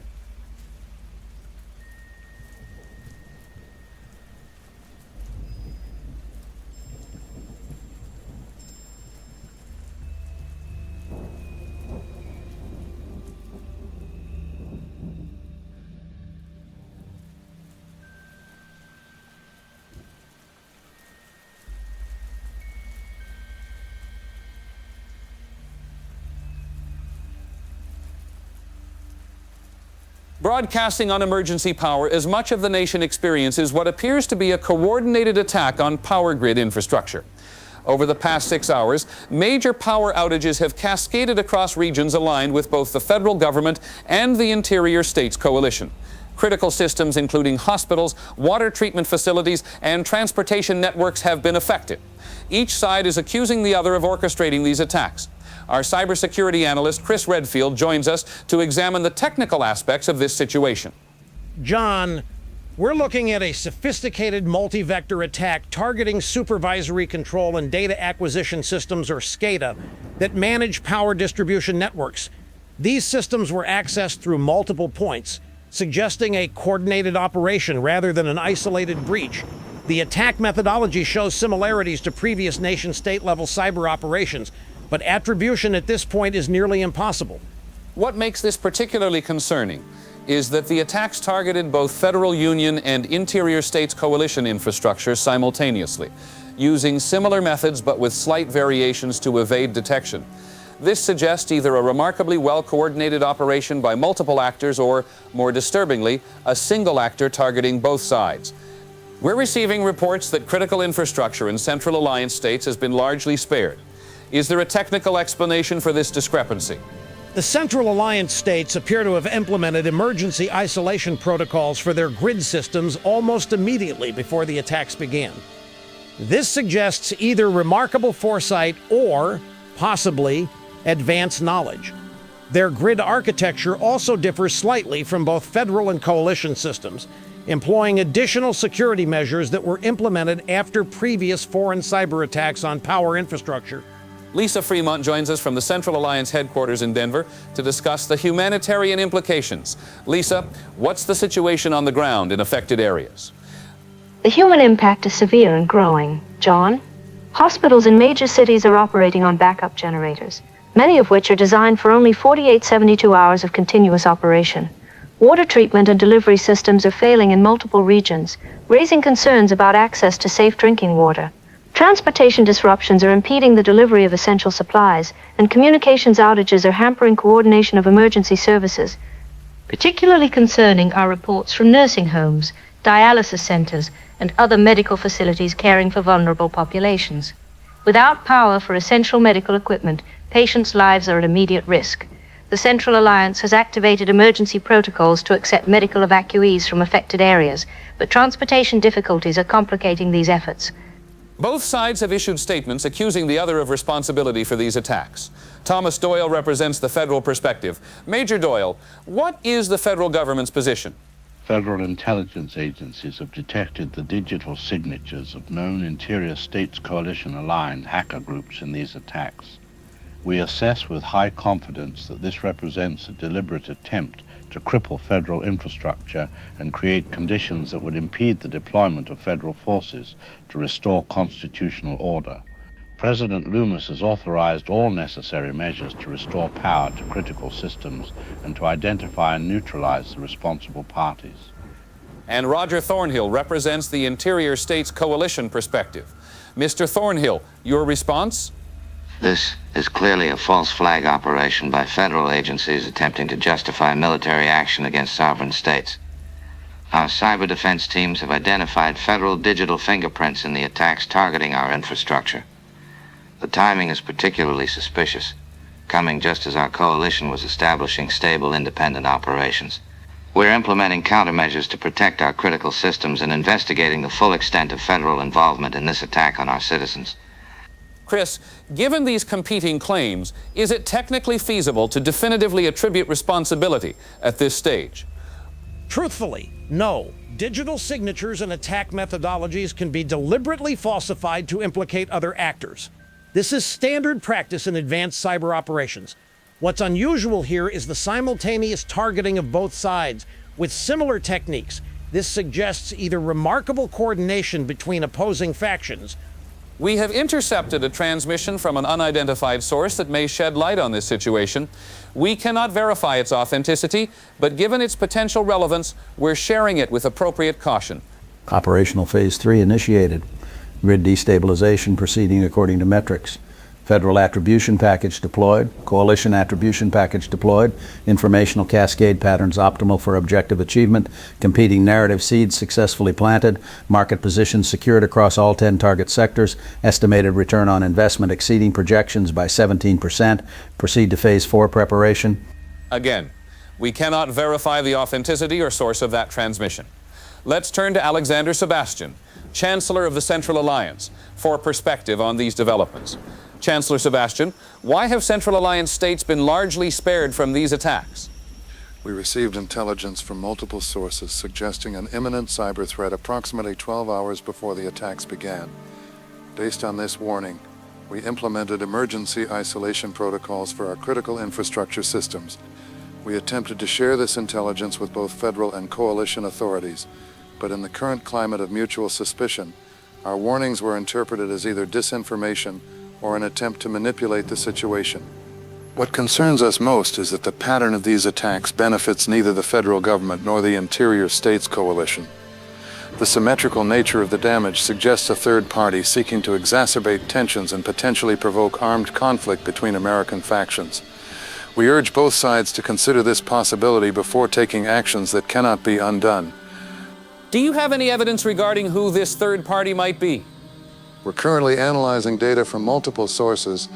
Broadcasting on emergency power as much of the nation experiences what appears to be a coordinated attack on power grid infrastructure. Over the past 6 hours, major power outages have cascaded across regions aligned with both the federal government and the Interior States Coalition. Critical systems including hospitals, water treatment facilities, and transportation networks have been affected. Each side is accusing the other of orchestrating these attacks. Our cybersecurity analyst, Chris Redfield, joins us to examine the technical aspects of this situation. John, We're looking at a sophisticated multi-vector attack targeting supervisory control and data acquisition systems, or SCADA, that manage power distribution networks. These systems were accessed through multiple points, suggesting a coordinated operation rather than an isolated breach. The attack methodology shows similarities to previous nation-state level cyber operations, but attribution at this point is nearly impossible. What makes this particularly concerning is that the attacks targeted both federal union and interior states coalition infrastructure simultaneously, using similar methods but with slight variations to evade detection. This suggests either a remarkably well-coordinated operation by multiple actors or, more disturbingly, a single actor targeting both sides. We're receiving reports that critical infrastructure in Central Alliance states has been largely spared. Is there a technical explanation for this discrepancy? The Central Alliance states appear to have implemented emergency isolation protocols for their grid systems almost immediately before the attacks began. This suggests either remarkable foresight or, possibly, advanced knowledge. Their grid architecture also differs slightly from both federal and coalition systems, employing additional security measures that were implemented after previous foreign cyber attacks on power infrastructure. Lisa Fremont joins us from the Central Alliance headquarters in Denver to discuss the humanitarian implications. Lisa, what's the situation on the ground in affected areas? The human impact is severe and growing, John. Hospitals in major cities are operating on backup generators, many of which are designed for only 48-72 hours of continuous operation. Water treatment and delivery systems are failing in multiple regions, raising concerns about access to safe drinking water. Transportation disruptions are impeding the delivery of essential supplies, and communications outages are hampering coordination of emergency services. Particularly concerning are reports from nursing homes, dialysis centers, and other medical facilities caring for vulnerable populations. Without power for essential medical equipment, patients' lives are at immediate risk. The Central Alliance has activated emergency protocols to accept medical evacuees from affected areas, but transportation difficulties are complicating these efforts. Both sides have issued statements accusing the other of responsibility for these attacks. Thomas Doyle represents the federal perspective. Major Doyle, what is the federal government's position? Federal intelligence agencies have detected the digital signatures of known interior states coalition-aligned hacker groups in these attacks. We assess with high confidence that this represents a deliberate attempt to cripple federal infrastructure and create conditions that would impede the deployment of federal forces to restore constitutional order. President Loomis has authorized all necessary measures to restore power to critical systems and to identify and neutralize the responsible parties. And Roger Thornhill represents the Interior States Coalition perspective. Mr. Thornhill, your response? This is clearly a false flag operation by federal agencies attempting to justify military action against sovereign states. Our cyber defense teams have identified federal digital fingerprints in the attacks targeting our infrastructure. The timing is particularly suspicious, coming just as our coalition was establishing stable, independent operations. We're implementing countermeasures to protect our critical systems and investigating the full extent of federal involvement in this attack on our citizens. Chris, given these competing claims, is it technically feasible to definitively attribute responsibility at this stage? Truthfully, no. Digital signatures and attack methodologies can be deliberately falsified to implicate other actors. This is standard practice in advanced cyber operations. What's unusual here is the simultaneous targeting of both sides with similar techniques. This suggests either remarkable coordination between opposing factions. We have intercepted a transmission from an unidentified source that may shed light on this situation. We cannot verify its authenticity, but given its potential relevance, we're sharing it with appropriate caution. Operational Phase 3 initiated. Grid destabilization proceeding according to metrics. Federal attribution package deployed. Coalition attribution package deployed. Informational cascade patterns optimal for objective achievement. Competing narrative seeds successfully planted. Market positions secured across all 10 target sectors. Estimated return on investment exceeding projections by 17%. Proceed to Phase 4 preparation. Again, we cannot verify the authenticity or source of that transmission. Let's turn to Alexander Sebastian, Chancellor of the Central Alliance, for perspective on these developments. Chancellor Sebastian, why have Central Alliance states been largely spared from these attacks? We received intelligence from multiple sources suggesting an imminent cyber threat approximately 12 hours before the attacks began. Based on this warning, we implemented emergency isolation protocols for our critical infrastructure systems. We attempted to share this intelligence with both federal and coalition authorities, but in the current climate of mutual suspicion, our warnings were interpreted as either disinformation or an attempt to manipulate the situation. What concerns us most is that the pattern of these attacks benefits neither the federal government nor the Interior States Coalition. The symmetrical nature of the damage suggests a third party seeking to exacerbate tensions and potentially provoke armed conflict between American factions. We urge both sides to consider this possibility before taking actions that cannot be undone. Do you have any evidence regarding who this third party might be? We're currently analyzing data from multiple sources,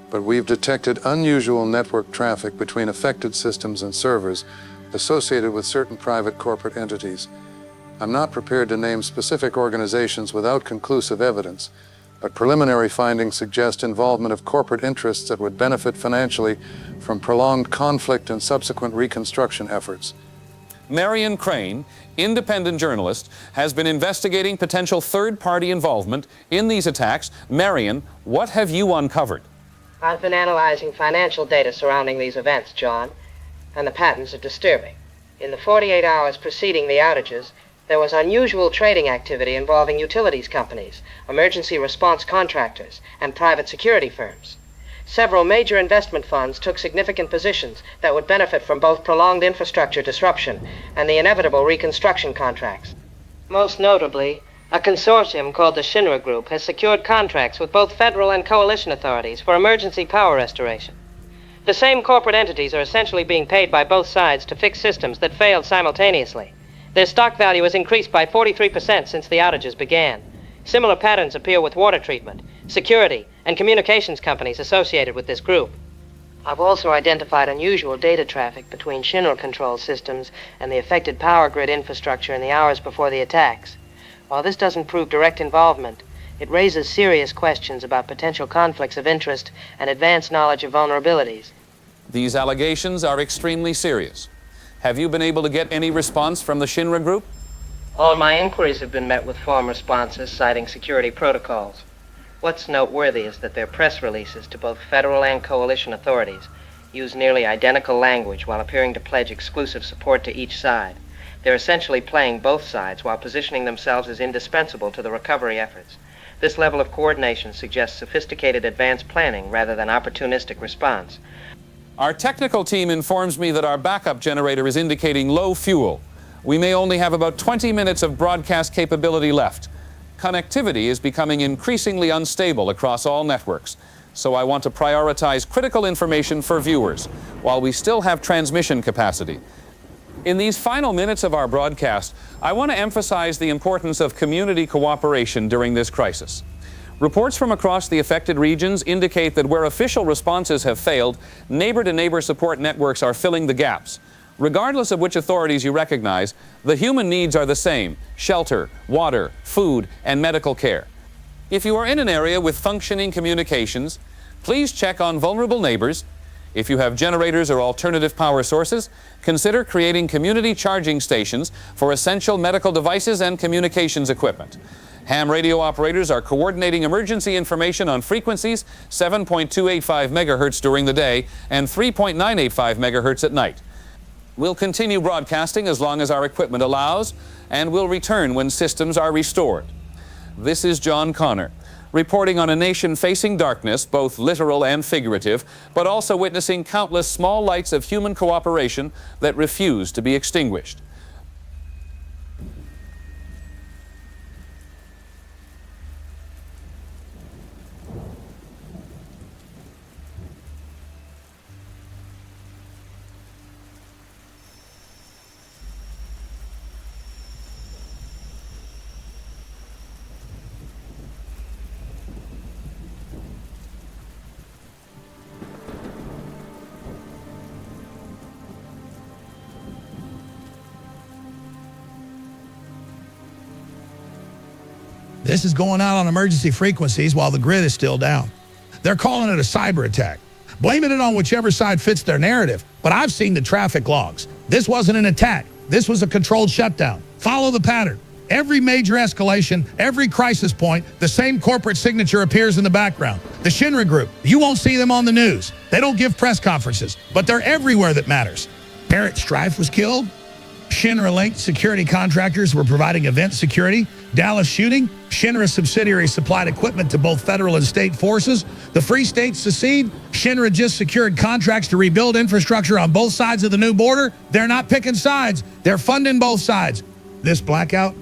but we've detected unusual network traffic between affected systems and servers associated with certain private corporate entities. I'm not prepared to name specific organizations without conclusive evidence, but preliminary findings suggest involvement of corporate interests that would benefit financially from prolonged conflict and subsequent reconstruction efforts. Marion Crane, independent journalist, has been investigating potential third-party involvement in these attacks. Marion, what have you uncovered? I've been analyzing financial data surrounding these events, John, and the patterns are disturbing. In the 48 hours preceding the outages, there was unusual trading activity involving utilities companies, emergency response contractors, and private security firms. Several major investment funds took significant positions that would benefit from both prolonged infrastructure disruption and the inevitable reconstruction contracts. Most notably, a consortium called the Shinra Group has secured contracts with both federal and coalition authorities for emergency power restoration. The same corporate entities are essentially being paid by both sides to fix systems that failed simultaneously. Their stock value has increased by 43% since the outages began. Similar patterns appear with water treatment, security, and communications companies associated with this group. I've also identified unusual data traffic between Shinra control systems and the affected power grid infrastructure in the hours before the attacks. While this doesn't prove direct involvement, it raises serious questions about potential conflicts of interest and advanced knowledge of vulnerabilities. These allegations are extremely serious. Have you been able to get any response from the Shinra Group? All my inquiries have been met with form responses citing security protocols. What's noteworthy is that their press releases to both federal and coalition authorities use nearly identical language while appearing to pledge exclusive support to each side. They're essentially playing both sides while positioning themselves as indispensable to the recovery efforts. This level of coordination suggests sophisticated advanced planning rather than opportunistic response. Our technical team informs me that our backup generator is indicating low fuel. We may only have about 20 minutes of broadcast capability left. Connectivity is becoming increasingly unstable across all networks, so I want to prioritize critical information for viewers while we still have transmission capacity. In these final minutes of our broadcast, I want to emphasize the importance of community cooperation during this crisis. Reports from across the affected regions indicate that where official responses have failed, neighbor-to-neighbor support networks are filling the gaps. Regardless of which authorities you recognize, the human needs are the same: shelter, water, food, and medical care. If you are in an area with functioning communications, please check on vulnerable neighbors. If you have generators or alternative power sources, consider creating community charging stations for essential medical devices and communications equipment. Ham radio operators are coordinating emergency information on frequencies 7.285 megahertz during the day and 3.985 megahertz at night. We'll continue broadcasting as long as our equipment allows, and we'll return when systems are restored. This is John Connor, reporting on a nation facing darkness, both literal and figurative, but also witnessing countless small lights of human cooperation that refuse to be extinguished. This is going out on emergency frequencies while the grid is still down. They're calling it a cyber attack, blaming it on whichever side fits their narrative. But I've seen the traffic logs. This wasn't an attack. This was a controlled shutdown. Follow the pattern. Every major escalation, every crisis point, the same corporate signature appears in the background. The Shinra Group, you won't see them on the news. They don't give press conferences, but they're everywhere that matters. Barrett Strife was killed. Shinra-linked security contractors were providing event security. Dallas shooting. Shinra subsidiaries supplied equipment to both federal and state forces. The Free States secede. Shinra just secured contracts to rebuild infrastructure on both sides of the new border. They're not picking sides. They're funding both sides. This blackout,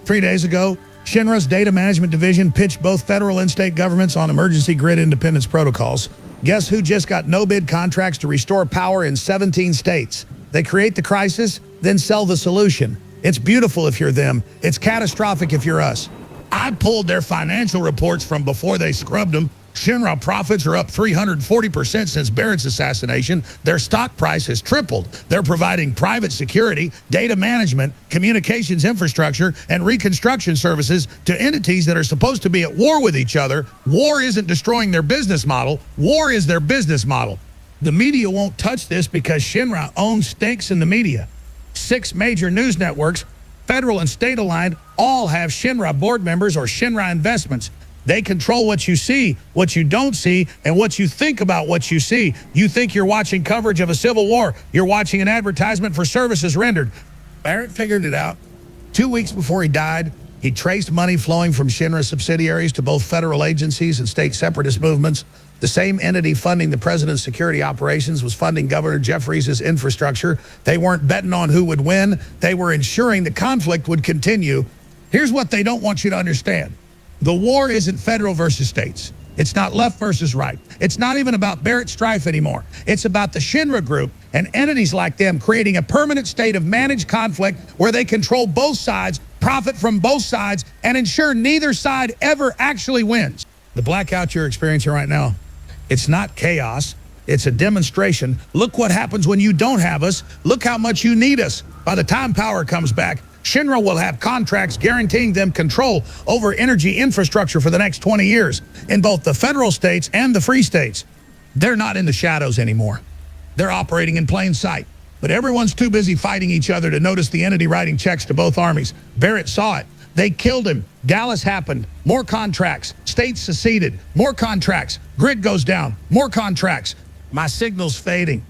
3 days ago, Shinra's data management division pitched both federal and state governments on emergency grid independence protocols. Guess who just got no-bid contracts to restore power in 17 states? They create the crisis, then sell the solution. It's beautiful if you're them. It's catastrophic if you're us. I pulled their financial reports from before they scrubbed them. Shinra profits are up 340% since Barrett's assassination. Their stock price has tripled. They're providing private security, data management, communications infrastructure, and reconstruction services to entities that are supposed to be at war with each other. War isn't destroying their business model. War is their business model. The media won't touch this because Shinra owns stakes in the media. 6 major news networks, federal and state aligned, all have Shinra board members or Shinra investments. They control what you see, what you don't see, and what you think about what you see. You think you're watching coverage of a civil war. You're watching an advertisement for services rendered. Barrett figured it out. 2 weeks before he died, he traced money flowing from Shinra subsidiaries to both federal agencies and state separatist movements. The same entity funding the president's security operations was funding Governor Jeffries' infrastructure. They weren't betting on who would win. They were ensuring the conflict would continue. Here's what they don't want you to understand. The war isn't federal versus states. It's not left versus right. It's not even about Barrett Strife anymore. It's about the Shinra Group and entities like them creating a permanent state of managed conflict where they control both sides, profit from both sides, and ensure neither side ever actually wins. The blackout you're experiencing right now, it's not chaos. It's a demonstration. Look what happens when you don't have us. Look how much you need us. By the time power comes back, Shinra will have contracts guaranteeing them control over energy infrastructure for the next 20 years in both the federal states and the free states. They're not in the shadows anymore. They're operating in plain sight. But everyone's too busy fighting each other to notice the entity writing checks to both armies. Barrett saw it. They killed him. Dallas happened. More contracts. States seceded. More contracts. Grid goes down. More contracts. My signal's fading.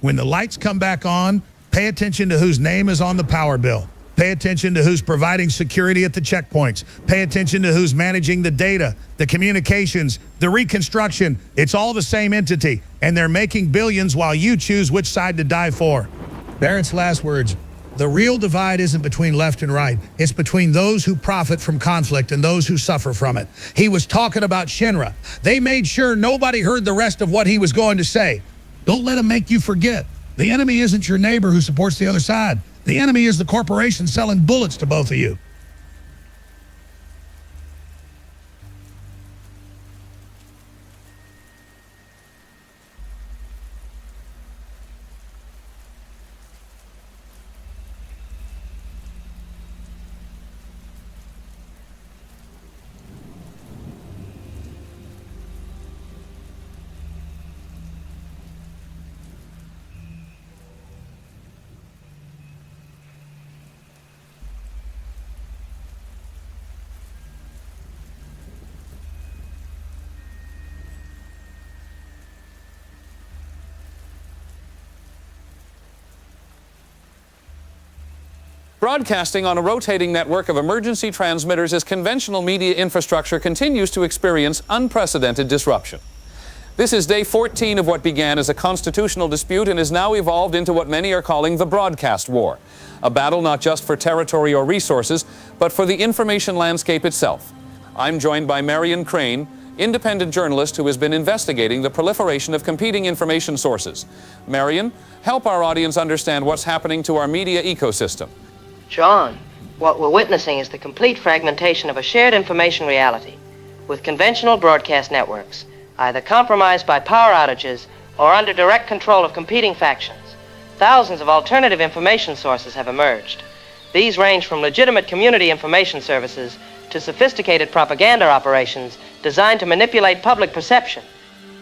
When the lights come back on, pay attention to whose name is on the power bill. Pay attention to who's providing security at the checkpoints. Pay attention to who's managing the data, the communications, the reconstruction. It's all the same entity, and they're making billions while you choose which side to die for. Barrett's last words. The real divide isn't between left and right. It's between those who profit from conflict and those who suffer from it. He was talking about Shinra. They made sure nobody heard the rest of what he was going to say. Don't let him make you forget. The enemy isn't your neighbor who supports the other side. The enemy is the corporation selling bullets to both of you. Broadcasting on a rotating network of emergency transmitters as conventional media infrastructure continues to experience unprecedented disruption. This is day 14 of what began as a constitutional dispute and has now evolved into what many are calling the broadcast war, a battle not just for territory or resources, but for the information landscape itself. I'm joined by Marion Crane, independent journalist who has been investigating the proliferation of competing information sources. Marion, help our audience understand what's happening to our media ecosystem. John, what we're witnessing is the complete fragmentation of a shared information reality, with conventional broadcast networks either compromised by power outages or under direct control of competing factions. Thousands of alternative information sources have emerged. These range from legitimate community information services to sophisticated propaganda operations designed to manipulate public perception.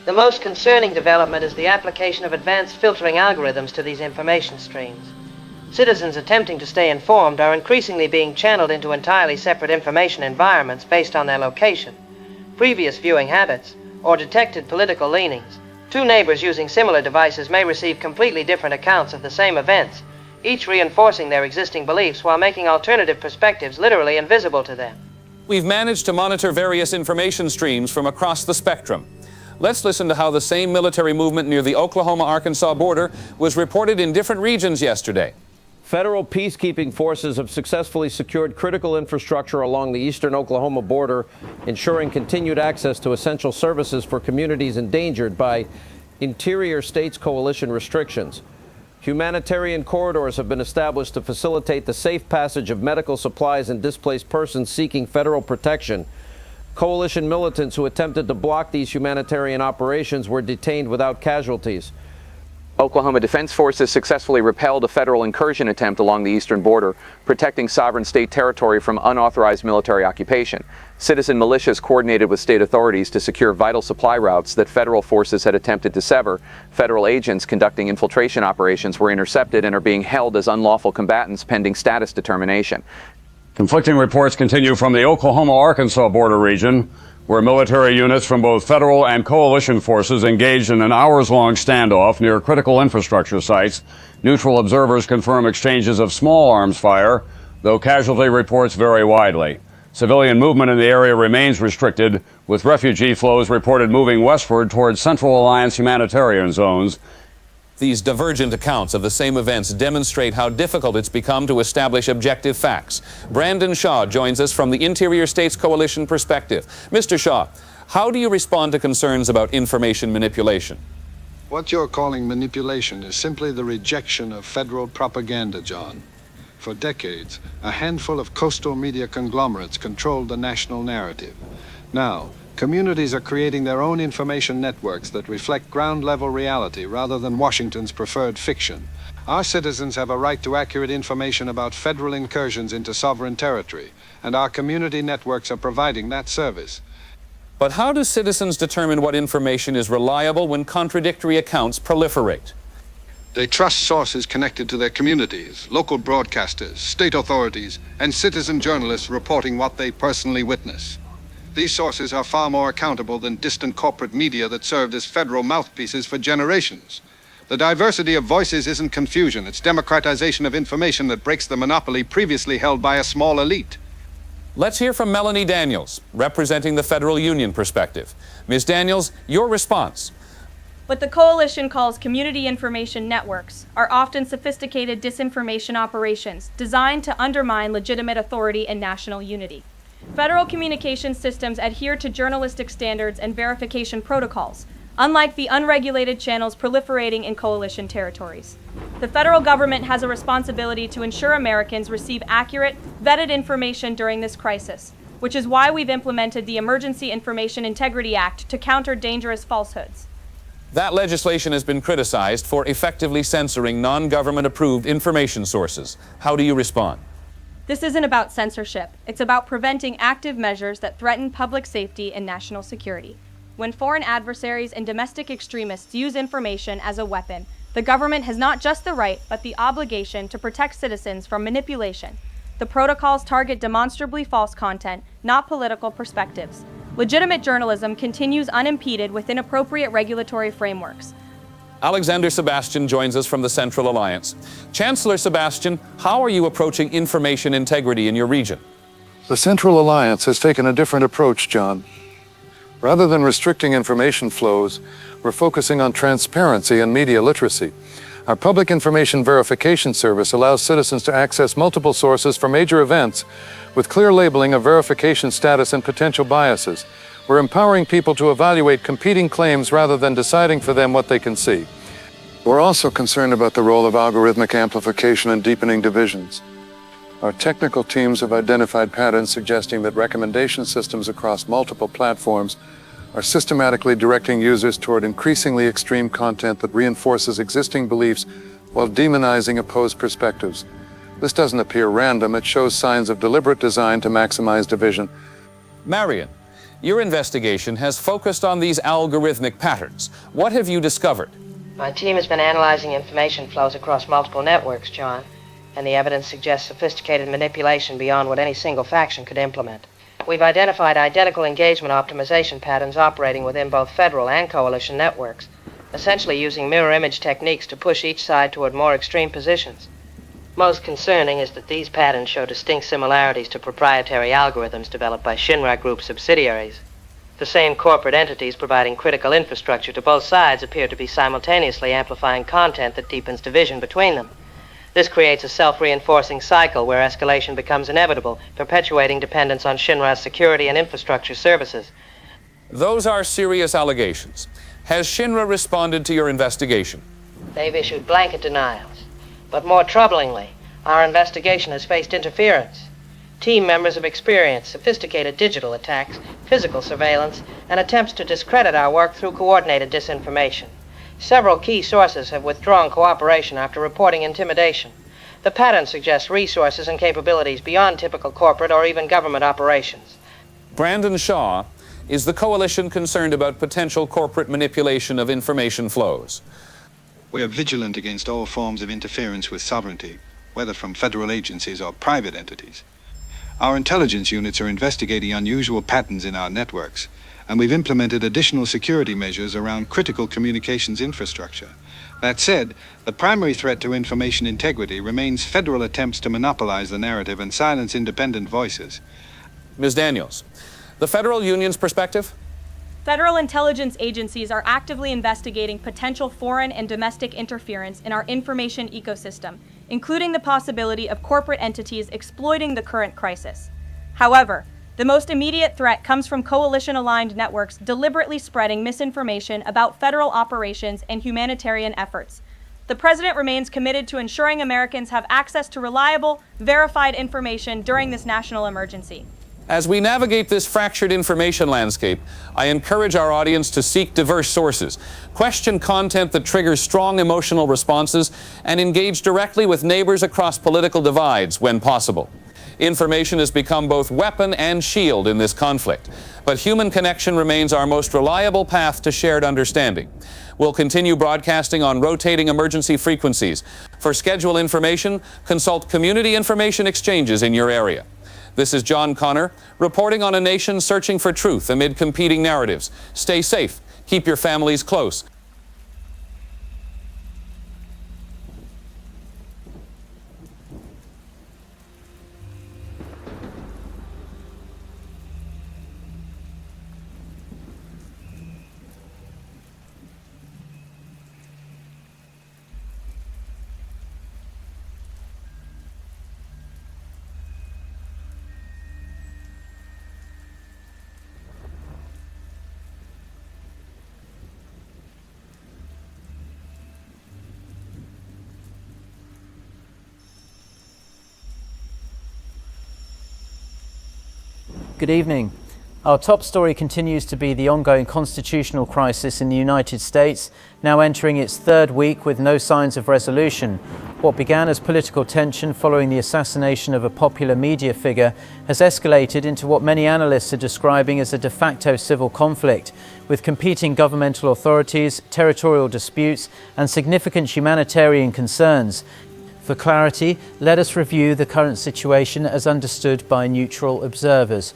The most concerning development is the application of advanced filtering algorithms to these information streams. Citizens attempting to stay informed are increasingly being channeled into entirely separate information environments based on their location, previous viewing habits, or detected political leanings. Two neighbors using similar devices may receive completely different accounts of the same events, each reinforcing their existing beliefs while making alternative perspectives literally invisible to them. We've managed to monitor various information streams from across the spectrum. Let's listen to how the same military movement near the Oklahoma-Arkansas border was reported in different regions yesterday. Federal peacekeeping forces have successfully secured critical infrastructure along the eastern Oklahoma border, ensuring continued access to essential services for communities endangered by interior states' coalition restrictions. Humanitarian corridors have been established to facilitate the safe passage of medical supplies and displaced persons seeking federal protection. Coalition militants who attempted to block these humanitarian operations were detained without casualties. Oklahoma Defense Forces successfully repelled a federal incursion attempt along the eastern border, protecting sovereign state territory from unauthorized military occupation. Citizen militias coordinated with state authorities to secure vital supply routes that federal forces had attempted to sever. Federal agents conducting infiltration operations were intercepted and are being held as unlawful combatants pending status determination. Conflicting reports continue from the Oklahoma-Arkansas border region, where military units from both federal and coalition forces engaged in an hours-long standoff near critical infrastructure sites. Neutral observers confirm exchanges of small arms fire, though casualty reports vary widely. Civilian movement in the area remains restricted, with refugee flows reported moving westward towards Central Alliance humanitarian zones. These divergent accounts of the same events demonstrate how difficult it's become to establish objective facts. Brandon Shaw joins us from the Interior States Coalition perspective. Mr. Shaw, how do you respond to concerns about information manipulation? What you're calling manipulation is simply the rejection of federal propaganda, John. For decades, a handful of coastal media conglomerates controlled the national narrative. Now, communities are creating their own information networks that reflect ground-level reality rather than Washington's preferred fiction. Our citizens have a right to accurate information about federal incursions into sovereign territory, and our community networks are providing that service. But how do citizens determine what information is reliable when contradictory accounts proliferate? They trust sources connected to their communities, local broadcasters, state authorities, and citizen journalists reporting what they personally witness. These sources are far more accountable than distant corporate media that served as federal mouthpieces for generations. The diversity of voices isn't confusion, it's democratization of information that breaks the monopoly previously held by a small elite. Let's hear from Melanie Daniels, representing the federal union perspective. Ms. Daniels, your response. What the coalition calls community information networks are often sophisticated disinformation operations designed to undermine legitimate authority and national unity. Federal communication systems adhere to journalistic standards and verification protocols, unlike the unregulated channels proliferating in coalition territories. The federal government has a responsibility to ensure Americans receive accurate, vetted information during this crisis, which is why we've implemented the Emergency Information Integrity Act to counter dangerous falsehoods. That legislation has been criticized for effectively censoring non-government approved information sources. How do you respond? This isn't about censorship. It's about preventing active measures that threaten public safety and national security. When foreign adversaries and domestic extremists use information as a weapon, the government has not just the right, but the obligation to protect citizens from manipulation. The protocols target demonstrably false content, not political perspectives. Legitimate journalism continues unimpeded within appropriate regulatory frameworks. Alexander Sebastian joins us from the Central Alliance. Chancellor Sebastian, how are you approaching information integrity in your region? The Central Alliance has taken a different approach, John. Rather than restricting information flows, we're focusing on transparency and media literacy. Our Public Information Verification Service allows citizens to access multiple sources for major events with clear labeling of verification status and potential biases. We're empowering people to evaluate competing claims rather than deciding for them what they can see. We're also concerned about the role of algorithmic amplification and deepening divisions. Our technical teams have identified patterns suggesting that recommendation systems across multiple platforms are systematically directing users toward increasingly extreme content that reinforces existing beliefs while demonizing opposed perspectives. This doesn't appear random, it shows signs of deliberate design to maximize division. Marion, your investigation has focused on these algorithmic patterns. What have you discovered? My team has been analyzing information flows across multiple networks, John. and the evidence suggests sophisticated manipulation beyond what any single faction could implement. We've identified identical engagement optimization patterns operating within both federal and coalition networks, essentially using mirror image techniques to push each side toward more extreme positions. Most concerning is that these patterns show distinct similarities to proprietary algorithms developed by Shinra Group subsidiaries. The same corporate entities providing critical infrastructure to both sides appear to be simultaneously amplifying content that deepens division between them. This creates a self-reinforcing cycle where escalation becomes inevitable, perpetuating dependence on Shinra's security and infrastructure services. Those are serious allegations. Has Shinra responded to your investigation? They've issued blanket denials. But more troublingly, our investigation has faced interference. Team members have experienced sophisticated digital attacks, physical surveillance, and attempts to discredit our work through coordinated disinformation. Several key sources have withdrawn cooperation after reporting intimidation. The pattern suggests resources and capabilities beyond typical corporate or even government operations. Brandon Shaw, is the coalition concerned about potential corporate manipulation of information flows? We are vigilant against all forms of interference with sovereignty, whether from federal agencies or private entities. Our intelligence units are investigating unusual patterns in our networks, and we've implemented additional security measures around critical communications infrastructure. That said, the primary threat to information integrity remains federal attempts to monopolize the narrative and silence independent voices. Ms. Daniels, the federal union's perspective? Federal intelligence agencies are actively investigating potential foreign and domestic interference in our information ecosystem, including the possibility of corporate entities exploiting the current crisis. However, the most immediate threat comes from coalition-aligned networks deliberately spreading misinformation about federal operations and humanitarian efforts. The President remains committed to ensuring Americans have access to reliable, verified information during this national emergency. As we navigate this fractured information landscape, I encourage our audience to seek diverse sources, question content that triggers strong emotional responses, and engage directly with neighbors across political divides when possible. Information has become both weapon and shield in this conflict, but human connection remains our most reliable path to shared understanding. We'll continue broadcasting on rotating emergency frequencies. For schedule information, consult community information exchanges in your area. This is John Connor, reporting on a nation searching for truth amid competing narratives. Stay safe, keep your families close. Good evening. Our top story continues to be the ongoing constitutional crisis in the United States, now entering its third week with no signs of resolution. What began as political tension following the assassination of a popular media figure has escalated into what many analysts are describing as a de facto civil conflict, with competing governmental authorities, territorial disputes, and significant humanitarian concerns. For clarity, let us review the current situation as understood by neutral observers.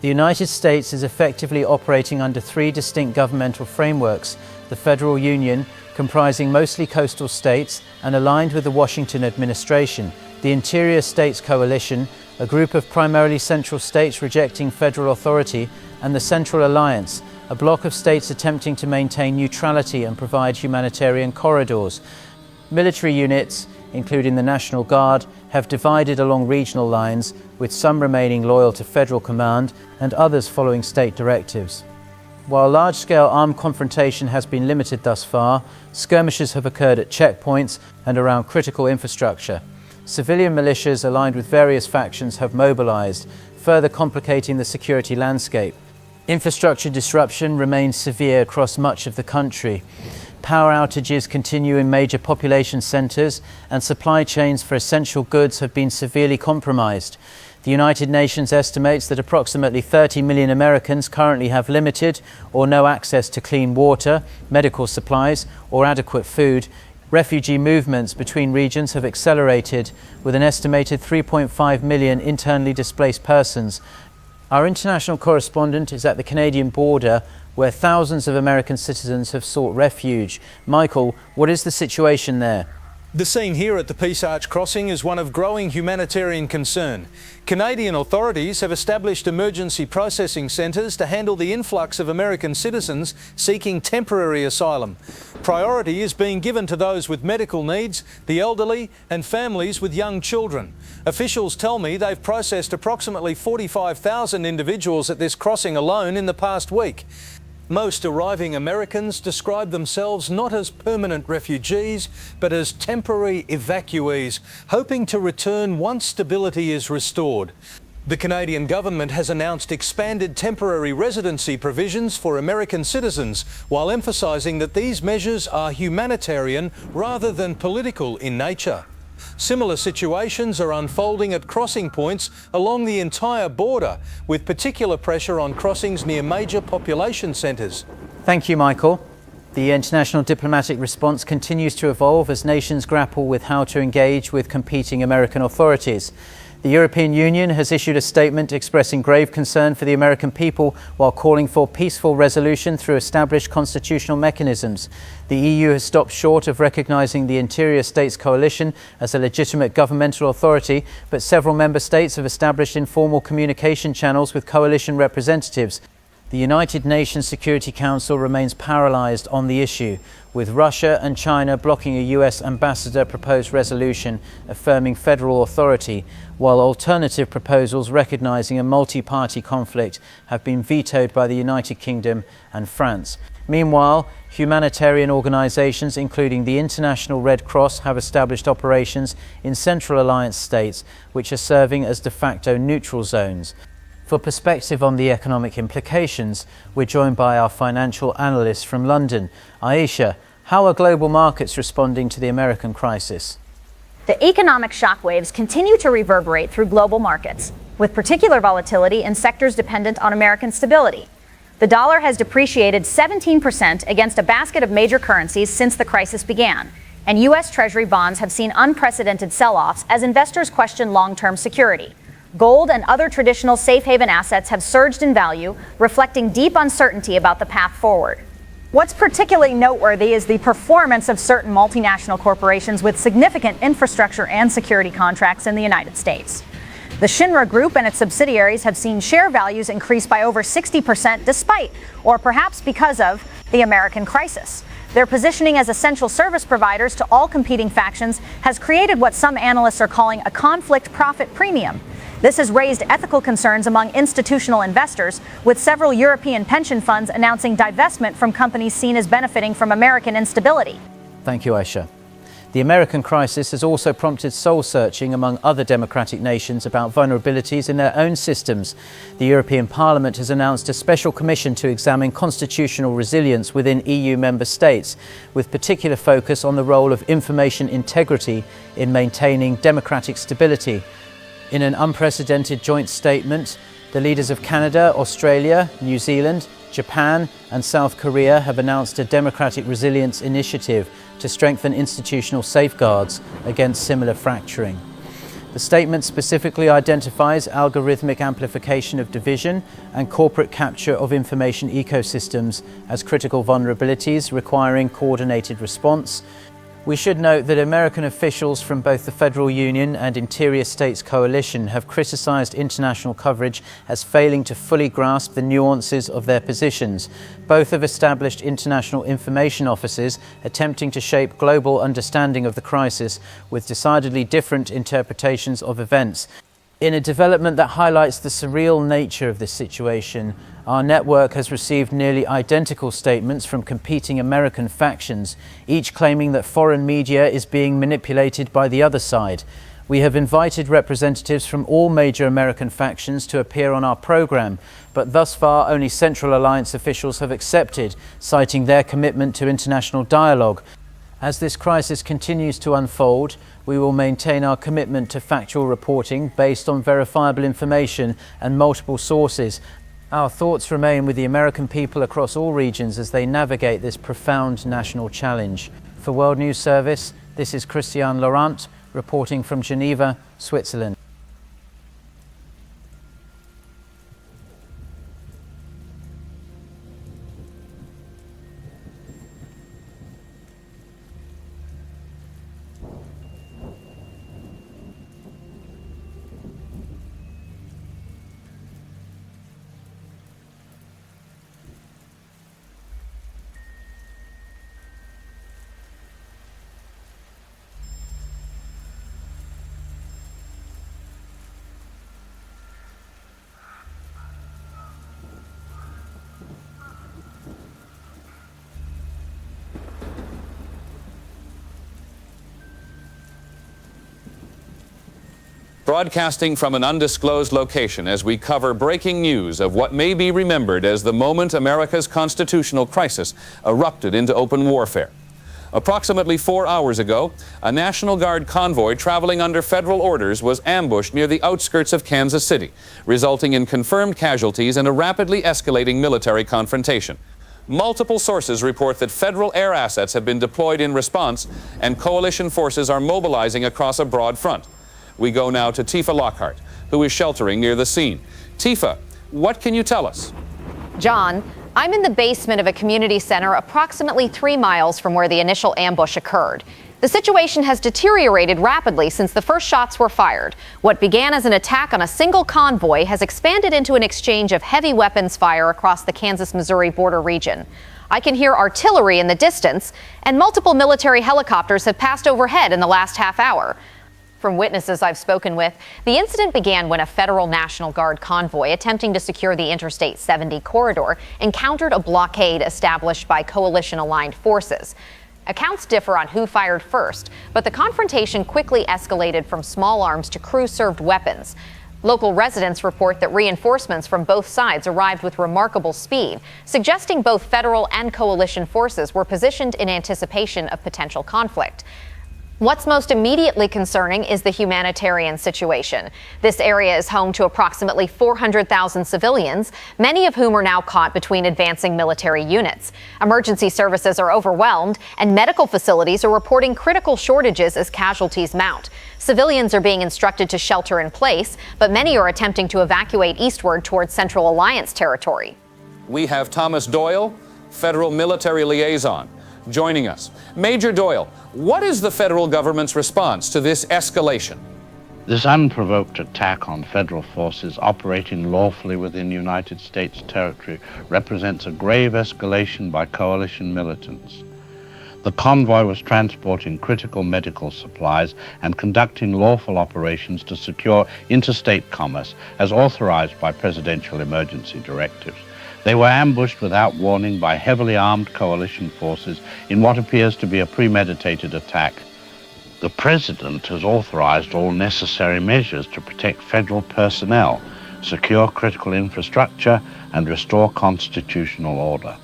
The United States is effectively operating under three distinct governmental frameworks: the Federal Union, comprising mostly coastal states and aligned with the Washington administration; the Interior States Coalition, a group of primarily central states rejecting federal authority; and the Central Alliance, a bloc of states attempting to maintain neutrality and provide humanitarian corridors. Military units, including the National Guard, have divided along regional lines, with some remaining loyal to federal command and others following state directives. While large-scale armed confrontation has been limited thus far, skirmishes have occurred at checkpoints and around critical infrastructure. Civilian militias aligned with various factions have mobilized, further complicating the security landscape. Infrastructure disruption remains severe across much of the country. Power outages continue in major population centers, and supply chains for essential goods have been severely compromised. The United Nations estimates that approximately 30 million Americans currently have limited or no access to clean water, medical supplies, or adequate food, Refugee movements between regions have accelerated, with an estimated 3.5 million internally displaced persons. Our international correspondent is at the Canadian border, where thousands of American citizens have sought refuge. Michael, what is the situation there? The scene here at the Peace Arch crossing is one of growing humanitarian concern. Canadian authorities have established emergency processing centres to handle the influx of American citizens seeking temporary asylum. Priority is being given to those with medical needs, the elderly and families with young children. Officials tell me they've processed approximately 45,000 individuals at this crossing alone in the past week. Most arriving Americans describe themselves not as permanent refugees, but as temporary evacuees, hoping to return once stability is restored. The Canadian government has announced expanded temporary residency provisions for American citizens, while emphasising that these measures are humanitarian rather than political in nature. Similar situations are unfolding at crossing points along the entire border, with particular pressure on crossings near major population centres. Thank you, Michael. The international diplomatic response continues to evolve as nations grapple with how to engage with competing American authorities. The European Union has issued a statement expressing grave concern for the American people while calling for peaceful resolution through established constitutional mechanisms. The EU has stopped short of recognising the Interior States Coalition as a legitimate governmental authority, but several member states have established informal communication channels with coalition representatives. The United Nations Security Council remains paralysed on the issue, with Russia and China blocking a US ambassador proposed resolution affirming federal authority, while alternative proposals recognising a multi-party conflict have been vetoed by the United Kingdom and France. Meanwhile, humanitarian organisations, including the International Red Cross, have established operations in Central Alliance states, which are serving as de facto neutral zones. For perspective on the economic implications, we're joined by our financial analyst from London. Aisha, how are global markets responding to the American crisis? The economic shockwaves continue to reverberate through global markets, with particular volatility in sectors dependent on American stability. The dollar has depreciated 17% against a basket of major currencies since the crisis began, and U.S. Treasury bonds have seen unprecedented sell-offs as investors question long-term security. Gold and other traditional safe haven assets have surged in value, reflecting deep uncertainty about the path forward. What's particularly noteworthy is the performance of certain multinational corporations with significant infrastructure and security contracts in the United States. The Shinra Group and its subsidiaries have seen share values increase by over 60% despite, or perhaps because of, the American crisis. Their positioning as essential service providers to all competing factions has created what some analysts are calling a conflict profit premium. This has raised ethical concerns among institutional investors, with several European pension funds announcing divestment from companies seen as benefiting from American instability. Thank you, Aisha. The American crisis has also prompted soul-searching among other democratic nations about vulnerabilities in their own systems. The European Parliament has announced a special commission to examine constitutional resilience within EU member states, with particular focus on the role of information integrity in maintaining democratic stability. In an unprecedented joint statement, the leaders of Canada, Australia, New Zealand, Japan and South Korea have announced a democratic resilience initiative to strengthen institutional safeguards against similar fracturing. The statement specifically identifies algorithmic amplification of division and corporate capture of information ecosystems as critical vulnerabilities requiring coordinated response. We should note that American officials from both the Federal Union and Interior States Coalition have criticised international coverage as failing to fully grasp the nuances of their positions. Both have established international information offices attempting to shape global understanding of the crisis with decidedly different interpretations of events. In a development that highlights the surreal nature of this situation, our network has received nearly identical statements from competing American factions, each claiming that foreign media is being manipulated by the other side. We have invited representatives from all major American factions to appear on our program, but thus far only Central Alliance officials have accepted, citing their commitment to international dialogue. As this crisis continues to unfold, we will maintain our commitment to factual reporting based on verifiable information and multiple sources. Our thoughts remain with the American people across all regions as they navigate this profound national challenge. for World News Service, this is Christian Laurent reporting from Geneva, Switzerland. Broadcasting from an undisclosed location as we cover breaking news of what may be remembered as the moment America's constitutional crisis erupted into open warfare. Approximately 4 hours ago, a National Guard convoy traveling under federal orders was ambushed near the outskirts of Kansas City, resulting in confirmed casualties and a rapidly escalating military confrontation. Multiple sources report that federal air assets have been deployed in response, and coalition forces are mobilizing across a broad front. We go now to Tifa Lockhart, who is sheltering near the scene. Tifa, what can you tell us? John, I'm in the basement of a community center approximately 3 miles from where the initial ambush occurred. The situation has deteriorated rapidly since the first shots were fired. What began as an attack on a single convoy has expanded into an exchange of heavy weapons fire across the Kansas-Missouri border region. I can hear artillery in the distance, and multiple military helicopters have passed overhead in the last half hour. From witnesses I've spoken with, the incident began when a federal National Guard convoy attempting to secure the Interstate 70 corridor encountered a blockade established by coalition-aligned forces. Accounts differ on who fired first, but the confrontation quickly escalated from small arms to crew-served weapons. Local residents report that reinforcements from both sides arrived with remarkable speed, suggesting both federal and coalition forces were positioned in anticipation of potential conflict. What's most immediately concerning is the humanitarian situation. This area is home to approximately 400,000 civilians, many of whom are now caught between advancing military units. Emergency services are overwhelmed, and medical facilities are reporting critical shortages as casualties mount. Civilians are being instructed to shelter in place, but many are attempting to evacuate eastward towards Central Alliance territory. We have Thomas Doyle, Federal Military Liaison, joining us. Major Doyle, what is the federal government's response to this escalation? This unprovoked attack on federal forces operating lawfully within United States territory represents a grave escalation by coalition militants. The convoy was transporting critical medical supplies and conducting lawful operations to secure interstate commerce as authorized by presidential emergency directives. They were ambushed without warning by heavily armed coalition forces in what appears to be a premeditated attack. The president has authorized all necessary measures to protect federal personnel, secure critical infrastructure, and restore constitutional order.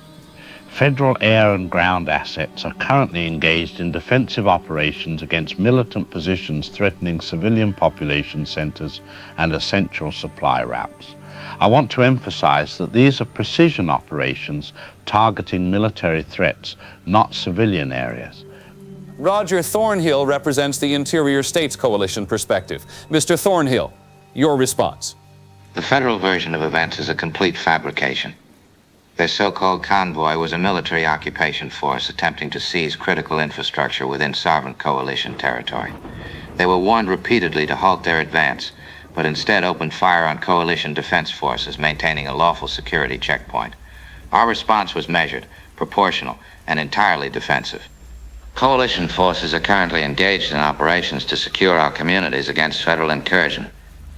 Federal air and ground assets are currently engaged in defensive operations against militant positions threatening civilian population centers and essential supply routes. I want to emphasize that these are precision operations targeting military threats, not civilian areas. Roger Thornhill represents the Interior States Coalition perspective. Mr. Thornhill, your response. The federal version of events is a complete fabrication. This so-called convoy was a military occupation force attempting to seize critical infrastructure within sovereign coalition territory. They were warned repeatedly to halt their advance, but instead opened fire on coalition defense forces maintaining a lawful security checkpoint. Our response was measured, proportional, and entirely defensive. Coalition forces are currently engaged in operations to secure our communities against federal incursion.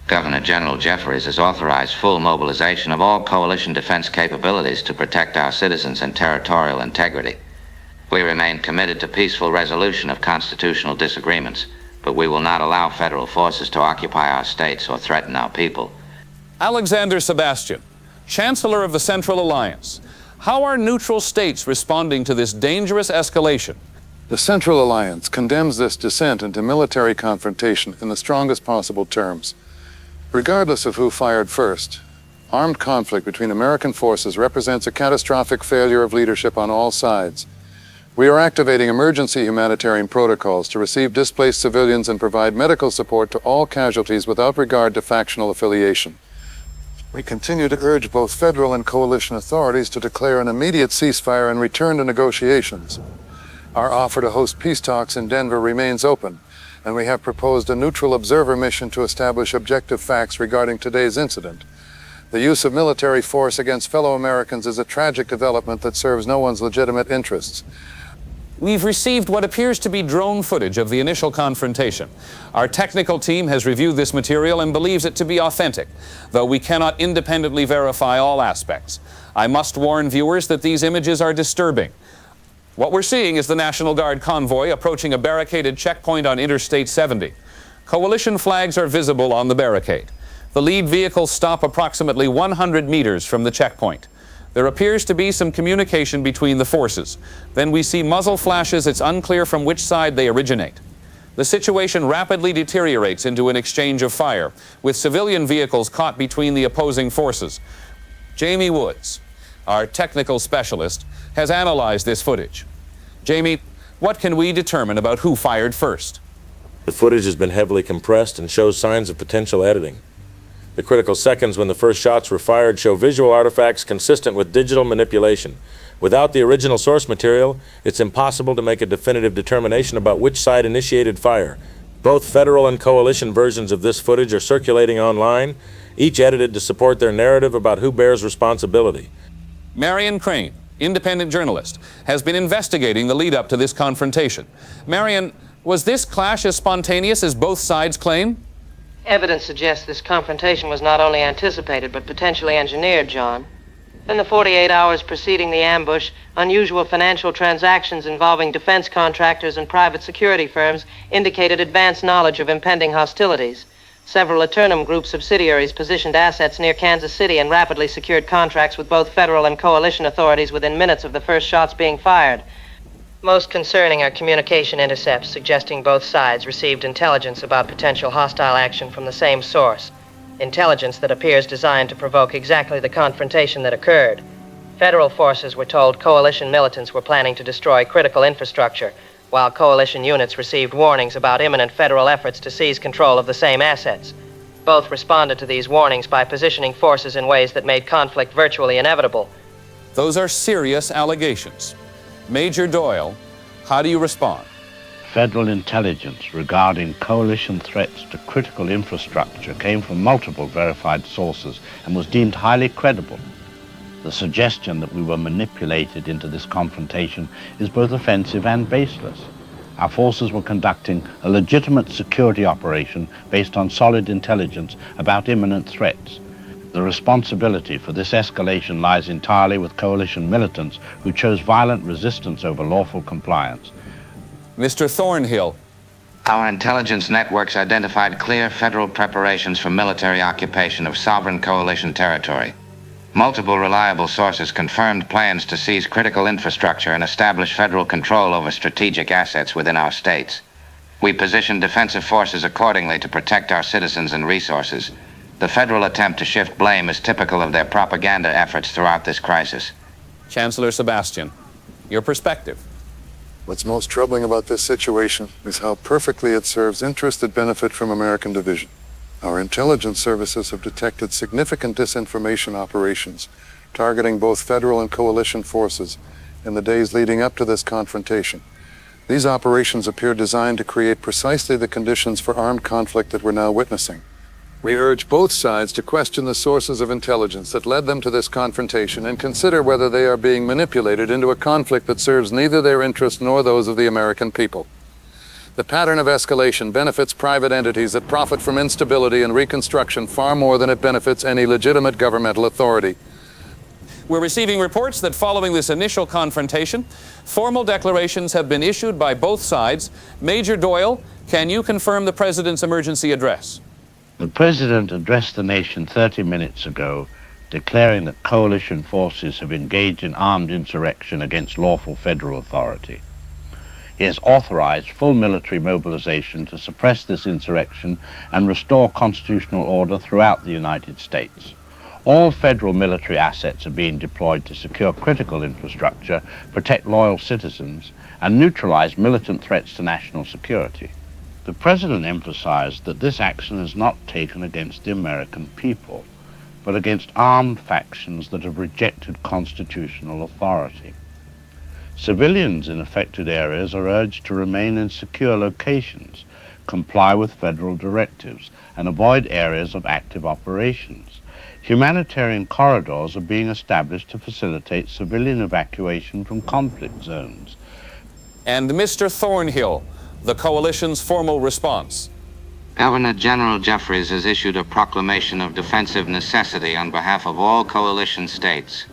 Governor General Jeffries has authorized full mobilization of all coalition defense capabilities to protect our citizens and territorial integrity. We remain committed to peaceful resolution of constitutional disagreements, but we will not allow federal forces to occupy our states or threaten our people. Alexander Sebastian, Chancellor of the Central Alliance, how are neutral states responding to this dangerous escalation? The Central Alliance condemns this descent into military confrontation in the strongest possible terms. Regardless of who fired first, armed conflict between American forces represents a catastrophic failure of leadership on all sides. We are activating emergency humanitarian protocols to receive displaced civilians and provide medical support to all casualties without regard to factional affiliation. We continue to urge both federal and coalition authorities to declare an immediate ceasefire and return to negotiations. Our offer to host peace talks in Denver remains open, and we have proposed a neutral observer mission to establish objective facts regarding today's incident. The use of military force against fellow Americans is a tragic development that serves no one's legitimate interests. We've received what appears to be drone footage of the initial confrontation. Our technical team has reviewed this material and believes it to be authentic, though we cannot independently verify all aspects. I must warn viewers that these images are disturbing. What we're seeing is the National Guard convoy approaching a barricaded checkpoint on Interstate 70. Coalition flags are visible on the barricade. The lead vehicles stop approximately 100 meters from the checkpoint. There appears to be some communication between the forces. Then we see muzzle flashes. It's unclear from which side they originate. The situation rapidly deteriorates into an exchange of fire, with civilian vehicles caught between the opposing forces. Jamie Woods, our technical specialist, has analyzed this footage. Jamie, what can we determine about who fired first? The footage has been heavily compressed and shows signs of potential editing. The critical seconds when the first shots were fired show visual artifacts consistent with digital manipulation. Without the original source material, it's impossible to make a definitive determination about which side initiated fire. Both federal and coalition versions of this footage are circulating online, each edited to support their narrative about who bears responsibility. Marion Crane, independent journalist, has been investigating the lead-up to this confrontation. Marion, was this clash as spontaneous as both sides claim? Evidence suggests this confrontation was not only anticipated but potentially engineered, John. In the 48 hours preceding the ambush, unusual financial transactions involving defense contractors and private security firms indicated advanced knowledge of impending hostilities. Several Eternum Group subsidiaries positioned assets near Kansas City and rapidly secured contracts with both federal and coalition authorities within minutes of the first shots being fired. Most concerning are communication intercepts suggesting both sides received intelligence about potential hostile action from the same source. Intelligence that appears designed to provoke exactly the confrontation that occurred. Federal forces were told coalition militants were planning to destroy critical infrastructure, while coalition units received warnings about imminent federal efforts to seize control of the same assets. Both responded to these warnings by positioning forces in ways that made conflict virtually inevitable. Those are serious allegations. Major Doyle, how do you respond? Federal intelligence regarding coalition threats to critical infrastructure came from multiple verified sources and was deemed highly credible. The suggestion that we were manipulated into this confrontation is both offensive and baseless. Our forces were conducting a legitimate security operation based on solid intelligence about imminent threats. The responsibility for this escalation lies entirely with coalition militants who chose violent resistance over lawful compliance. Mr. Thornhill. Our intelligence networks identified clear federal preparations for military occupation of sovereign coalition territory. Multiple reliable sources confirmed plans to seize critical infrastructure and establish federal control over strategic assets within our states. We positioned defensive forces accordingly to protect our citizens and resources. The federal attempt to shift blame is typical of their propaganda efforts throughout this crisis. Chancellor Sebastian, your perspective. What's most troubling about this situation is how perfectly it serves interests that benefit from American division. Our intelligence services have detected significant disinformation operations targeting both federal and coalition forces in the days leading up to this confrontation. These operations appear designed to create precisely the conditions for armed conflict that we're now witnessing. We urge both sides to question the sources of intelligence that led them to this confrontation and consider whether they are being manipulated into a conflict that serves neither their interests nor those of the American people. The pattern of escalation benefits private entities that profit from instability and reconstruction far more than it benefits any legitimate governmental authority. We're receiving reports that following this initial confrontation, formal declarations have been issued by both sides. Major Doyle, can you confirm the President's emergency address? The President addressed the nation 30 minutes ago, declaring that coalition forces have engaged in armed insurrection against lawful federal authority. He has authorized full military mobilization to suppress this insurrection and restore constitutional order throughout the United States. All federal military assets are being deployed to secure critical infrastructure, protect loyal citizens, and neutralize militant threats to national security. The President emphasized that this action is not taken against the American people, but against armed factions that have rejected constitutional authority. Civilians in affected areas are urged to remain in secure locations, comply with federal directives, and avoid areas of active operations. Humanitarian corridors are being established to facilitate civilian evacuation from conflict zones. And Mr. Thornhill, the coalition's formal response. Governor General Jeffries has issued a proclamation of defensive necessity on behalf of all coalition states.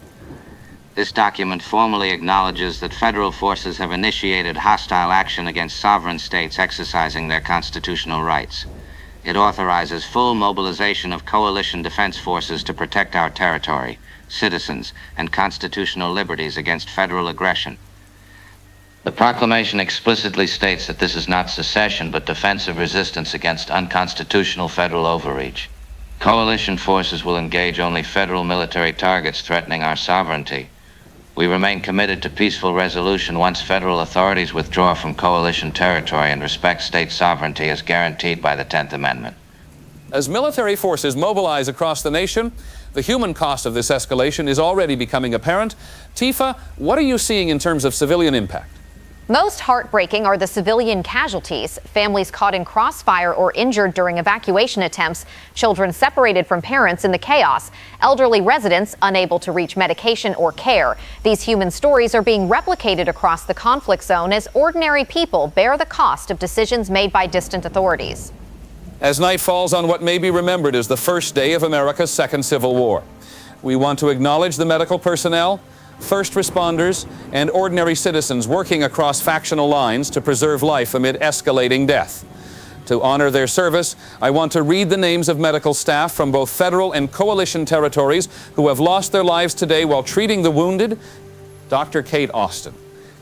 This document formally acknowledges that federal forces have initiated hostile action against sovereign states exercising their constitutional rights. It authorizes full mobilization of coalition defense forces to protect our territory, citizens, and constitutional liberties against federal aggression. The proclamation explicitly states that this is not secession, but defensive resistance against unconstitutional federal overreach. Coalition forces will engage only federal military targets threatening our sovereignty. We remain committed to peaceful resolution once federal authorities withdraw from coalition territory and respect state sovereignty as guaranteed by the 10th Amendment. As military forces mobilize across the nation, the human cost of this escalation is already becoming apparent. Tifa, what are you seeing in terms of civilian impact? Most heartbreaking are the civilian casualties, families caught in crossfire or injured during evacuation attempts, children separated from parents in the chaos, elderly residents unable to reach medication or care. These human stories are being replicated across the conflict zone as ordinary people bear the cost of decisions made by distant authorities. As night falls on what may be remembered as the first day of America's Second Civil War, we want to acknowledge the medical personnel, first responders, and ordinary citizens working across factional lines to preserve life amid escalating death. To honor their service, I want to read the names of medical staff from both federal and coalition territories who have lost their lives today while treating the wounded. Dr. Kate Austin,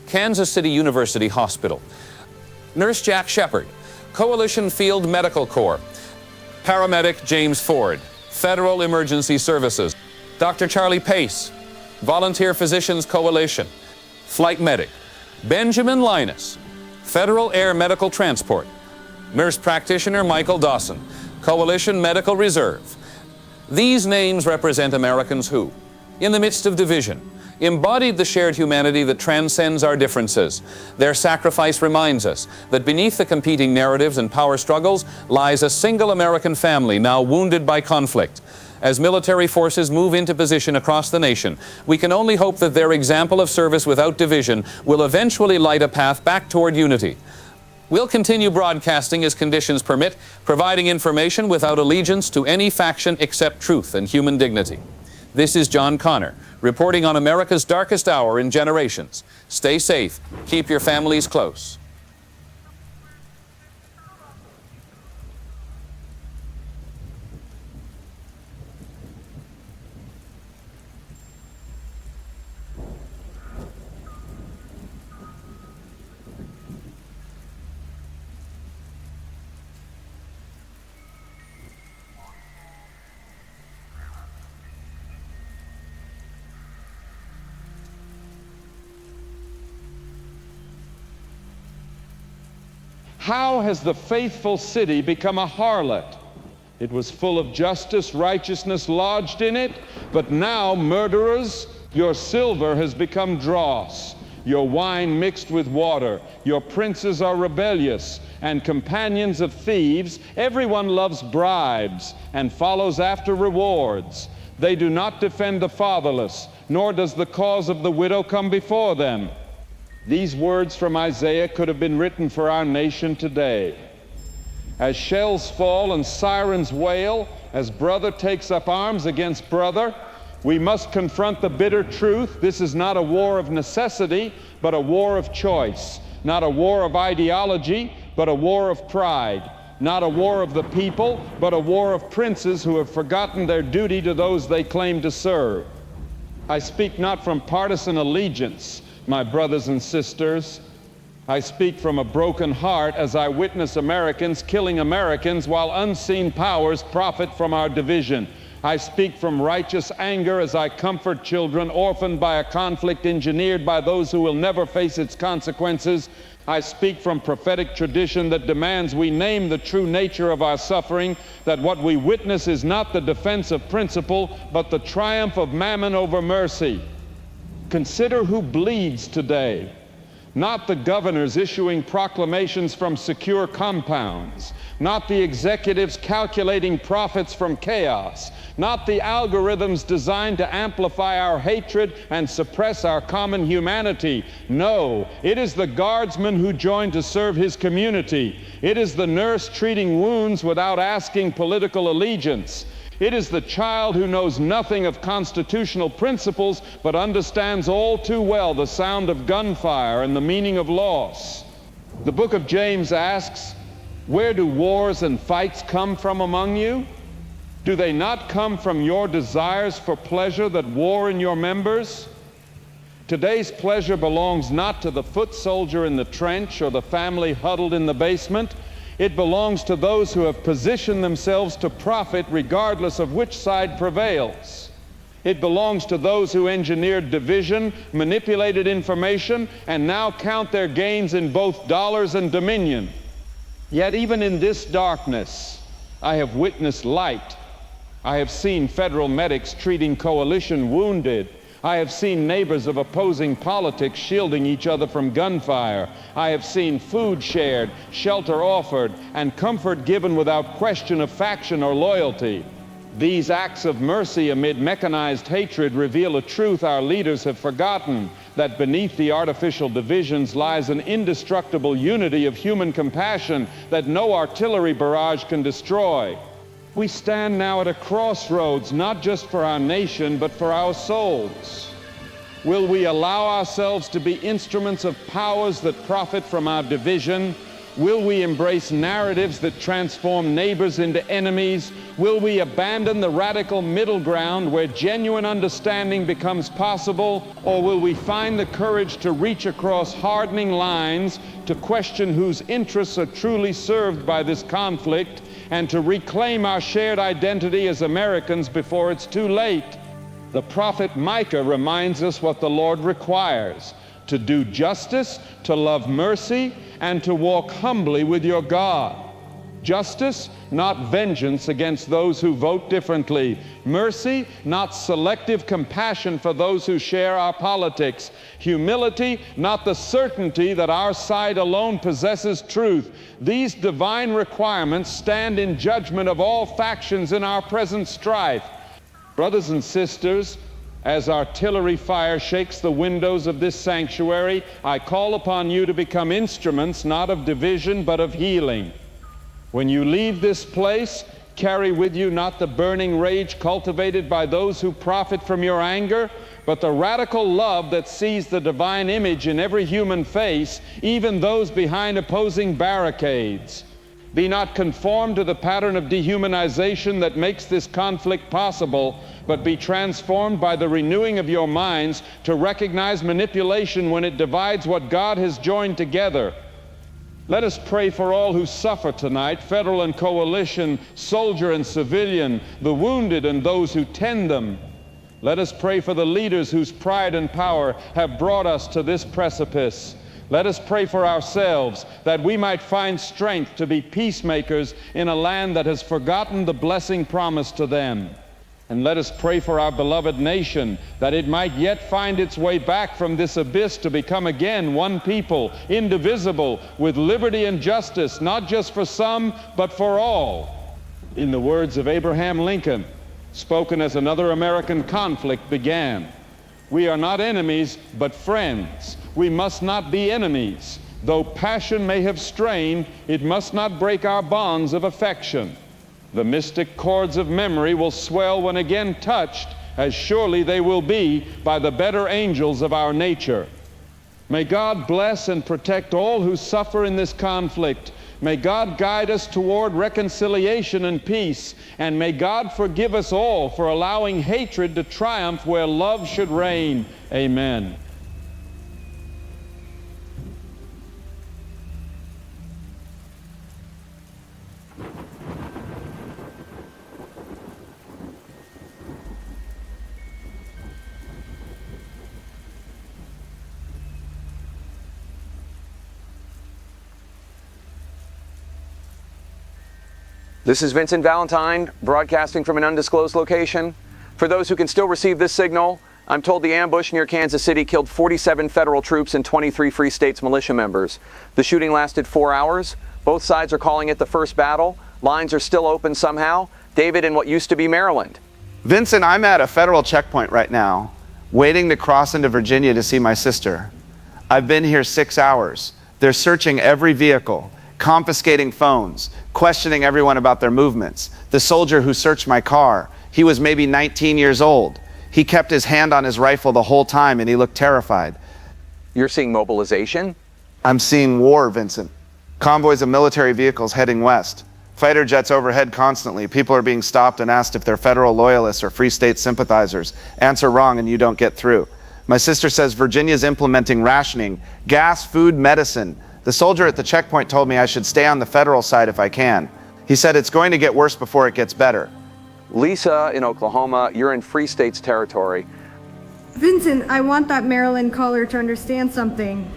Kansas City University Hospital. Nurse Jack Shepard, Coalition Field Medical Corps. Paramedic James Ford, Federal Emergency Services. Dr. Charlie Pace, Volunteer Physicians Coalition. Flight Medic Benjamin Linus, Federal Air Medical Transport. Nurse Practitioner Michael Dawson, Coalition Medical Reserve. These names represent Americans who, in the midst of division, embodied the shared humanity that transcends our differences. Their sacrifice reminds us that beneath the competing narratives and power struggles lies a single American family now wounded by conflict. As military forces move into position across the nation, we can only hope that their example of service without division will eventually light a path back toward unity. We'll continue broadcasting as conditions permit, providing information without allegiance to any faction except truth and human dignity. This is John Connor, reporting on America's darkest hour in generations. Stay safe. Keep your families close. How has the faithful city become a harlot? It was full of justice, righteousness lodged in it, but now, murderers, your silver has become dross, your wine mixed with water, your princes are rebellious, and companions of thieves. Everyone loves bribes and follows after rewards. They do not defend the fatherless, nor does the cause of the widow come before them. These words from Isaiah could have been written for our nation today. As shells fall and sirens wail, as brother takes up arms against brother, we must confront the bitter truth. This is not a war of necessity, but a war of choice. Not a war of ideology, but a war of pride. Not a war of the people, but a war of princes who have forgotten their duty to those they claim to serve. I speak not from partisan allegiance, my brothers and sisters. I speak from a broken heart as I witness Americans killing Americans while unseen powers profit from our division. I speak from righteous anger as I comfort children orphaned by a conflict engineered by those who will never face its consequences. I speak from prophetic tradition that demands we name the true nature of our suffering, that what we witness is not the defense of principle, but the triumph of mammon over mercy. Consider who bleeds today. Not the governors issuing proclamations from secure compounds, not the executives calculating profits from chaos, not the algorithms designed to amplify our hatred and suppress our common humanity. No, it is the guardsman who joined to serve his community. It is the nurse treating wounds without asking political allegiance. It is the child who knows nothing of constitutional principles but understands all too well the sound of gunfire and the meaning of loss. The book of James asks, "Where do wars and fights come from among you? Do they not come from your desires for pleasure that war in your members?" Today's pleasure belongs not to the foot soldier in the trench or the family huddled in the basement. It belongs to those who have positioned themselves to profit regardless of which side prevails. It belongs to those who engineered division, manipulated information, and now count their gains in both dollars and dominion. Yet even in this darkness, I have witnessed light. I have seen federal medics treating coalition wounded. I have seen neighbors of opposing politics shielding each other from gunfire. I have seen food shared, shelter offered, and comfort given without question of faction or loyalty. These acts of mercy amid mechanized hatred reveal a truth our leaders have forgotten, that beneath the artificial divisions lies an indestructible unity of human compassion that no artillery barrage can destroy. We stand now at a crossroads, not just for our nation, but for our souls. Will we allow ourselves to be instruments of powers that profit from our division? Will we embrace narratives that transform neighbors into enemies? Will we abandon the radical middle ground where genuine understanding becomes possible? Or will we find the courage to reach across hardening lines, to question whose interests are truly served by this conflict, and to reclaim our shared identity as Americans before it's too late? The prophet Micah reminds us what the Lord requires: to do justice, to love mercy, and to walk humbly with your God. Justice, not vengeance against those who vote differently. Mercy, not selective compassion for those who share our politics. Humility, not the certainty that our side alone possesses truth. These divine requirements stand in judgment of all factions in our present strife. Brothers and sisters, as artillery fire shakes the windows of this sanctuary, I call upon you to become instruments not of division but of healing. When you leave this place, carry with you not the burning rage cultivated by those who profit from your anger, but the radical love that sees the divine image in every human face, even those behind opposing barricades. Be not conformed to the pattern of dehumanization that makes this conflict possible, but be transformed by the renewing of your minds to recognize manipulation when it divides what God has joined together. Let us pray for all who suffer tonight, federal and coalition, soldier and civilian, the wounded and those who tend them. Let us pray for the leaders whose pride and power have brought us to this precipice. Let us pray for ourselves, that we might find strength to be peacemakers in a land that has forgotten the blessing promised to them. And let us pray for our beloved nation, that it might yet find its way back from this abyss to become again one people, indivisible, with liberty and justice, not just for some, but for all. In the words of Abraham Lincoln, spoken as another American conflict began, we are not enemies, but friends. We must not be enemies. Though passion may have strained, it must not break our bonds of affection. The mystic chords of memory will swell when again touched, as surely they will be by the better angels of our nature. May God bless and protect all who suffer in this conflict. May God guide us toward reconciliation and peace, and may God forgive us all for allowing hatred to triumph where love should reign. Amen. This is Vincent Valentine, broadcasting from an undisclosed location. For those who can still receive this signal, I'm told the ambush near Kansas City killed 47 federal troops and 23 Free States militia members. The shooting lasted 4 hours. Both sides are calling it the first battle. Lines are still open somehow. David in what used to be Maryland. Vincent, I'm at a federal checkpoint right now, waiting to cross into Virginia to see my sister. I've been here 6 hours. They're searching every vehicle, confiscating phones, questioning everyone about their movements. The soldier who searched my car, he was maybe 19 years old. He kept his hand on his rifle the whole time and he looked terrified. You're seeing mobilization? I'm seeing war, Vincent. Convoys of military vehicles heading west. Fighter jets overhead constantly. People are being stopped and asked if they're federal loyalists or Free State sympathizers. Answer wrong and you don't get through. My sister says Virginia's implementing rationing, gas, food, medicine. The soldier at the checkpoint told me I should stay on the federal side if I can. He said it's going to get worse before it gets better. Lisa in Oklahoma, you're in Free States territory. Vincent, I want that Maryland caller to understand something.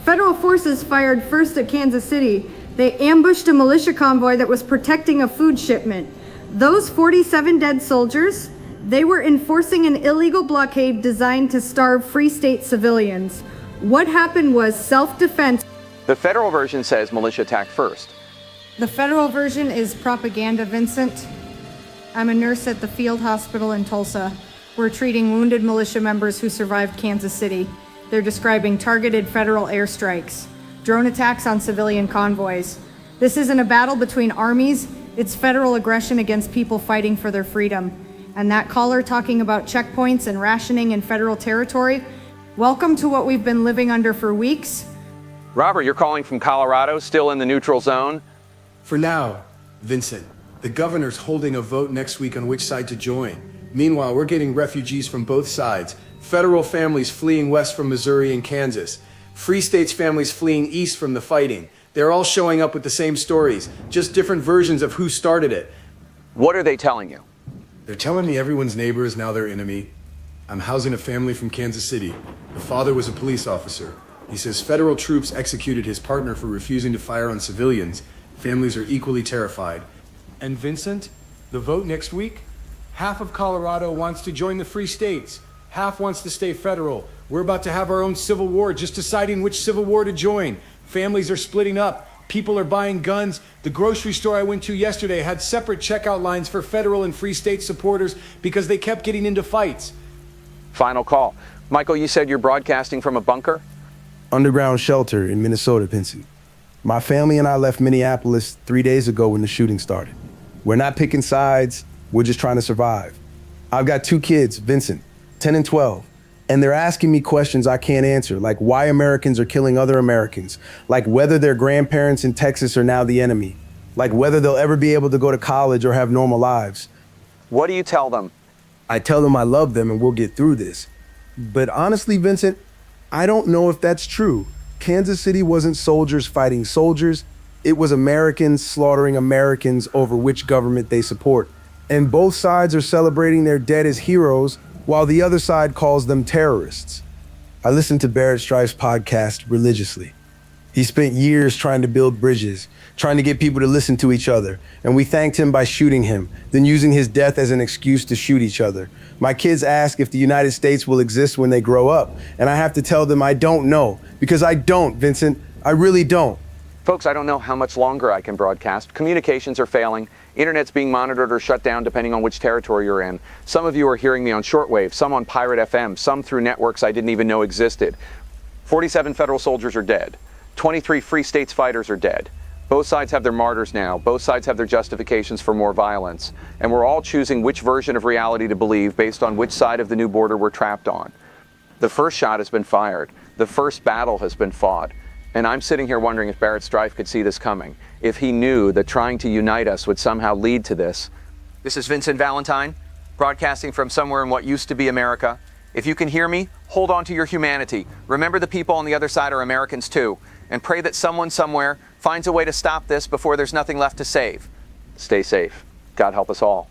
Federal forces fired first at Kansas City. They ambushed a militia convoy that was protecting a food shipment. Those 47 dead soldiers, they were enforcing an illegal blockade designed to starve Free State civilians. What happened was self-defense. The federal version says militia attacked first. The federal version is propaganda, Vincent. I'm a nurse at the field hospital in Tulsa. We're treating wounded militia members who survived Kansas City. They're describing targeted federal airstrikes, drone attacks on civilian convoys. This isn't a battle between armies, it's federal aggression against people fighting for their freedom. And that caller talking about checkpoints and rationing in federal territory, welcome to what we've been living under for weeks. Robert, you're calling from Colorado, still in the neutral zone? For now, Vincent. The governor's holding a vote next week on which side to join. Meanwhile, we're getting refugees from both sides. Federal families fleeing west from Missouri and Kansas. Free States families fleeing east from the fighting. They're all showing up with the same stories, just different versions of who started it. What are they telling you? They're telling me everyone's neighbor is now their enemy. I'm housing a family from Kansas City. The father was a police officer. He says federal troops executed his partner for refusing to fire on civilians. Families are equally terrified. And Vincent, the vote next week? Half of Colorado wants to join the Free States. Half wants to stay federal. We're about to have our own civil war, just deciding which civil war to join. Families are splitting up. People are buying guns. The grocery store I went to yesterday had separate checkout lines for federal and Free State supporters because they kept getting into fights. Final call. Michael, you said you're broadcasting from a bunker? Underground shelter in Minnesota, Vincent. My family and I left Minneapolis 3 days ago when the shooting started. We're not picking sides, we're just trying to survive. I've got 2 kids, Vincent, 10 and 12, and they're asking me questions I can't answer, like why Americans are killing other Americans, like whether their grandparents in Texas are now the enemy, like whether they'll ever be able to go to college or have normal lives. What do you tell them? I tell them I love them and we'll get through this. But honestly, Vincent, I don't know if that's true. Kansas City wasn't soldiers fighting soldiers. It was Americans slaughtering Americans over which government they support. And both sides are celebrating their dead as heroes, while the other side calls them terrorists. I listen to Barrett Strife's podcast religiously. He spent years trying to build bridges, trying to get people to listen to each other, and we thanked him by shooting him, then using his death as an excuse to shoot each other. My kids ask if the United States will exist when they grow up, and I have to tell them I don't know, because I don't, Vincent. I really don't. Folks, I don't know how much longer I can broadcast. Communications are failing. Internet's being monitored or shut down depending on which territory you're in. Some of you are hearing me on shortwave, some on Pirate FM, some through networks I didn't even know existed. 47 federal soldiers are dead. 23 Free States fighters are dead. Both sides have their martyrs now. Both sides have their justifications for more violence. And we're all choosing which version of reality to believe based on which side of the new border we're trapped on. The first shot has been fired. The first battle has been fought. And I'm sitting here wondering if Barrett Strife could see this coming, if he knew that trying to unite us would somehow lead to this. This is Vincent Valentine, broadcasting from somewhere in what used to be America. If you can hear me, hold on to your humanity. Remember the people on the other side are Americans too, and pray that someone somewhere finds a way to stop this before there's nothing left to save. Stay safe. God help us all.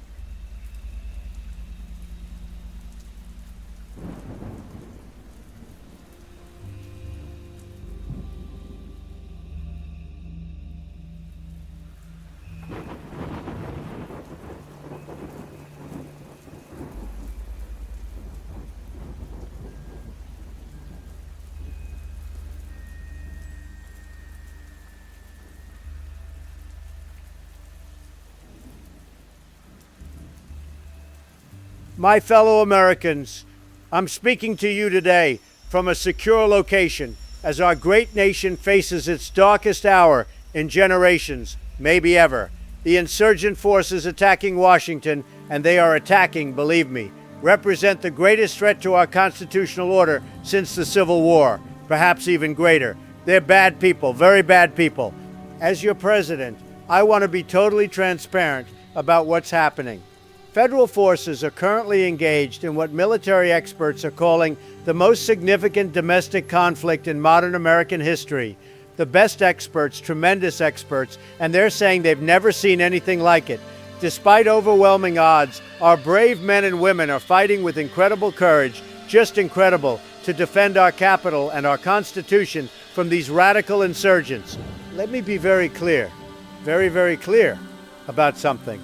My fellow Americans, I'm speaking to you today from a secure location as our great nation faces its darkest hour in generations, maybe ever. The insurgent forces attacking Washington, and they are attacking, believe me, represent the greatest threat to our constitutional order since the Civil War, perhaps even greater. They're bad people, very bad people. As your president, I want to be totally transparent about what's happening. Federal forces are currently engaged in what military experts are calling the most significant domestic conflict in modern American history. The best experts, tremendous experts, and they're saying they've never seen anything like it. Despite overwhelming odds, our brave men and women are fighting with incredible courage, just incredible, to defend our capital and our Constitution from these radical insurgents. Let me be very clear, very, very clear about something.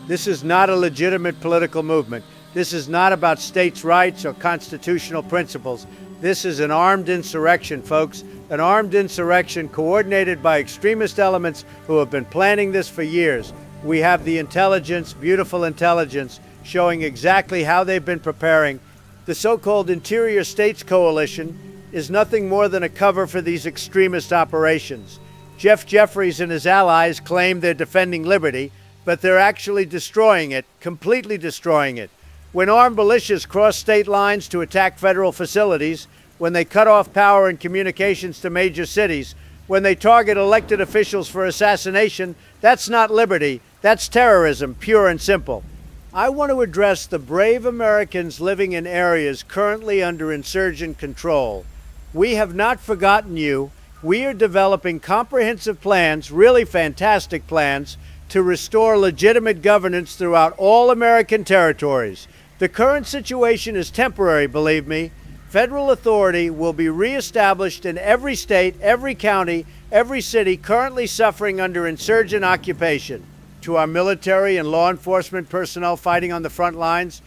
This is not a legitimate political movement. This is not about states' rights or constitutional principles. This is an armed insurrection, folks. An armed insurrection coordinated by extremist elements who have been planning this for years. We have the intelligence, beautiful intelligence, showing exactly how they've been preparing. The so-called Interior States Coalition is nothing more than a cover for these extremist operations. Jeff Jeffries and his allies claim they're defending liberty, but they're actually destroying it, completely destroying it. When armed militias cross state lines to attack federal facilities, when they cut off power and communications to major cities, when they target elected officials for assassination, that's not liberty, that's terrorism, pure and simple. I want to address the brave Americans living in areas currently under insurgent control. We have not forgotten you. We are developing comprehensive plans, really fantastic plans, to restore legitimate governance throughout all American territories. The current situation is temporary, believe me. Federal authority will be reestablished in every state, every county, every city currently suffering under insurgent occupation. To our military and law enforcement personnel fighting on the front lines,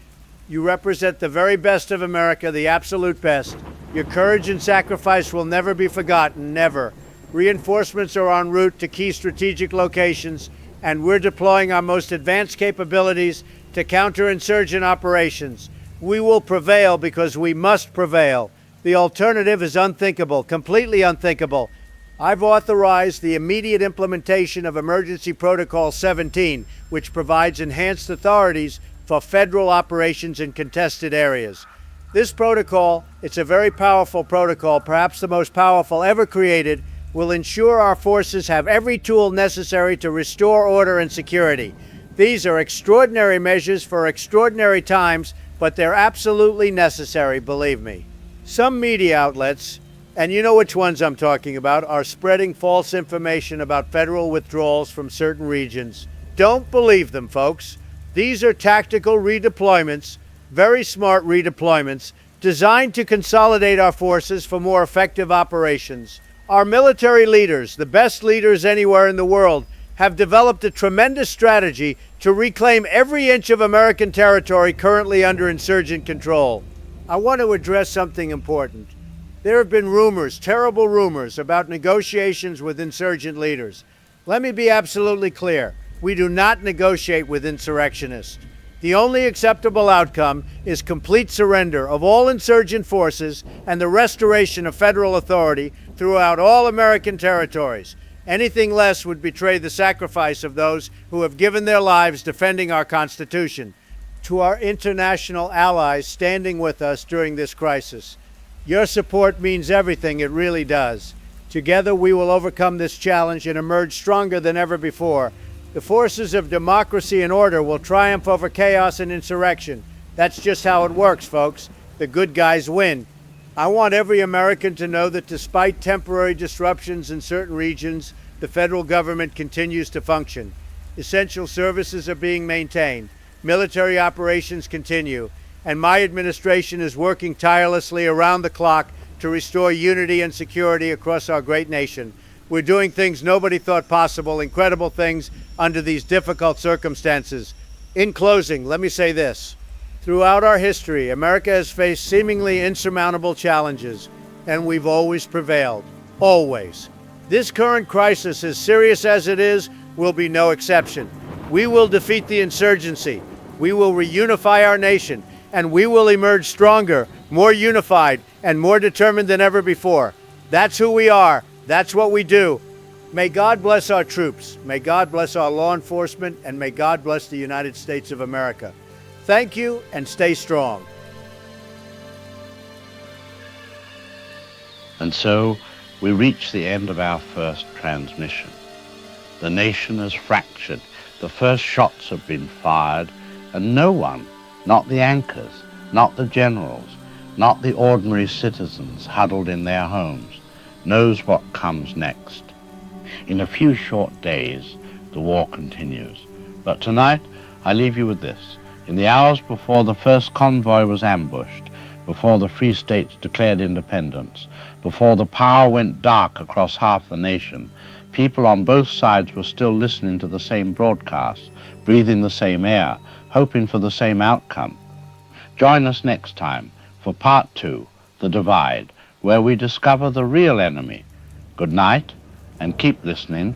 you represent the very best of America, the absolute best. Your courage and sacrifice will never be forgotten, never. Reinforcements are en route to key strategic locations, and we're deploying our most advanced capabilities to counter insurgent operations. We will prevail because we must prevail. The alternative is unthinkable, completely unthinkable. I've authorized the immediate implementation of Emergency Protocol 17, which provides enhanced authorities for federal operations in contested areas. This protocol, it's a very powerful protocol, perhaps the most powerful ever created, will ensure our forces have every tool necessary to restore order and security. These are extraordinary measures for extraordinary times, but they're absolutely necessary, believe me. Some media outlets, and you know which ones I'm talking about, are spreading false information about federal withdrawals from certain regions. Don't believe them, folks. These are tactical redeployments, very smart redeployments, designed to consolidate our forces for more effective operations. Our military leaders, the best leaders anywhere in the world, have developed a tremendous strategy to reclaim every inch of American territory currently under insurgent control. I want to address something important. There have been rumors, terrible rumors, about negotiations with insurgent leaders. Let me be absolutely clear. We do not negotiate with insurrectionists. The only acceptable outcome is complete surrender of all insurgent forces and the restoration of federal authority throughout all American territories. Anything less would betray the sacrifice of those who have given their lives defending our Constitution. To our international allies standing with us during this crisis, your support means everything, it really does. Together we will overcome this challenge and emerge stronger than ever before. The forces of democracy and order will triumph over chaos and insurrection. That's just how it works, folks. The good guys win. I want every American to know that despite temporary disruptions in certain regions, the federal government continues to function. Essential services are being maintained. Military operations continue. And my administration is working tirelessly around the clock to restore unity and security across our great nation. We're doing things nobody thought possible, incredible things under these difficult circumstances. In closing, let me say this. Throughout our history, America has faced seemingly insurmountable challenges, and we've always prevailed. Always. This current crisis, as serious as it is, will be no exception. We will defeat the insurgency. We will reunify our nation, and we will emerge stronger, more unified, and more determined than ever before. That's who we are. That's what we do. May God bless our troops. May God bless our law enforcement, and may God bless the United States of America. Thank you, and stay strong. And so we reach the end of our first transmission. The nation is fractured. The first shots have been fired, and no one, not the anchors, not the generals, not the ordinary citizens huddled in their homes, knows what comes next. In a few short days, the war continues. But tonight, I leave you with this. In the hours before the first convoy was ambushed, before the Free States declared independence, before the power went dark across half the nation, people on both sides were still listening to the same broadcasts, breathing the same air, hoping for the same outcome. Join us next time for Part 2, The Divide, where we discover the real enemy. Good night, and keep listening